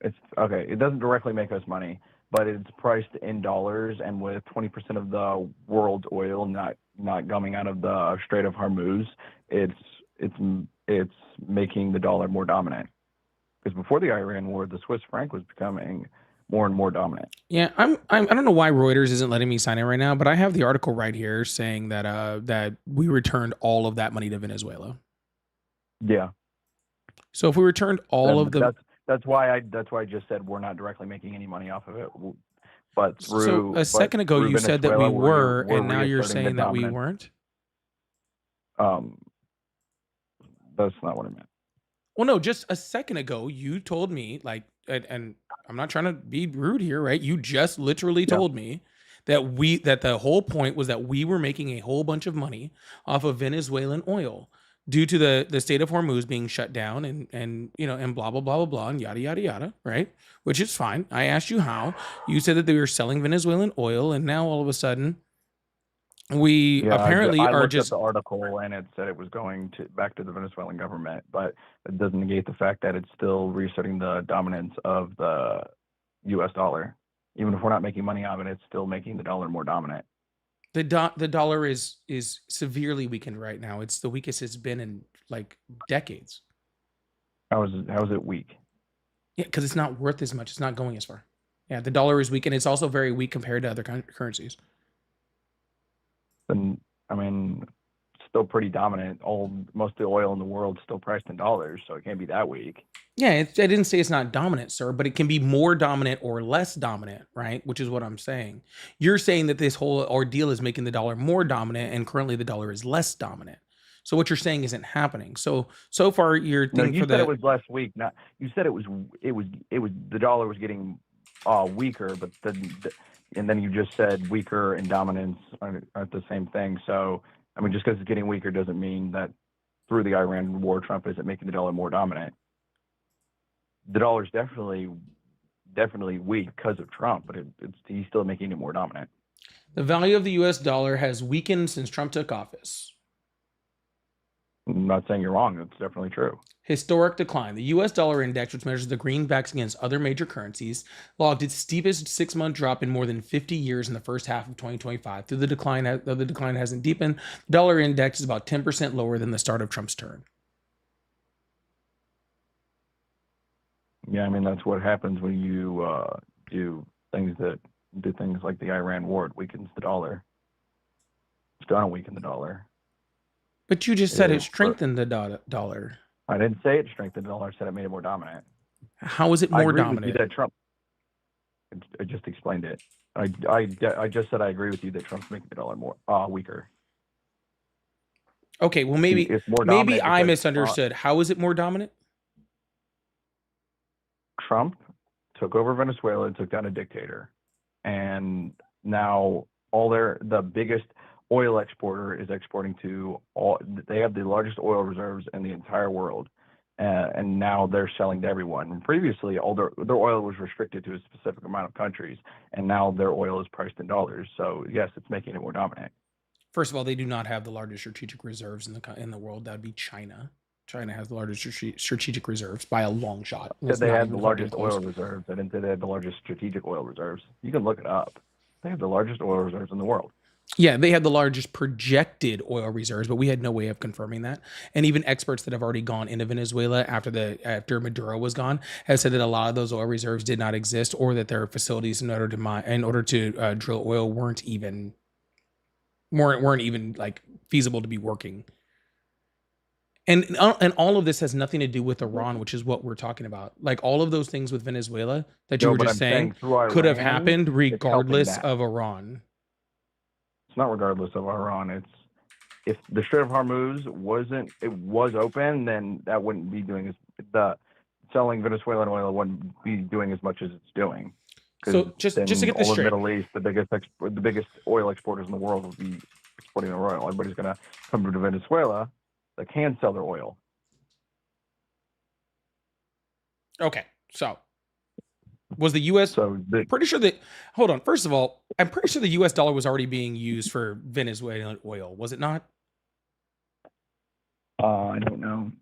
It's okay. It doesn't directly make us money, but it's priced in dollars, and with 20% of the world's oil not coming out of the Strait of Hormuz, it's making the dollar more dominant. Because before the Iran war, the Swiss franc was becoming more and more dominant. Yeah, I don't know why Reuters isn't letting me sign it right now, but I have the article right here saying that we returned all of that money to Venezuela. Yeah. So if we returned all of the that's why I just said we're not directly making any money off of it, but so a second ago you said that we were, and now you're saying that we weren't. That's not what I meant. Well, no, just a second ago you told me and I'm not trying to be rude here, right? You just literally told me that the whole point was that we were making a whole bunch of money off of Venezuelan oil due to the state of Hormuz being shut down and blah blah blah blah blah and yada yada yada, right? Which is fine. I asked you how. You said that they were selling Venezuelan oil, and now all of a sudden we apparently I are looked just at the article and it said it was going back to the Venezuelan government, but it doesn't negate the fact that it's still reasserting the dominance of the U.S. dollar. Even if we're not making money out of it, it's still making the dollar more dominant. the dollar is severely weakened right now. It's the weakest it's been in like decades. How is it weak? Yeah, because it's not worth as much. It's not going as far. Yeah, the dollar is weak, and it's also very weak compared to other currencies. Then I mean, still pretty dominant. Most of the oil in the world is still priced in dollars, so it can't be that weak. Yeah, I didn't say it's not dominant, sir, but it can be more dominant or less dominant, right? Which is what I'm saying. You're saying that this whole ordeal is making the dollar more dominant, and currently the dollar is less dominant. So what you're saying isn't happening. So far, your thing you for said the it was less weak. Not you said it was the dollar was getting weaker, but and then you just said weaker and dominance aren't the same thing. So I mean, just because it's getting weaker doesn't mean that through the Iran war, Trump isn't making the dollar more dominant. The dollar's definitely weak because of Trump, but he's still making it more dominant. The value of the U.S. dollar has weakened since Trump took office. I'm not saying you're wrong. That's definitely true. Historic decline. The U.S. dollar index, which measures the greenbacks against other major currencies, logged its steepest 6-month drop in more than 50 years in the first half of 2025. Though the decline hasn't deepened, the dollar index is about 10% lower than the start of Trump's term. Yeah, I mean that's what happens when you do things like the Iran war. It weakens the dollar. It's going to weaken the dollar. But you just said it strengthened the dollar. I didn't say it strengthened the dollar. I said it made it more dominant. How is it more dominant? With you that Trump. I just explained it. I just said I agree with you that Trump's making the dollar more weaker. Okay, well maybe I misunderstood. How is it more dominant? Trump took over Venezuela and took down a dictator, and now the biggest oil exporter is exporting to they have the largest oil reserves in the entire world. And now they're selling to everyone. Previously, all their oil was restricted to a specific amount of countries, and now their oil is priced in dollars. So yes, it's making it more dominant. First of all, they do not have the largest strategic reserves in the world. That'd be China. China has the largest strategic reserves by a long shot. Said they had the largest oil reserves. I didn't say they had the largest strategic oil reserves. You can look it up. They have the largest oil reserves in the world. Yeah, they had the largest projected oil reserves, but we had no way of confirming that. And even experts that have already gone into Venezuela after Maduro was gone have said that a lot of those oil reserves did not exist, or that their facilities in order to drill oil weren't even like feasible to be working. And all of this has nothing to do with Iran, which is what we're talking about. Like all of those things with Venezuela that you were just saying could have happened regardless of Iran. It's not regardless of Iran. It's if the Strait of Hormuz was open, then that wouldn't be doing the selling Venezuelan oil wouldn't be doing as much as it's doing. So just to get this straight, the Middle East, the biggest oil exporters in the world would be exporting their oil. Everybody's going to come to Venezuela that can sell their oil. Okay, so was the U.S. pretty sure that? Hold on. First of all, I'm pretty sure the U.S. dollar was already being used for Venezuelan oil, was it not? I don't know.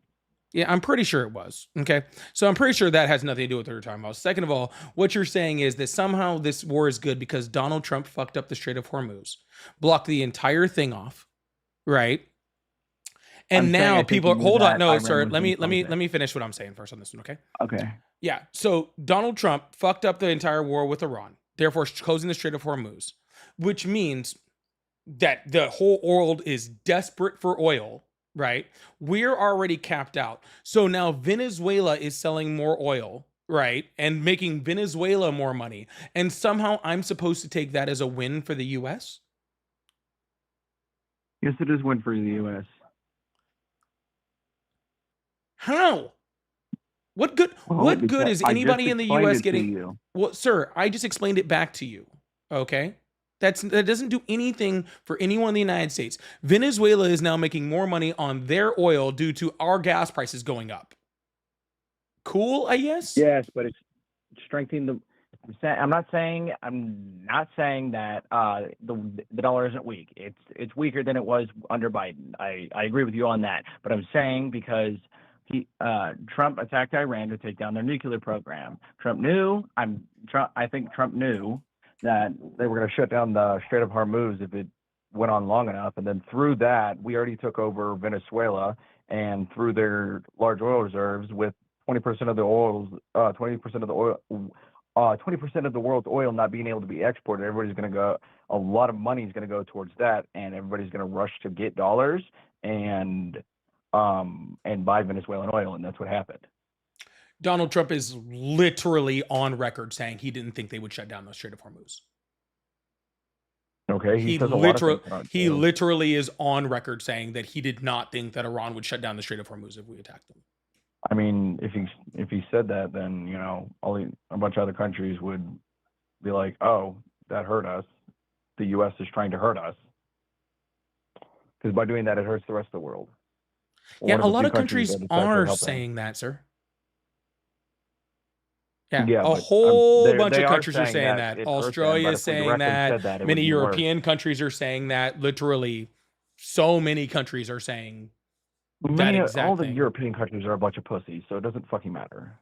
Yeah, I'm pretty sure it was. Okay, so I'm pretty sure that has nothing to do with what we're talking about. Second of all, what you're saying is that somehow this war is good because Donald Trump fucked up the Strait of Hormuz, blocked the entire thing off, right? And now people hold on. No, sir. Let me finish what I'm saying first on this one, okay? Okay. Yeah. So Donald Trump fucked up the entire war with Iran, therefore closing the Strait of Hormuz, which means that the whole world is desperate for oil, right? We're already capped out. So now Venezuela is selling more oil, right? And making Venezuela more money. And somehow I'm supposed to take that as a win for the US? Yes, it is a win for the US. How? What good is anybody in the US getting? Well, sir, I just explained it back to you. Okay? That doesn't do anything for anyone in the United States. Venezuela is now making more money on their oil due to our gas prices going up. Cool, I guess? Yes, but it's strengthening the I'm not saying that the dollar isn't weak. It's weaker than it was under Biden. I agree with you on that. But I'm saying because Trump attacked Iran to take down their nuclear program. I think Trump knew that they were going to shut down the Strait of Hormuz if it went on long enough, and then through that, we already took over Venezuela, and through their large oil reserves, with 20% of the oil, 20% of the world's oil not being able to be exported, a lot of money is going to go towards that, and everybody's going to rush to get dollars and buy Venezuelan oil, and that's what happened. Donald Trump is literally on record saying he didn't think they would shut down the Strait of Hormuz. Okay, he literally is on record saying that he did not think that Iran would shut down the Strait of Hormuz if we attacked them. I mean, if he said that, then a bunch of other countries would be like, "Oh, that hurt us. The U.S. is trying to hurt us," because by doing that, it hurts the rest of the world. Yeah, a lot of countries are saying that, sir. Yeah, a whole bunch of countries are saying that. Australia is saying that. Many European countries are saying that. Literally, so many countries are saying that exact thing. All the European countries are a bunch of pussies, so it doesn't fucking matter.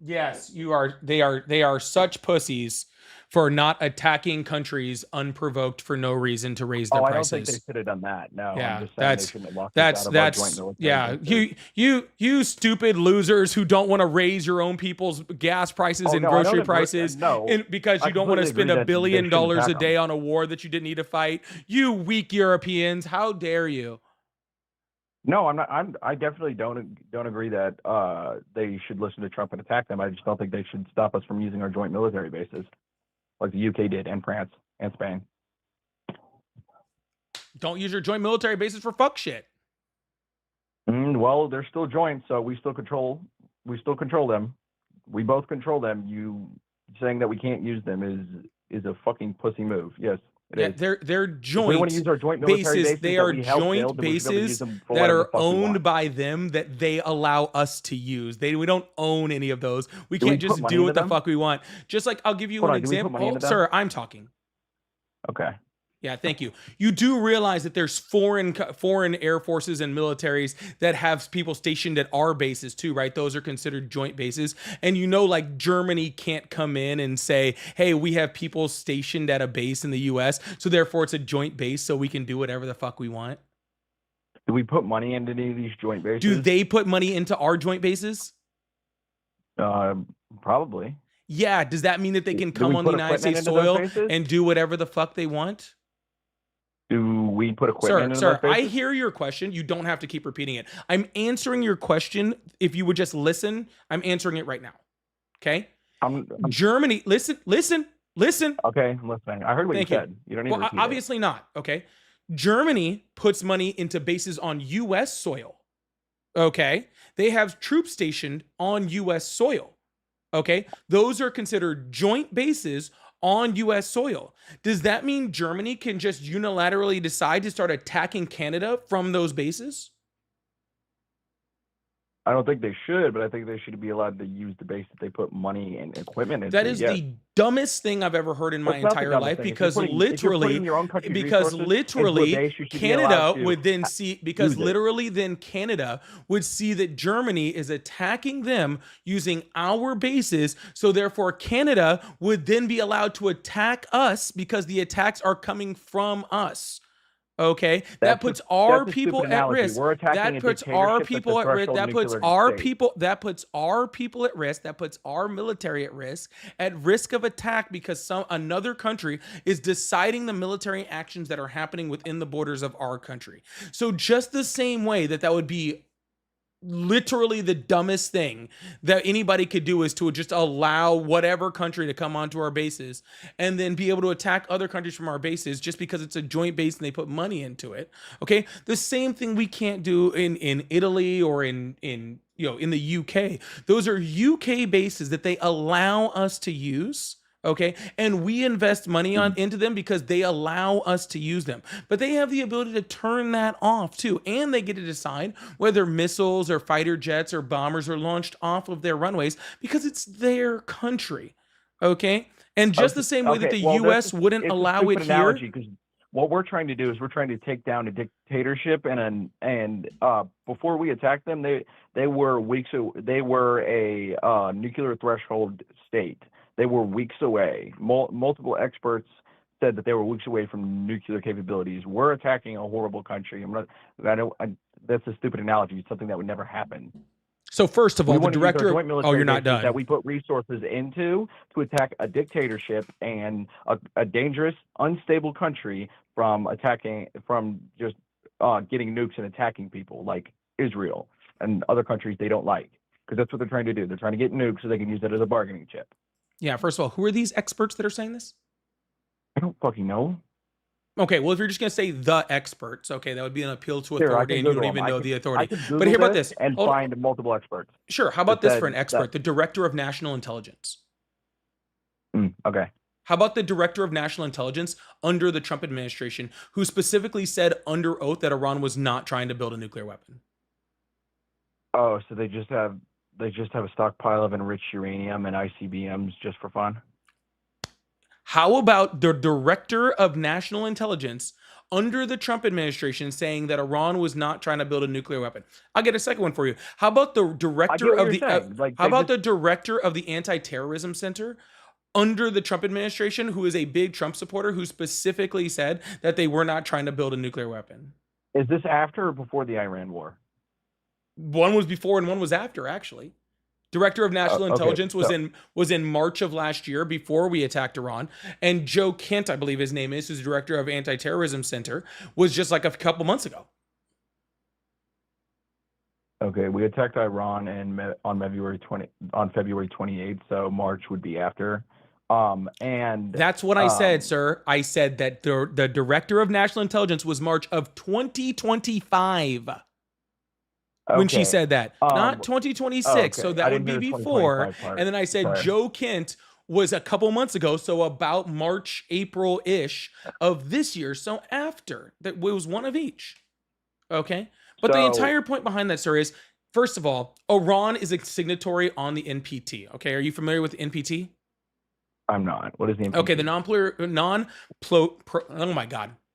Yes, you are. They are such pussies for not attacking countries unprovoked for no reason to raise their prices. I don't think they should have done that. No, yeah, I'm just saying they shouldn't have locked us out of our joint military. Yeah, you stupid losers who don't want to raise your own people's gas prices and grocery prices because you don't want to spend $1 billion a day on a war that you didn't need to fight. You weak Europeans, how dare you? No, I'm not. I definitely don't agree that they should listen to Trump and attack them. I just don't think they should stop us from using our joint military bases, like the UK did, and France and Spain. Don't use your joint military bases for fuck shit. Well, they're still joint, so we still control them. We both control them. saying that we can't use them is a fucking pussy move. Yes, it Yeah, is. they're If we want to joint use our joint military bases They that are we helped joint build, then we should be able to use bases them for that whatever are the fuck we owned want. by them that they allow us to use. We don't own any of those. We Do we can't put just money do into what the them? fuck we want. Just like I'll give you Hold an on, do we put example. money into them? Sir, I'm talking. Okay. Yeah, thank you. You do realize that there's foreign air forces and militaries that have people stationed at our bases too, right? Those are considered joint bases. And you know, like Germany can't come in and say, hey, we have people stationed at a base in the US, so therefore it's a joint base, so we can do whatever the fuck we want. Do we put money into any of these joint bases? Do they put money into our joint bases? Probably. Yeah. Does that mean that they can Do come we on the put United equipment States into those soil bases? and do whatever the fuck they want? Do we put equipment into Sir, those bases? I hear your question. You don't have to keep repeating it. I'm answering your question. If you would just listen, I'm answering it right now. Okay? Germany, listen. Okay, I'm listening. I heard what Thank you said. You don't need to repeat obviously not. Okay. Germany puts money into bases on U.S. soil. Okay. They have troops stationed on U.S. soil. Okay. Those are considered joint bases on U.S. soil. Does that mean Germany can just unilaterally decide to start attacking Canada from those bases? I don't think they should, but I think they should be allowed to use the base that they put money and equipment into. That is the dumbest thing I've ever heard in my entire life, because literally Canada would then see, because literally then Canada would see that Germany is attacking them using our bases. So therefore Canada would then be allowed to attack us because the attacks are coming from us. Okay, that puts our people at risk. That puts our people at risk. That puts our people. That puts our people at risk. That puts our military at risk of attack, because another country is deciding the military actions that are happening within the borders of our country. So just the same way that would be literally the dumbest thing that anybody could do, is to just allow whatever country to come onto our bases and then be able to attack other countries from our bases just because it's a joint base and they put money into it. Okay, the same thing we can't do in Italy or in the UK. Those are UK bases that they allow us to use. Okay, and we invest money into them because they allow us to use them. But they have the ability to turn that off too, and they get to decide whether missiles or fighter jets or bombers are launched off of their runways because it's their country. Okay, and just the same way that the U.S. wouldn't allow it here. Because what we're trying to do is we're trying to take down a dictatorship, and before we attacked them, they were a nuclear threshold state. They were weeks away. Multiple experts said that they were weeks away from nuclear capabilities. We're attacking a horrible country. That's a stupid analogy. It's something that would never happen. So first of all, the director. Oh, you're not done. That we put resources into to attack a dictatorship and a dangerous, unstable country from just getting nukes and attacking people like Israel and other countries they don't like, because that's what they're trying to do. They're trying to get nukes so they can use it as a bargaining chip. Yeah, first of all, who are these experts that are saying this? I don't fucking know. Okay, well, if you're just going to say the experts, okay, that would be an appeal to authority, and you don't even know the authority. But hear about this. And find multiple experts. Sure, how about this for an expert? The Director of National Intelligence. Okay. How about the Director of National Intelligence under the Trump administration, who specifically said under oath that Iran was not trying to build a nuclear weapon? Oh, so they just have a stockpile of enriched uranium and ICBMs just for fun? How about the Director of National Intelligence under the Trump administration saying that Iran was not trying to build a nuclear weapon? I'll get a second one for you. How about the director of the director of the Anti-Terrorism Center under the Trump administration, who is a big Trump supporter, who specifically said that they were not trying to build a nuclear weapon? Is this after or before the Iran war? One was before and one was after, actually. Director of National Intelligence was in March of last year, before we attacked Iran. And Joe Kent, I believe his name is, who's director of Anti-Terrorism Center, was just like a couple months ago. Okay, we attacked Iran on February 28th, so March would be after. And that's what I said, sir. I said that the Director of National Intelligence was March of 2025. When she said that, not 2026. So that would be before. And then I said Joe Kent was a couple months ago. So about March, April-ish of this year. So after that was one of each. Okay. But the So entire point behind that, sir, is first of all, Iran is a signatory on the NPT. Okay. Are you familiar with the NPT? I'm not. What is the Okay, the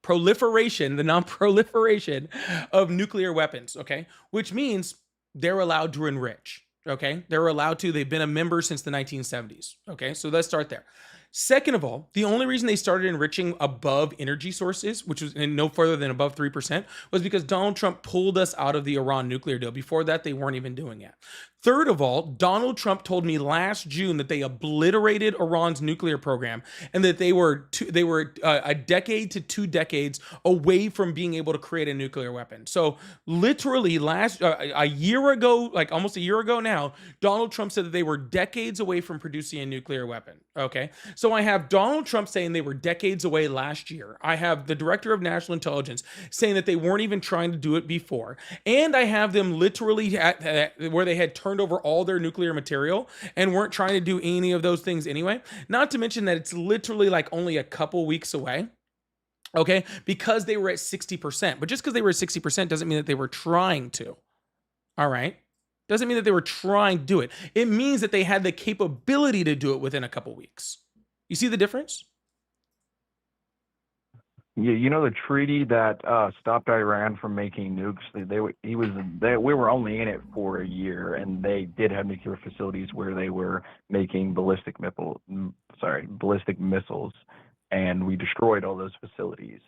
proliferation, the non-proliferation of nuclear weapons, okay? Which means they're allowed to enrich, okay? They're allowed to, they've been a member since the 1970s, okay? So let's start there. Second of all, the only reason they started enriching above energy sources, which was no further than above 3%, was because Donald Trump pulled us out of the Iran nuclear deal. Before that, they weren't even doing it. Third of all, Donald Trump told me last June that they obliterated Iran's nuclear program and that they were a decade to 2 decades away from being able to create a nuclear weapon. So literally a year ago, like almost a year ago now, Donald Trump said that they were decades away from producing a nuclear weapon. Okay. So I have Donald Trump saying they were decades away last year. I have the director of national intelligence saying that they weren't even trying to do it before. And I have them literally where they had turned over all their nuclear material and weren't trying to do any of those things anyway. Not to mention that it's literally like only a couple weeks away. Okay, because they were at 60%. But just because they were at 60% doesn't mean that they were trying to. All right. Doesn't mean that they were trying to do it. It means that they had the capability to do it within a couple weeks. You see the difference? You know the treaty that stopped Iran from making nukes. We were only in it for a year, and they did have nuclear facilities where they were making ballistic missiles, and we destroyed all those facilities.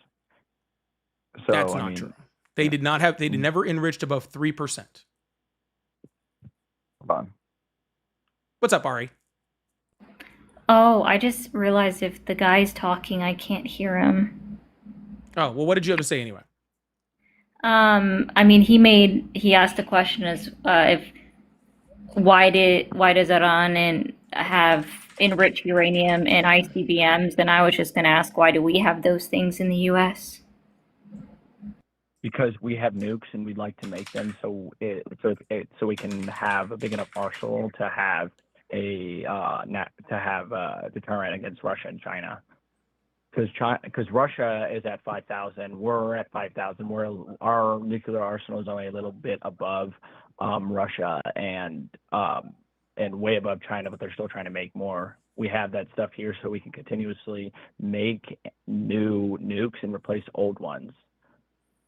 So that's not true. They did not have. They never enriched above 3%. Hold on. What's up, Ari? Oh, I just realized if the guy's talking, I can't hear him. Oh, well, what did you have to say anyway? I mean, he asked the question as if why does Iran have enriched uranium and ICBMs? And I was just going to ask, why do we have those things in the U.S.? Because we have nukes and we'd like to make them so we can have a big enough arsenal to have a deterrent against Russia and China. Because Russia is at 5,000, we're at 5,000. Our nuclear arsenal is only a little bit above Russia and way above China, but they're still trying to make more. We have that stuff here so we can continuously make new nukes and replace old ones.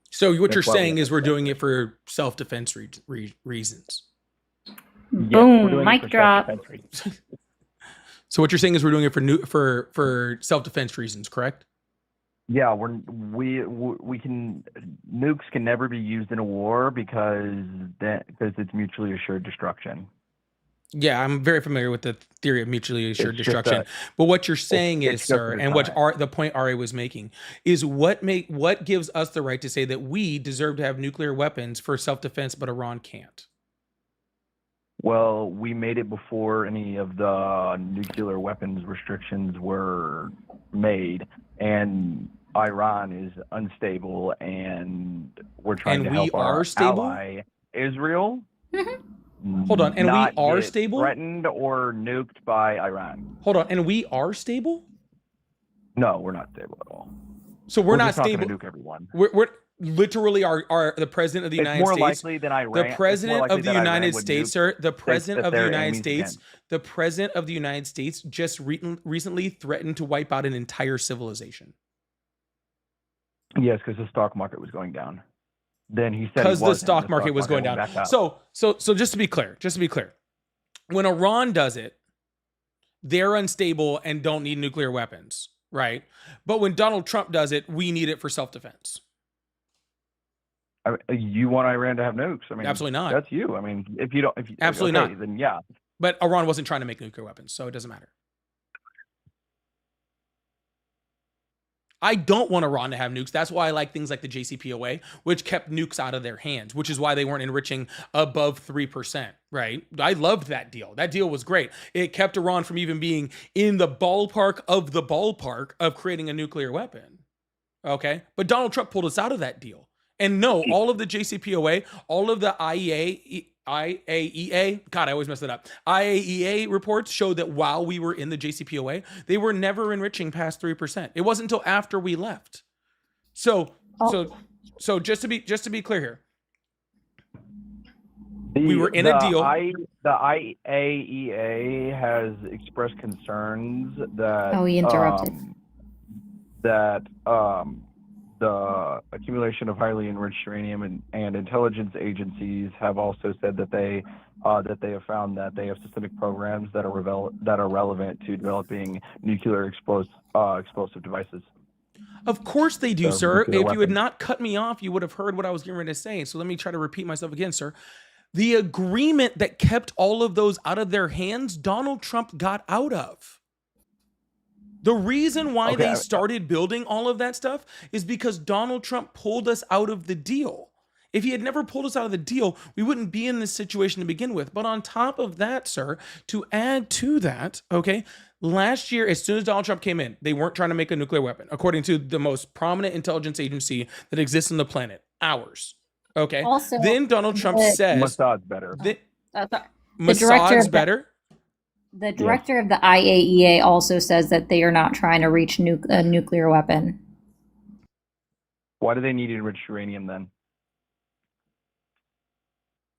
So what you're saying is we're doing it for self-defense reasons. Boom, mic drop. So what you're saying is we're doing it for self-defense reasons, correct? Yeah, we can nukes can never be used in a war because it's mutually assured destruction. Yeah, I'm very familiar with the theory of mutually assured destruction. But what you're saying is, sir, and the point Ari was making is what gives us the right to say that we deserve to have nuclear weapons for self-defense, but Iran can't? Well, we made it before any of the nuclear weapons restrictions were made, and Iran is unstable, and we're trying to help our ally Israel. Hold on, and we are stable? Threatened or nuked by Iran. Hold on, and we are stable? No, we're not stable at all. So we're not stable. Not gonna nuke everyone. We're literally the president of the United States. It's more likely than Iran. The president of the United States, sir. The president of the United States. The president of the United States just recently threatened to wipe out an entire civilization. Yes, because the stock market was going down. Then he said because the stock market was going down. So just to be clear, when Iran does it, they're unstable and don't need nuclear weapons, right? But when Donald Trump does it, we need it for self-defense. You want Iran to have nukes? I mean, absolutely not. That's you. I mean, if you don't, absolutely not, then yeah. But Iran wasn't trying to make nuclear weapons, so it doesn't matter. I don't want Iran to have nukes. That's why I like things like the JCPOA, which kept nukes out of their hands, which is why they weren't enriching above 3%, right? I loved that deal. That deal was great. It kept Iran from even being in the ballpark of creating a nuclear weapon, okay? But Donald Trump pulled us out of that deal. And no, all of the JCPOA, all of the IAEA, God, I always mess that up. IAEA reports showed that while we were in the JCPOA, they were never enriching past 3%. It wasn't until after we left. So just to be clear here, we were in a deal. The IAEA has expressed concerns that he interrupted. The accumulation of highly enriched uranium and intelligence agencies have also said that they have found that they have systemic programs that are relevant to developing nuclear explosive devices. Of course they do, So, sir. If nuclear you had weapons. not cut me off, you would have heard what I was getting ready to say. So let me try to repeat myself again, sir. The agreement that kept all of those out of their hands, Donald Trump got out of. The reason why Okay, they started building all of that stuff is because Donald Trump pulled us out of the deal. If he had never pulled us out of the deal, we wouldn't be in this situation to begin with. But on top of that, sir, to add to that, okay, last year, as soon as Donald Trump came in, they weren't trying to make a nuclear weapon, according to the most prominent intelligence agency that exists on the planet, ours. Okay. Also, then Donald Trump says Mossad's better. Mossad's better. The director of the IAEA also says that they are not trying to reach a nuclear weapon. Why do they need enriched uranium then?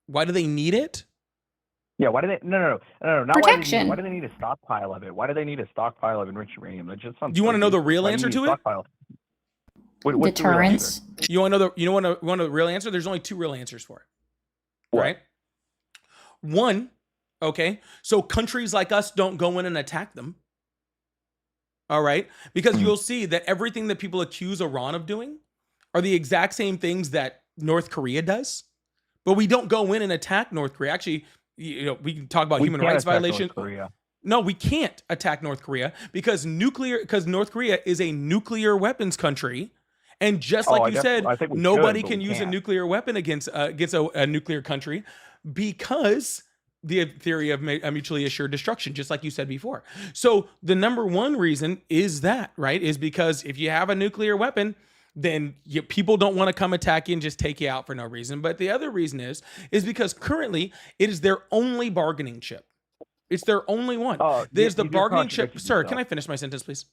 Why do they need it? Yeah, why do they? No, not protection. Why do they need a stockpile of it? Why do they need a stockpile of enriched uranium? That just sounds. Do you want to know the real Why do you answer need to a it? stockpile? What's the real Deterrence. answer? You want to know you want to know the real answer? There's only two real answers for it. What? Right? One, okay, so countries like us don't go in and attack them. All right? Because you'll see that everything that people accuse Iran of doing are the exact same things that North Korea does. But we don't go in and attack North Korea. Actually, we can talk about human rights violations. No, we can't attack North Korea because North Korea is a nuclear weapons country. And just like you said, nobody can use a nuclear weapon against a nuclear country because the theory of mutually assured destruction, just like you said before. So the number one reason is that, right, is because if you have a nuclear weapon, then people don't want to come attack you and just take you out for no reason. But the other reason is because currently it is their only bargaining chip. It's their only one. There's the bargaining chip. Sir, can I finish my sentence, please?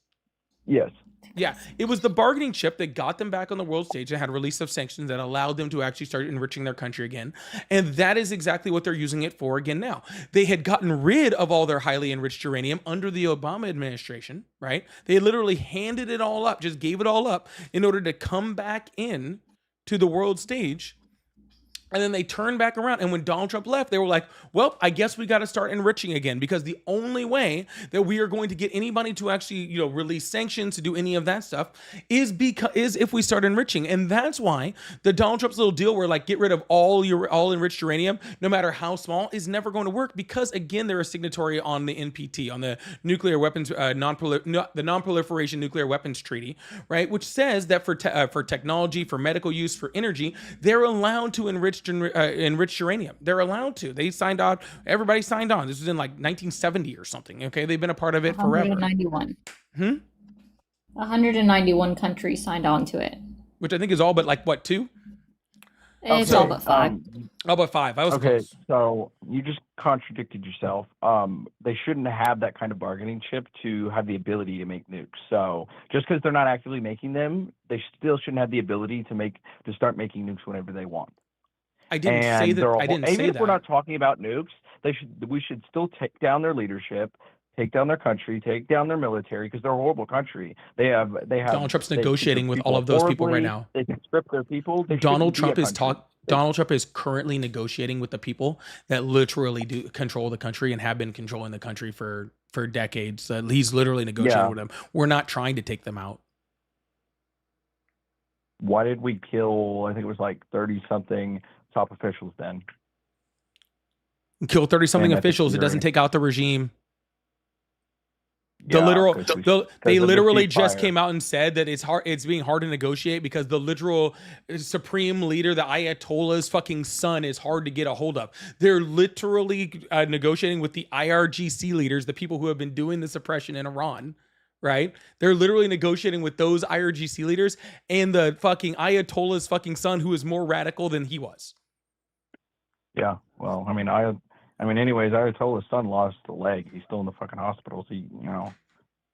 Yes. Yeah, it was the bargaining chip that got them back on the world stage and had release of sanctions that allowed them to actually start enriching their country again. And that is exactly what they're using it for again now. They had gotten rid of all their highly enriched uranium under the Obama administration, right? They literally handed it all up, just gave it all up in order to come back in to the world stage. And then they turned back around. And when Donald Trump left, they were like, well, I guess we got to start enriching again, because the only way that we are going to get anybody to actually, release sanctions, to do any of that stuff is if we start enriching. And that's why the Donald Trump's little deal where get rid of all enriched uranium, no matter how small, is never going to work, because again, they're a signatory on the NPT, on the nuclear weapons, the non-proliferation nuclear weapons treaty, right? Which says that for technology, for medical use, for energy, they're allowed to enriched uranium. They're allowed to. They signed on. Everybody signed on. This was in 1970 or something. Okay, they've been a part of it forever. 191. 191 countries signed on to it. Which I think is all but what, 2? It's all but 5. All but 5. I was okay. close. So you just contradicted yourself. They shouldn't have that kind of bargaining chip to have the ability to make nukes. So just because they're not actively making them, they still shouldn't have the ability to start making nukes whenever they want. I didn't say that. I didn't say that. Even if we're not talking about nukes, we should still take down their leadership, take down their country, take down their military, because they're a horrible country. They have. Donald Trump's negotiating with all of those people right now. They can strip their people. Donald Trump is currently negotiating with the people that literally do control the country and have been controlling the country for decades. He's literally negotiating with them. We're not trying to take them out. Why did we kill? I think it was 30-something top officials then. Kill 30-something officials. It doesn't take out the regime. They literally just came out and said that it's being hard to negotiate because the literal supreme leader, the Ayatollah's fucking son, is hard to get a hold of. They're literally negotiating with the IRGC leaders, the people who have been doing the suppression in Iran. Right? They're literally negotiating with those IRGC leaders and the fucking Ayatollah's fucking son, who is more radical than he was. Yeah. Well, I mean, anyways, Ayatollah's son lost a leg. He's still in the fucking hospital. So,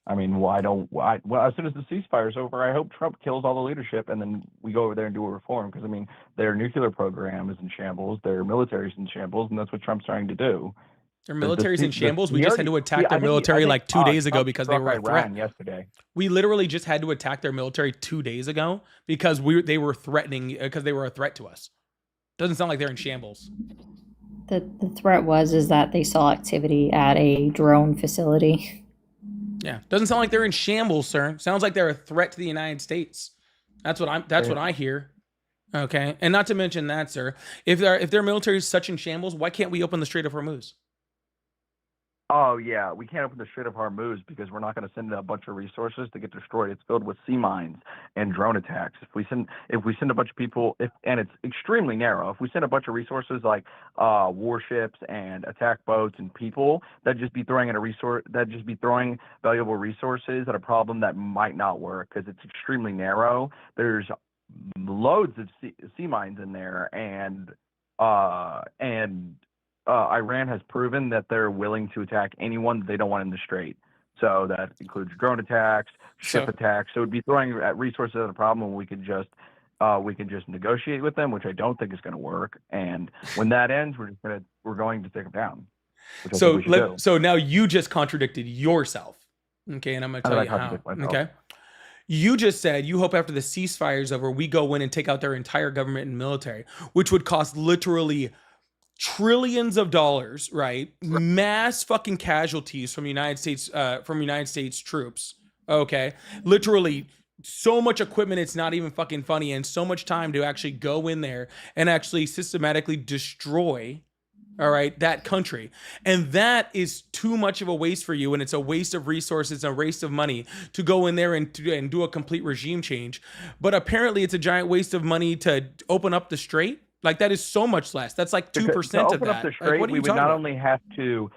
I mean, well, as soon as the ceasefire's over, I hope Trump kills all the leadership and then we go over there and do a reform. Because, I mean, their nuclear program is in shambles, their military's in shambles, and that's what Trump's trying to do. Their military's in shambles. We just had to attack their military like 2 days ago because they were a threat. Iran yesterday. We literally just had to attack their military 2 days ago because they were threatening, because they were a threat to us. Doesn't sound like they're in shambles. The threat is that they saw activity at a drone facility. Yeah, doesn't sound like they're in shambles, sir. Sounds like they're a threat to the United States. That's what I hear. Okay, and not to mention that, sir, if their military is such in shambles, why can't we open the Strait of Hormuz? Oh yeah, we can't open the Strait of Hormuz because we're not going to send a bunch of resources to get destroyed. It's filled with sea mines and drone attacks. If we send a bunch of people, and it's extremely narrow. If we send a bunch of resources like warships and attack boats and people, that'd just be throwing valuable resources at a problem that might not work because it's extremely narrow. There's loads of sea mines in there, and Iran has proven that they're willing to attack anyone that they don't want in the strait. So that includes drone attacks, ship attacks. So it would be throwing at resources at a problem when we could just negotiate with them, which I don't think is going to work. And when that ends, we're going to take them down. So now you just contradicted yourself. Okay, and I'm going to tell you how. Okay. You just said you hope after the ceasefire is over, we go in and take out their entire government and military, which would cost literally trillions of dollars, right? Mass fucking casualties from United States troops. Okay, literally so much equipment, it's not even fucking funny, and so much time to actually go in there and actually systematically destroy, all right, that country. And that is too much of a waste for you, and it's a waste of resources, a waste of money to go in there and do a complete regime change. But apparently it's a giant waste of money to open up the strait. Like, that is so much less. That's like 2% of that. To open up the strait, we would not only have to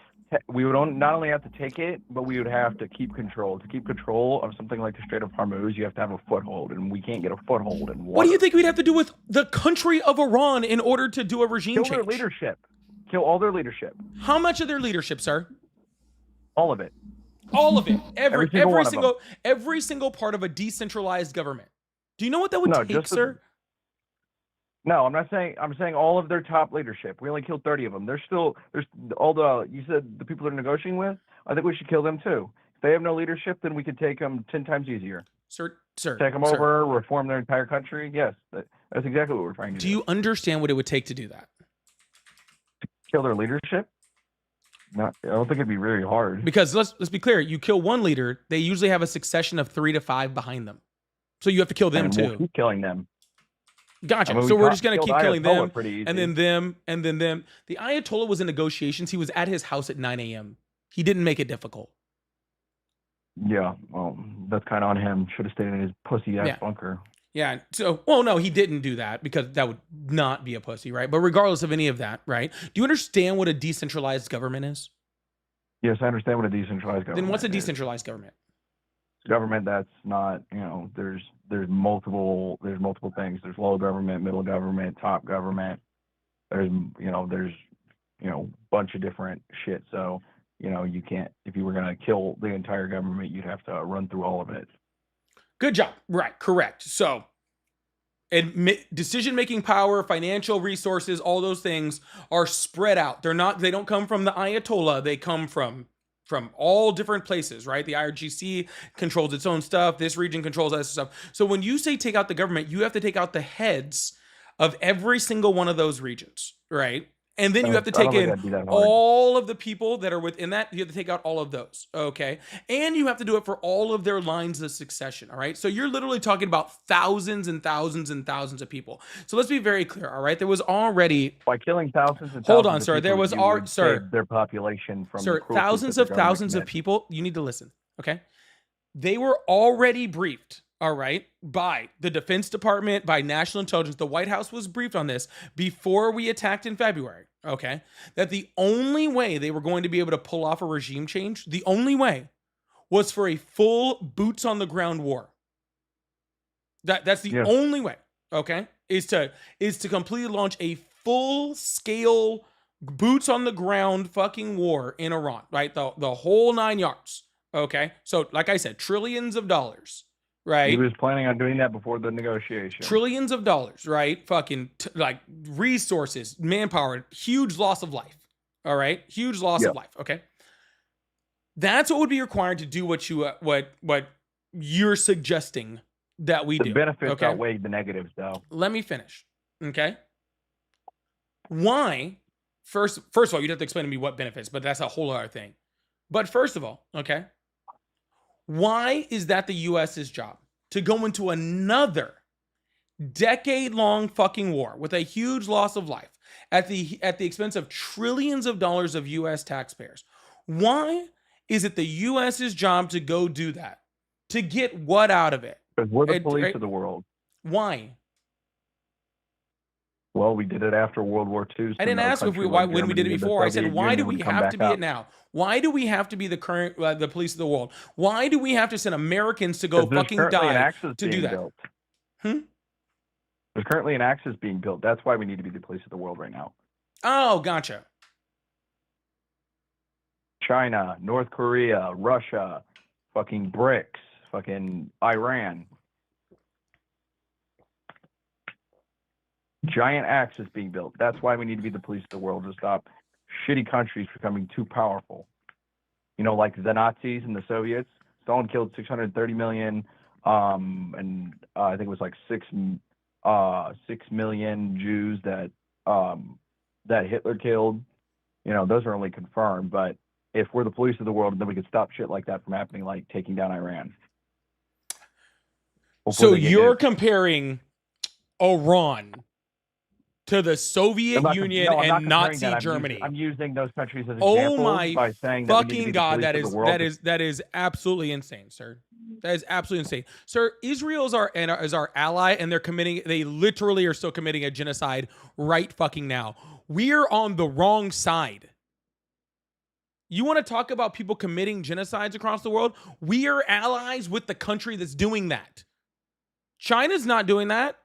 take it, but we would have to keep control. To keep control of something like the Strait of Hormuz, you have to have a foothold, and we can't get a foothold in water. What do you think we'd have to do with the country of Iran in order to do a regime change? Kill their leadership. Kill all their leadership. How much of their leadership, sir? All of it. All of it. Every single part of a decentralized government. Do you know what that would take, sir? No, I'm not saying. I'm saying all of their top leadership. We only killed 30 of them. There's all the. You said the people they're negotiating with. I think we should kill them too. If they have no leadership, then we could take them 10 times easier. Sir. Take them over, reform their entire country. Yes, that's exactly what we're trying to do. Do you understand what it would take to do that? To kill their leadership? No, I don't think it'd be really hard. Because let's be clear. You kill one leader, they usually have a succession of 3 to 5 behind them. So you have to kill them too. We'll keep killing them. Gotcha. I mean, so we're just going to keep killing them, and then them, and then them. The Ayatollah was in negotiations. He was at his house at 9 a.m. He didn't make it difficult. Yeah, well, that's kind of on him. Should have stayed in his pussy-ass bunker. Yeah, so, well, no, he didn't do that because that would not be a pussy, right? But regardless of any of that, right? Do you understand what a decentralized government is? Yes, I understand what a decentralized government is. Then what's a decentralized government? Government that's not, there's multiple things. There's low government, middle government, top government. There's bunch of different shit. So you can't, if you were going to kill the entire government, you'd have to run through all of it. Good job. Right, correct. So decision-making power, financial resources, all those things are spread out. They don't come from the Ayatollah. They come from all different places, right? The IRGC controls its own stuff. This region controls other stuff. So when you say take out the government, you have to take out the heads of every single one of those regions, right? And then you have to take in all of the people that are within that. You have to take out all of those, okay? And you have to do it for all of their lines of succession, all right? So you're literally talking about thousands and thousands and thousands of people. So let's be very clear, all right? There was already... By killing thousands and thousands Hold on, sir. There was... their population from... Sir, thousands of people... You need to listen, okay? They were already briefed, all right, by the Defense Department, by National Intelligence. The White House was briefed on this before we attacked in February, okay? That the only way they were going to be able to pull off a regime change, the only way, was for a full boots-on-the-ground war. That's the only way, okay? Is to completely launch a full-scale boots on the ground fucking war in Iran, right? The whole 9 yards. Okay. So, like I said, trillions of dollars, right? He was planning on doing that before the negotiation. Trillions of dollars, right? Fucking like resources, manpower, huge loss of life. All right. Huge loss of life. Okay. That's what would be required to do what you, what you're suggesting that we do. The benefits outweigh the negatives, though. Let me finish. Okay. Why? First of all, you'd have to explain to me what benefits, but that's a whole other thing. But first of all, okay, why is that the US's job to go into another decade-long fucking war with a huge loss of life at the expense of trillions of dollars of US taxpayers? Why is it the US's job to go do that? To get what out of it? Because we're the police of the world. Why? Well, we did it after World War II. I didn't ask if when we did it before. I said, why do we have to be it now? Why do we have to be the current the police of the world? Why do we have to send Americans to go fucking die to do that? There's currently an axis being built. That's why we need to be the police of the world right now. Oh, gotcha. China, North Korea, Russia, fucking BRICS, fucking Iran. Giant axis being built. That's why we need to be the police of the world, to stop shitty countries becoming too powerful. You know, like the Nazis and the Soviets. Stalin killed 630 million, and I think it was like 6 million Jews that Hitler killed. You know, those are only confirmed. But if we're the police of the world, then we could stop shit like that from happening, like taking down Iran. So you're comparing Iran to the Soviet Union and Nazi Germany. I'm using those countries as examples by saying that fucking God, that is absolutely insane, sir. That is absolutely insane, sir. Israel is our ally, and they literally are still committing a genocide right fucking now. We're on the wrong side. You want to talk about people committing genocides across the world? We are allies with the country that's doing that. China's not doing that.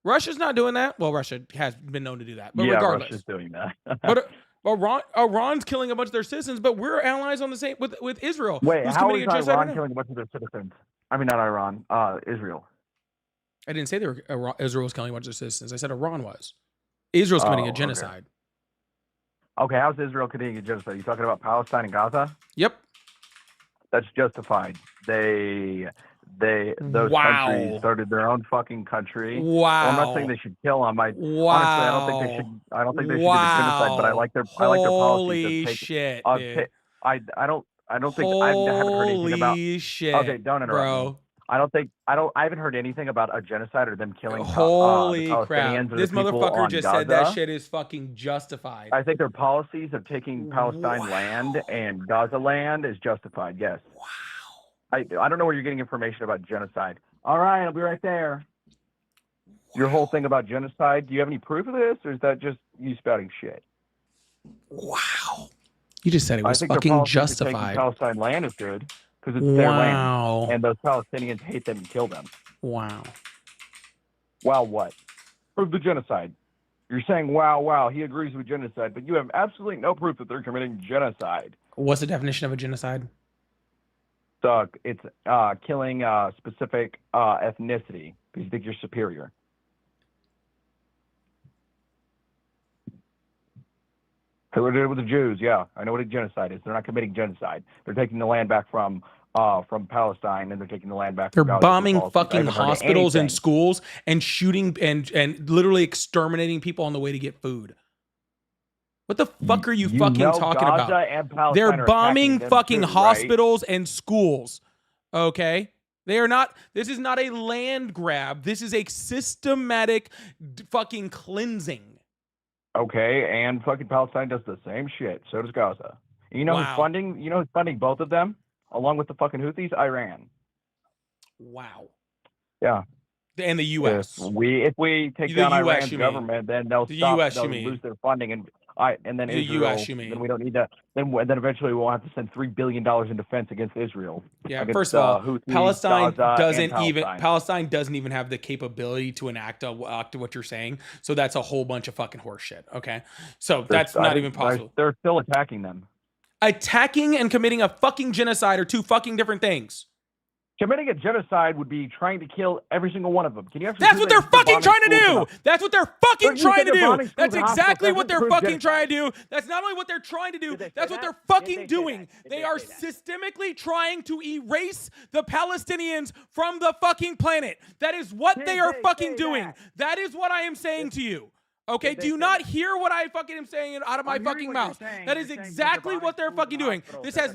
Russia's not doing that. Well, Russia has been known to do that, but regardless, Russia's doing that. But Iran's killing a bunch of their citizens, but we're allies on the same with Israel. Wait, how is Iran killing a bunch of their citizens? I mean, not Iran, Israel. I didn't say Israel was killing a bunch of their citizens. I said Iran was. Israel's committing a genocide. Okay, how's Israel committing a genocide? Are you talking about Palestine and Gaza? Yep. That's justified. Those countries started their own fucking country. Wow. Well, I'm not saying they should kill them. Honestly, I don't think they should. I don't think they should do the genocide. But I like their policies. Holy shit, dude. I don't think I haven't heard anything about. Holy shit. Okay, don't interrupt bro. me. I haven't heard anything about a genocide or them killing. Holy Palestinians crap! or This Gaza. motherfucker just said that shit is fucking justified. I think their policies of taking Palestine land and Gaza land is justified. Yes. Wow. I don't know where you're getting information about genocide. All right, I'll be right there. Your whole thing about genocide, do you have any proof of this, or is that just you spouting shit? Wow. You just said it was fucking justified. Palestine land is good because it's their land, and those Palestinians hate them and kill them. Wow. Wow, what? Prove the genocide. You're saying, wow, he agrees with genocide, but you have absolutely no proof that they're committing genocide. What's the definition of a genocide? So it's killing a specific ethnicity because you think you're superior. Hitler did it with the Jews. Yeah, I know what a genocide is. They're not committing genocide. They're taking the land back from Palestine, and they're taking the land back. They're bombing fucking hospitals and schools and shooting and literally exterminating people on the way to get food. What the fuck are you fucking talking about? They're bombing fucking hospitals and schools. Okay? They are not, this is not a land grab. This is a systematic fucking cleansing. Okay, and fucking Palestine does the same shit. So does Gaza. You know who's funding both of them? Along with the fucking Houthis? Iran. Wow. Yeah. And the U.S. If we take down Iran's government, then they'll lose their funding. And and then The Israel, US, you mean? then we don't need that. Then eventually we'll have to send $3 billion in defense against Israel. Yeah, against, first of all, Houthis, Palestine Gaza, and Palestine doesn't even have the capability to enact what you're saying. So that's a whole bunch of fucking horseshit. Okay, so that's not even possible. They're still attacking them. Attacking and committing a fucking genocide are two fucking different things. Committing a genocide would be trying to kill every single one of them. Can you actually? That's what they're fucking trying to do. That's what they're fucking trying to do. That's exactly what they're fucking trying to do. That's not only what they're trying to do. That's what they're fucking doing. They are systemically trying to erase the Palestinians from the fucking planet. That is what they are fucking doing. That is what I am saying to you. Okay, do you not hear what I fucking am saying out of my fucking mouth? That is exactly what they're fucking doing. This is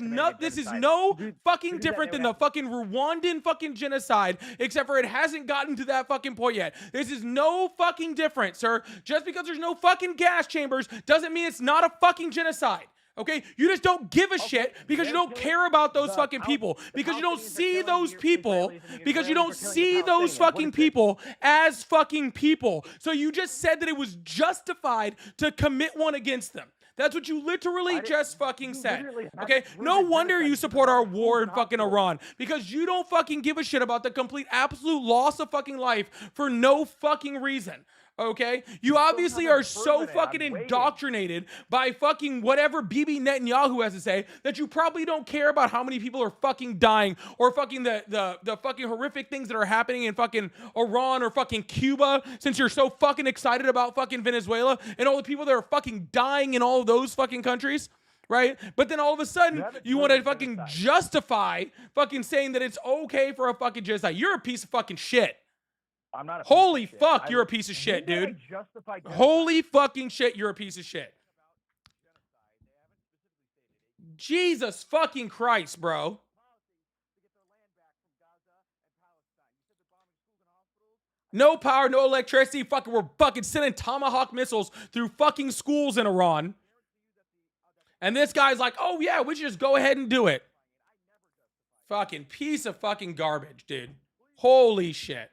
no fucking different than the fucking Rwandan fucking genocide, except for it hasn't gotten to that fucking point yet. This is no fucking different, sir. Just because there's no fucking gas chambers doesn't mean it's not a fucking genocide. Okay, you just don't give a shit because you don't care about those fucking people, because you don't see those people, because you don't see those fucking people as fucking people. So you just said that it was justified to commit one against them. That's what you literally just fucking said. Okay, no wonder you support our war in fucking Iran, because you don't fucking give a shit about the complete absolute loss of fucking life for no fucking reason. Okay, you obviously are so fucking indoctrinated by fucking whatever Bibi Netanyahu has to say that you probably don't care about how many people are fucking dying, or fucking the fucking horrific things that are happening in fucking Iran or fucking Cuba, since you're so fucking excited about fucking Venezuela and all the people that are fucking dying in all of those fucking countries. Right? But then all of a sudden, you want to fucking justify fucking saying that it's okay for a fucking genocide. You're a piece of fucking shit. I'm not. Holy fuck, you're a piece of shit, dude. Holy fucking shit, you're a piece of shit. Jesus fucking Christ, bro. No power, no electricity. Fucking, we're fucking sending Tomahawk missiles through fucking schools in Iran. And this guy's like, oh yeah, we should just go ahead and do it. Fucking piece of fucking garbage, dude. Holy shit.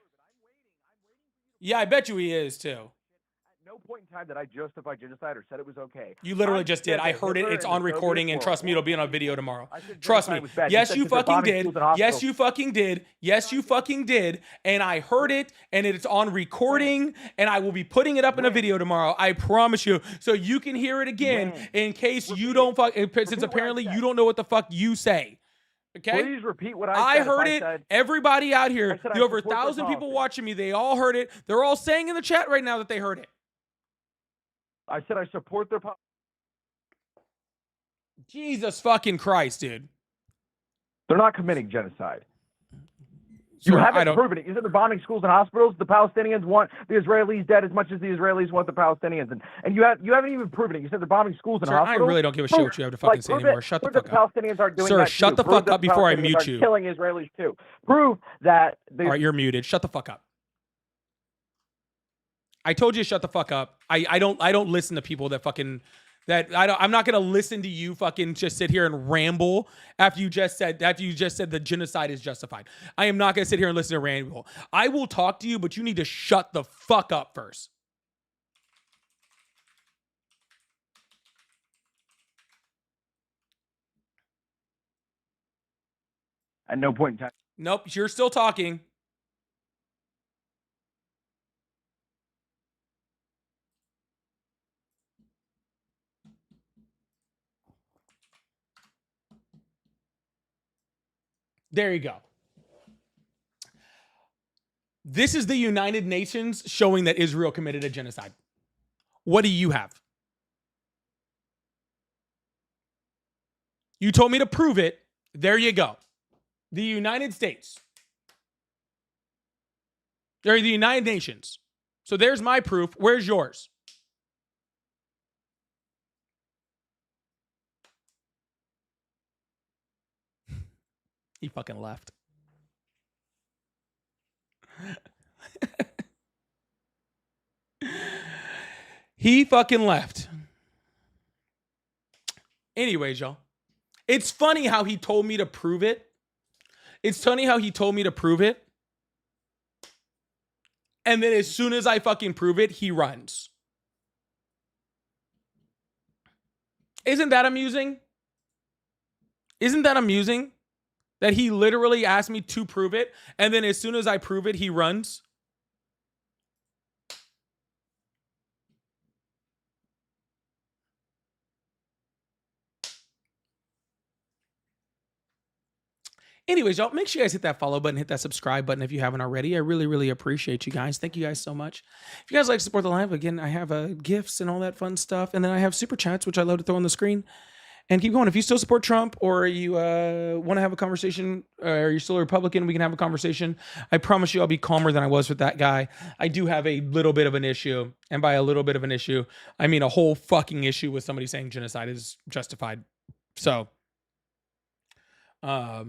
Yeah, I bet you he is too. At no point in time did I justify genocide or said it was okay. You literally just did. I heard it. It's on recording, and trust me, it'll be on a video tomorrow. Trust me. Yes, you fucking did. Yes, you fucking did. Yes, you fucking did. And I heard it, and it's on recording, and I will be putting it up in a video tomorrow. I promise you. So you can hear it again in case you don't fuck. Since apparently you don't know what the fuck you say. Okay. Please repeat what I said. I heard it. Everybody out here, you over 1,000 people watching me. They all heard it. They're all saying in the chat right now that they heard it. I said I support their policy. Jesus fucking Christ, dude. They're not committing genocide. You haven't proven it. You said they're bombing schools and hospitals. The Palestinians want the Israelis dead as much as the Israelis want the Palestinians, and you haven't even proven it. You said they're bombing schools and hospitals. I really don't give a shit what you have to fucking say anymore. Shut the fuck up. The Palestinians are doing Sir, that shut too. the fuck up before I mute you. Killing Israelis too. Prove that. All right, you're muted. Shut the fuck up. I told you to shut the fuck up. I don't listen to people that fucking. I'm not gonna listen to you fucking just sit here and ramble after you just said the genocide is justified. I am not gonna sit here and listen to ramble. I will talk to you, but you need to shut the fuck up first. At no point in time. Nope, you're still talking. There you go. This is the United Nations showing that Israel committed a genocide. What do you have? You told me to prove it. There you go. The United States. They're the United Nations. So there's my proof. Where's yours? He fucking left. He fucking left. Anyways, y'all. It's funny how he told me to prove it. It's funny how he told me to prove it. And then as soon as I fucking prove it, he runs. Isn't that amusing? Isn't that amusing? That he literally asked me to prove it, and then as soon as I prove it, he runs. Anyways, y'all, make sure you guys hit that follow button, hit that subscribe button if you haven't already. I really, really appreciate you guys. Thank you guys so much. If you guys like to support the live, again, I have gifts and all that fun stuff. And then I have super chats, which I love to throw on the screen. And keep going. If you still support Trump or you want to have a conversation or you're still a Republican, we can have a conversation. I promise you I'll be calmer than I was with that guy. I do have a little bit of an issue. And by a little bit of an issue, I mean a whole fucking issue with somebody saying genocide is justified. So, yeah,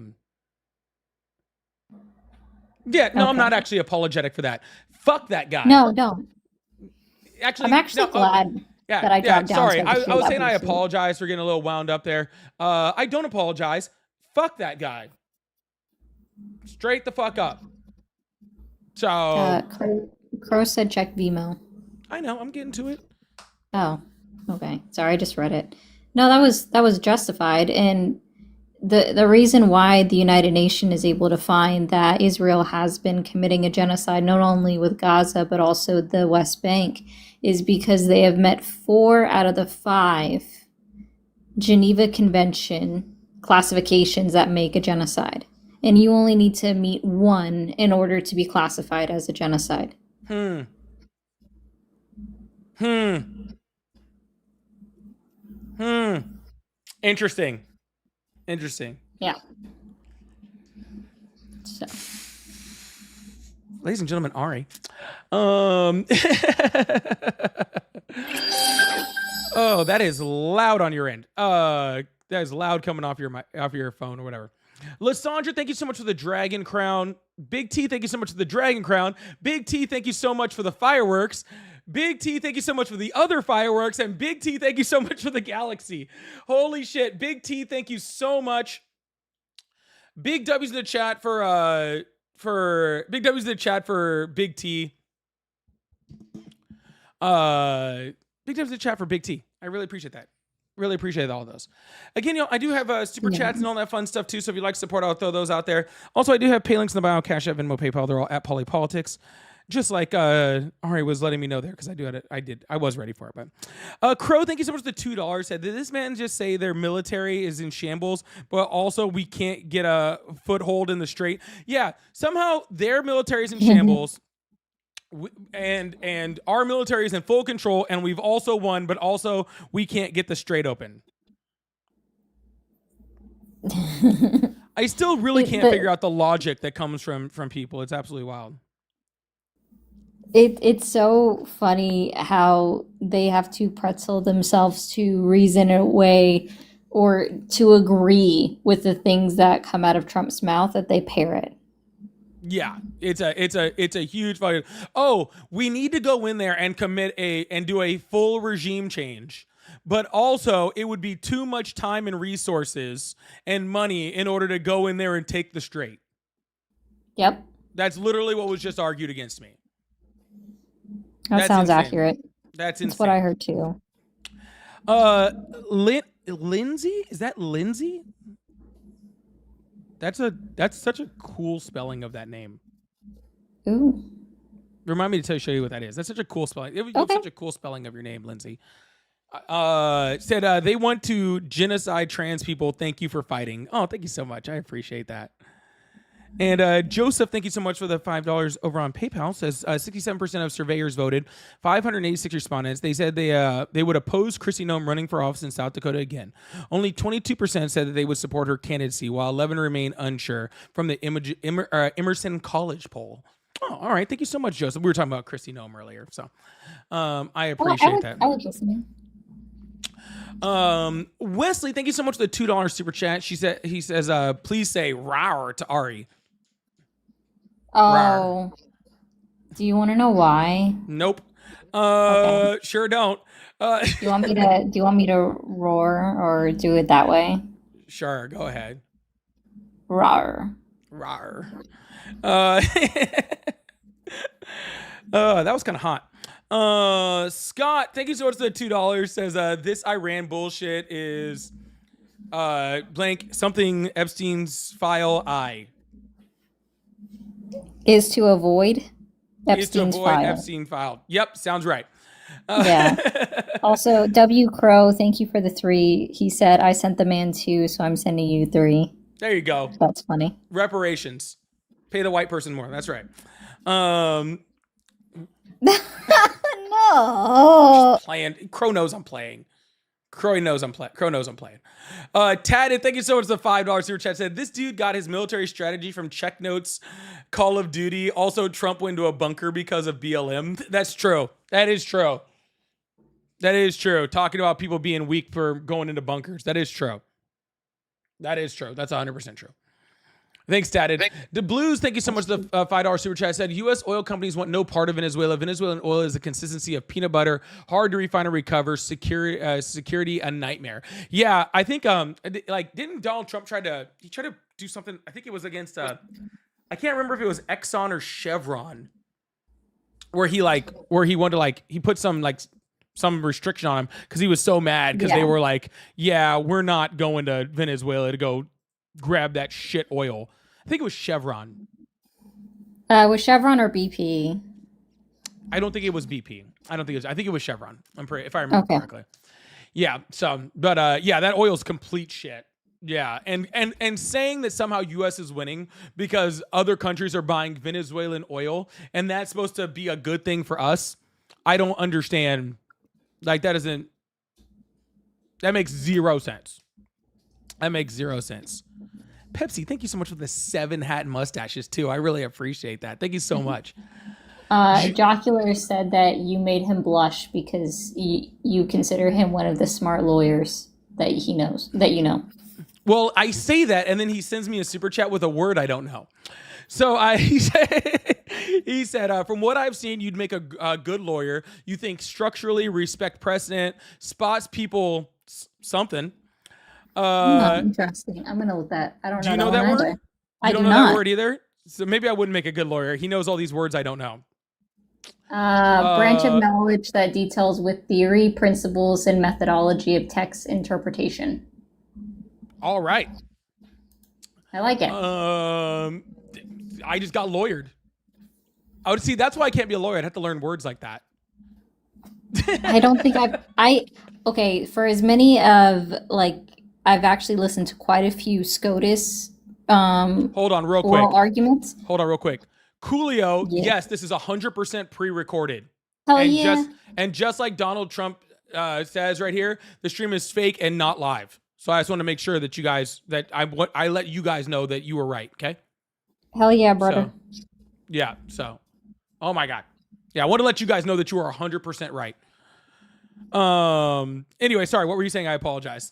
no, I'm not actually apologetic for that. Fuck that guy. No, don't. Actually, I'm actually glad that I dropped down. Sorry, I was saying I apologize for getting a little wound up there. I don't apologize. Fuck that guy. Straight the fuck up. So Crow said check Vimo. I know, I'm getting to it. Oh, okay. Sorry, I just read it. No, that was justified, and the reason why the United Nations is able to find that Israel has been committing a genocide not only with Gaza but also the West Bank is because they have met 4 out of the 5 Geneva Convention classifications that make a genocide. And you only need to meet 1 in order to be classified as a genocide. Interesting. Yeah. So. Ladies and gentlemen, Ari. Oh, that is loud on your end. That is loud coming off your phone or whatever. Lysandra, thank you so much for the dragon crown. Big T, thank you so much for the dragon crown. Big T, thank you so much for the fireworks. Big T, thank you so much for the other fireworks. And Big T, thank you so much for the galaxy. Holy shit. Big T, thank you so much. Big W's in the chat for Big W's in the chat for Big T. Big W's in the chat for Big T. I really appreciate that. Really appreciate all those. Again, I do have super chats and all that fun stuff too. So if you'd like support, I'll throw those out there. Also, I do have pay links in the bio, Cash App, Venmo, PayPal. They're all at Polypolitics. Just like Ari was letting me know there because I was ready for it. But Crow, thank you so much for the $2. Said, did this man just say their military is in shambles, but also we can't get a foothold in the strait? Yeah, somehow their military is in shambles. And our military is in full control, and we've also won, but also we can't get the strait open. I still really can't figure out the logic that comes from people. It's absolutely wild. It's so funny how they have to pretzel themselves to reason away or to agree with the things that come out of Trump's mouth that they parrot. Yeah, it's a huge fucking. Oh, we need to go in there and do a full regime change, but also it would be too much time and resources and money in order to go in there and take the strait. Yep, that's literally what was just argued against me. That sounds insane. Accurate. That's insane. That's what I heard too. Lindsay, is that Lindsay? That's such a cool spelling of that name. Ooh. Remind me to show you what that is. That's such a cool spelling. It was such a cool spelling of your name, Lindsay. Said they want to genocide trans people. Thank you for fighting. Oh, thank you so much. I appreciate that. And Joseph, thank you so much for the $5 over on PayPal. Says 67% of surveyors voted, 586 respondents. They said they would oppose Kristi Noem running for office in South Dakota again. Only 22% said that they would support her candidacy, while 11 remain unsure from the Emerson College poll. Oh, all right. Thank you so much, Joseph. We were talking about Kristi Noem earlier, so I appreciate that. I would listen. Wesley, thank you so much for the $2 super chat. He says, please say "rawr" to Ari. Oh, rawr. Do you want to know why? Nope. Okay. Sure don't. Do you want me to roar or do it that way? Sure, go ahead. Rawr. Rawr. That was kind of hot. Scott, thank you so much for the $2. Says this Iran bullshit is blank something Epstein's file Is to avoid is to Epstein's avoid file. Epstein file. Yep, sounds right. Yeah. Also, W. Crow, thank you for the 3. He said, I sent the man 2, so I'm sending you 3. There you go. That's funny. Reparations. Pay the white person more. That's right. No. Playing. Crow knows I'm playing. Crow knows I'm playing. Tad, thank you so much for the $5 super chat. Said this dude got his military strategy from Check Notes, Call of Duty. Also, Trump went to a bunker because of BLM. That's true. That is true. Talking about people being weak for going into bunkers. That is true. That's 100% true. Thanks, Tatted. The Blues, thank you so much for the $5 super chat. Said U.S. oil companies want no part of Venezuela. Venezuelan oil is the consistency of peanut butter, hard to refine and recover, security a nightmare. Yeah, I think didn't Donald Trump try to do something? I think it was against I can't remember if it was Exxon or Chevron, where he wanted to he put some restriction on him because he was so mad because they were like, yeah, we're not going to Venezuela to go grab that shit oil. I think it was Chevron. Was Chevron or BP? I don't think it was BP. I think it was Chevron. If I remember correctly. Yeah. So, but that oil's complete shit. Yeah, and saying that somehow U.S. is winning because other countries are buying Venezuelan oil and that's supposed to be a good thing for us, I don't understand. That makes zero sense. Pepsi, thank you so much for the 7 hat and mustaches too. I really appreciate that. Thank you so much. Jocular said that you made him blush because you consider him one of the smart lawyers that he knows, that you know. Well, I say that, and then he sends me a super chat with a word I don't know. So he said, from what I've seen, you'd make a good lawyer. You think structurally, respect precedent, spots people something. Interesting. I'm going to look that. I don't know. Do you know that word? Either. You don't know that word either? So maybe I wouldn't make a good lawyer. He knows all these words I don't know. Branch of knowledge that details with theory, principles, and methodology of text interpretation. All right. I like it. I just got lawyered. I would see. That's why I can't be a lawyer. I'd have to learn words like that. I don't think okay, for as many of I've actually listened to quite a few SCOTUS hold on real quick. arguments. Hold on real quick. Coolio, yes, this is 100% pre-recorded. Hell yeah. Just like Donald Trump says right here, the stream is fake and not live. So I just want to make sure that you guys, I let you guys know that you were right, okay? Hell yeah, brother. Oh my God. Yeah, I want to let you guys know that you are 100% right. Anyway, sorry, what were you saying? I apologize.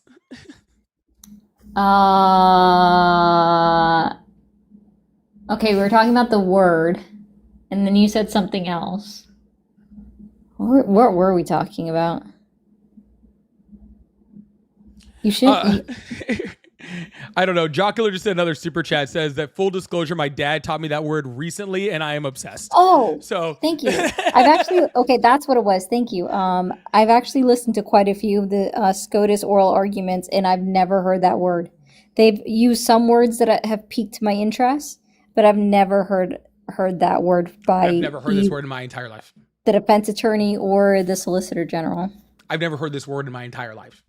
Okay, we were talking about the word, and then you said something else. What were we talking about? You should. I don't know. Jocular just said another super chat says that full disclosure, my dad taught me that word recently, and I am obsessed. Oh, so thank you. I've actually that's what it was. Thank you. I've actually listened to quite a few of the SCOTUS oral arguments, and I've never heard that word. They've used some words that have piqued my interest, but I've never heard that word by. I've never heard this word in my entire life. The defense attorney or the solicitor general. I've never heard this word in my entire life.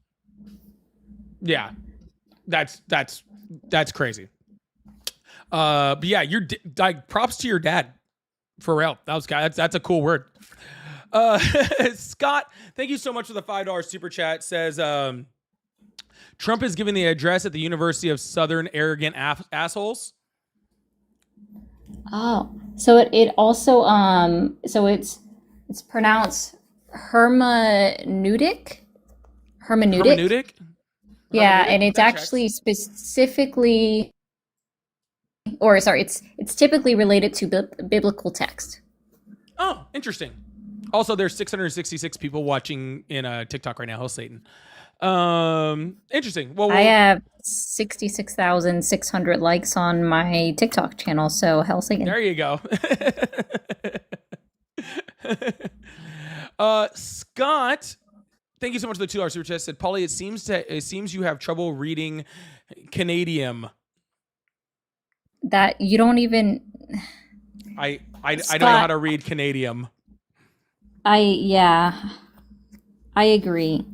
Yeah, that's crazy. But yeah, you're props to your dad, for real. That's a cool word. Scott, thank you so much for the $5 super chat. Says Trump is giving the address at the University of Southern Arrogant Assholes. Oh, so it also so it's pronounced hermeneutic. Yeah, and it's actually specifically, it's typically related to biblical text. Oh, interesting. Also, there's 666 people watching in TikTok right now. Hell, Satan. Interesting. Well, I have 66,600 likes on my TikTok channel, so hell, Satan. There you go. Scott, thank you so much for the $2 super chat. Said, Polly, it seems you have trouble reading Canadian. That you don't even. I don't know how to read Canadian. I agree.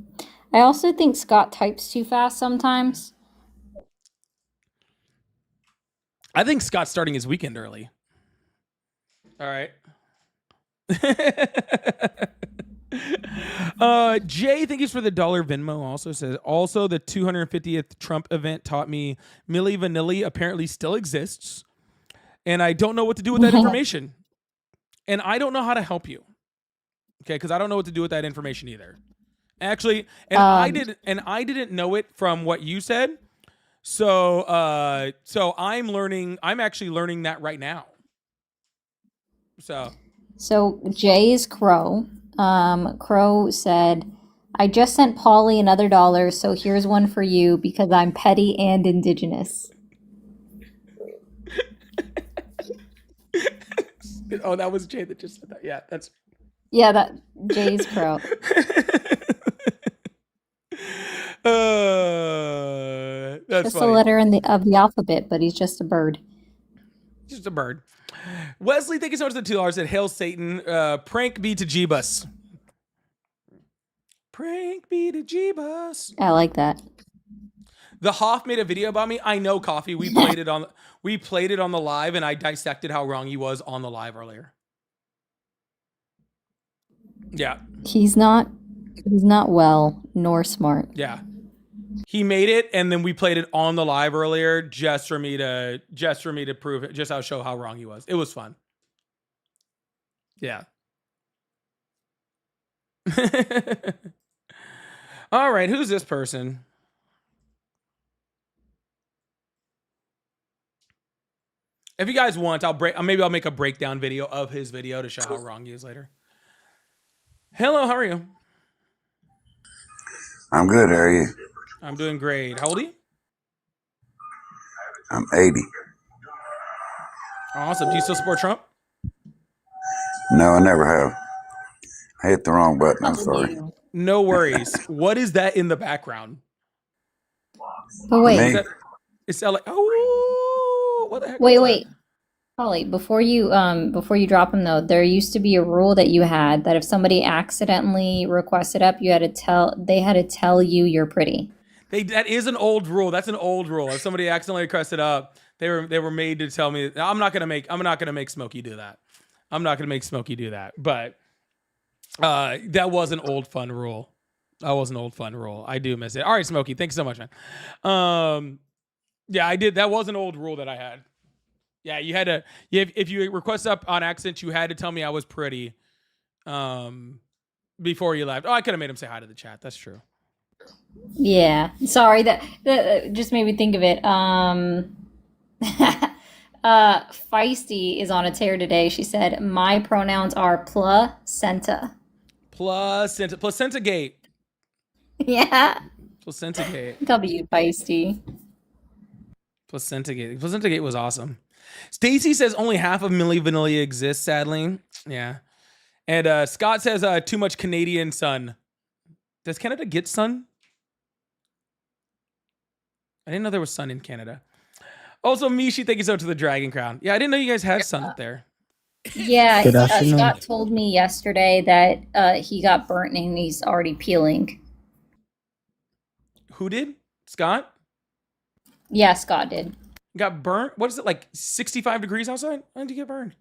I also think Scott types too fast sometimes. I think Scott's starting his weekend early. All right. Jay, thank you for the $1 Venmo. Also says, also the 250th Trump event taught me Milli Vanilli apparently still exists, and I don't know what to do with that information. And I don't know how to help you. Okay, because I don't know what to do with that information either. Actually, and I didn't know it from what you said. So I'm actually learning that right now. So Jay's Crow. Crow said, I just sent Polly another $1, so here's one for you because I'm petty and indigenous. Oh, that was Jay that just said that. Yeah, that's. Yeah, that Jay's Crow. That's just funny. a letter of the alphabet, but he's just a bird. Just a bird. Wesley, thank you so much for the $2. Said, hail Satan, prank me to Jeebus. Prank me to Jeebus. I like that. The Hoff made a video about me. I know, Coffee. We played it on the live, and I dissected how wrong he was on the live earlier. Yeah. He's not well nor smart. Yeah. He made it, and then we played it on the live earlier just for me to prove it, just to show how wrong he was. It was fun. Yeah. All right, who's this person? If you guys want, maybe I'll make a breakdown video of his video to show how wrong he is later. Hello, how are you? I'm good, how are you? I'm doing great. How old are you? I'm 80. Awesome. Do you still support Trump? No, I never have. I hit the wrong button, I'm sorry. No worries. What is that in the background? But wait. It's like, oh, what the heck? Wait. Polly, before you drop him though, there used to be a rule that you had that if somebody accidentally requested up, they had to tell you you're pretty. That is an old rule. That's an old rule. If somebody accidentally requested up, they were made to tell me. I'm not gonna make Smokey do that. I'm not gonna make Smokey do that. But that was an old fun rule. I do miss it. All right, Smokey, thanks so much, man. Yeah, I did. That was an old rule that I had. Yeah, you had to. If you request up on accident, you had to tell me I was pretty. Before you left. Oh, I could have made him say hi to the chat. That's true. Yeah, sorry. That just made me think of it. Feisty is on a tear today. She said, "My pronouns are placenta." Placenta gate. Yeah. Placenta gate. W Feisty. Placenta gate was awesome. Stacy says only half of Milli Vanilli exists, sadly. Yeah. And Scott says too much Canadian sun. Does Canada get sun? I didn't know there was sun in Canada. Also, Mishi, thank you so much to the Dragon Crown. Yeah, I didn't know you guys had sun up there. Yeah, Scott told me yesterday that he got burnt and he's already peeling. Who did? Scott? Yeah, Scott did. Got burnt? What is it, like 65 degrees outside? When did you get burned?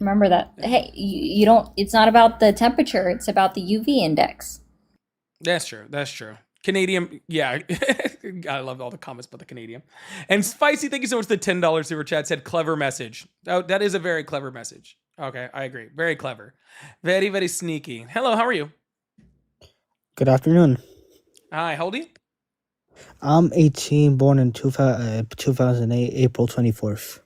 Remember that. Hey, you don't, it's not about the temperature, it's about the UV index. That's true. Canadian, yeah. I love all the comments about the Canadian. And Spicy, thank you so much for the $10 super chat. Said clever message. Oh, that is a very clever message. Okay, I agree. Very clever. Very, very sneaky. Hello, how are you? Good afternoon. Hi, how old are you? I'm 18, born in 2008, April 24th.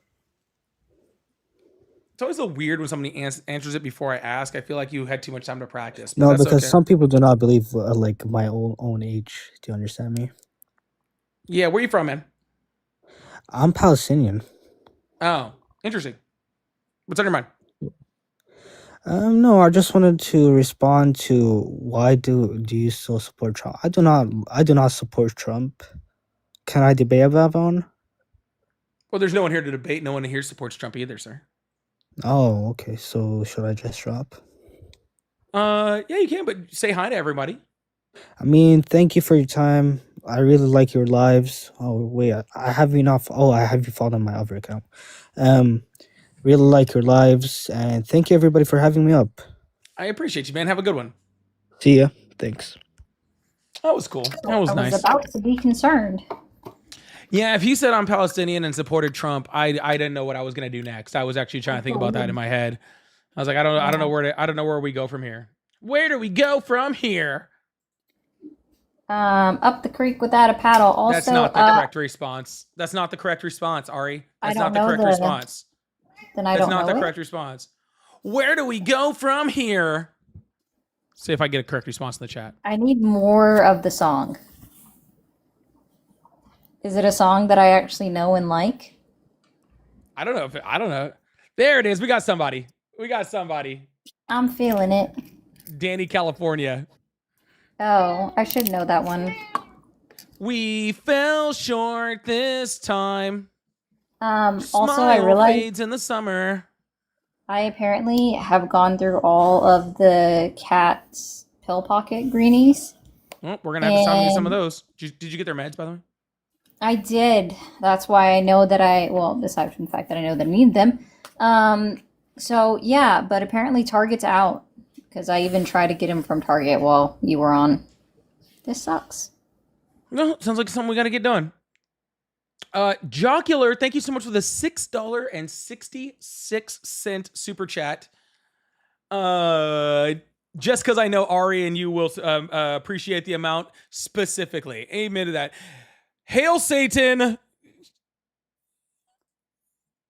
It's always so weird when somebody answers it before I ask. I feel like you had too much time to practice. No, because some people do not believe like my own age. Do you understand me? Yeah, where are you from, man? I'm Palestinian. Oh, interesting. What's on your mind? No, I just wanted to respond to why do you still support Trump? I do not support Trump. Can I debate about one? Well, there's no one here to debate. No one here supports Trump either, sir. Oh, okay. So should I just drop? Yeah, you can, but say hi to everybody. I mean, thank you for your time. I really like your lives. Oh wait, I have you not. Oh, I have you followed on my other account. Really like your lives, and thank you everybody for having me up. I appreciate you, man. Have a good one. See ya. Thanks. That was cool. That was I nice. was about to be concerned. Yeah, if he said I'm Palestinian and supported Trump, I didn't know what I was gonna do next. I was actually trying to think about that in my head. I was like, I don't know where we go from here. Where do we go from here? Up the creek without a paddle. Also, That's not the correct response. That's not the correct response, Ari. That's not the correct response. Then I don't know. That's not the correct response. Where do we go from here? See if I get a correct response in the chat. I need more of the song. Is it a song that I actually know and like? I don't know. There it is. We got somebody. I'm feeling it. Danny, California. Oh, I should know that one. We fell short this time. Also, I realized fades in the summer. I apparently have gone through all of the cat's pill pocket greenies. Well, we're gonna have to stop get some of those. Did you get their meds, by the way? I did. That's why I know that aside from the fact that I know that I need them. So yeah, but apparently Target's out because I even tried to get him from Target while you were on. This sucks. No, sounds like something we gotta get done. Jocular, thank you so much for the $6.66 super chat. Just because I know Ari and you will appreciate the amount specifically. Amen to that. Hail Satan.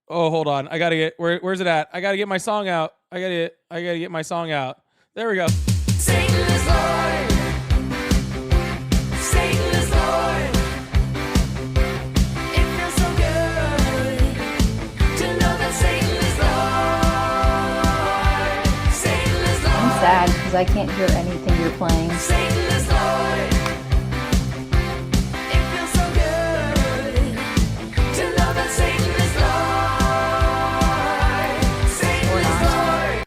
Oh, hold on. I gotta get where's it at? I gotta get my song out. I gotta get my song out. There we go. Satan is Lord. Satan is Lord. It feels so good to know that Satan is Lord. Satan is Lord. I'm sad because I can't hear anything you're playing. Satan is Lord. It feels so good to know that Satan is Lord. Satan is Lord.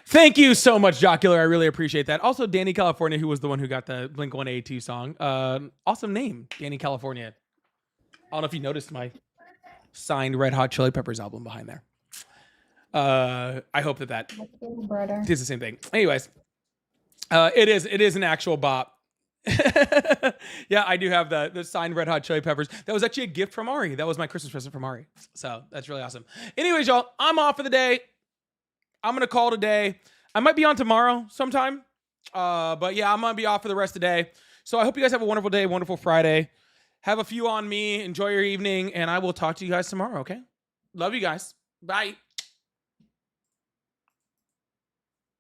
Thank you so much, Jocular. I really appreciate that. Also, Danny California, who was the one who got the Blink-182 song. Awesome name, Danny California. I don't know if you noticed my signed Red Hot Chili Peppers album behind there. I hope that is the same thing. Anyways, it is an actual bop. Yeah, I do have the signed Red Hot Chili Peppers. That was actually a gift from Ari. That was my Christmas present from Ari. So that's really awesome. Anyways, y'all, I'm off for the day. I'm gonna call today. I might be on tomorrow sometime. But yeah, I'm gonna be off for the rest of the day. So I hope you guys have a wonderful day, wonderful Friday. Have a few on me. Enjoy your evening, and I will talk to you guys tomorrow, okay? Love you guys. Bye.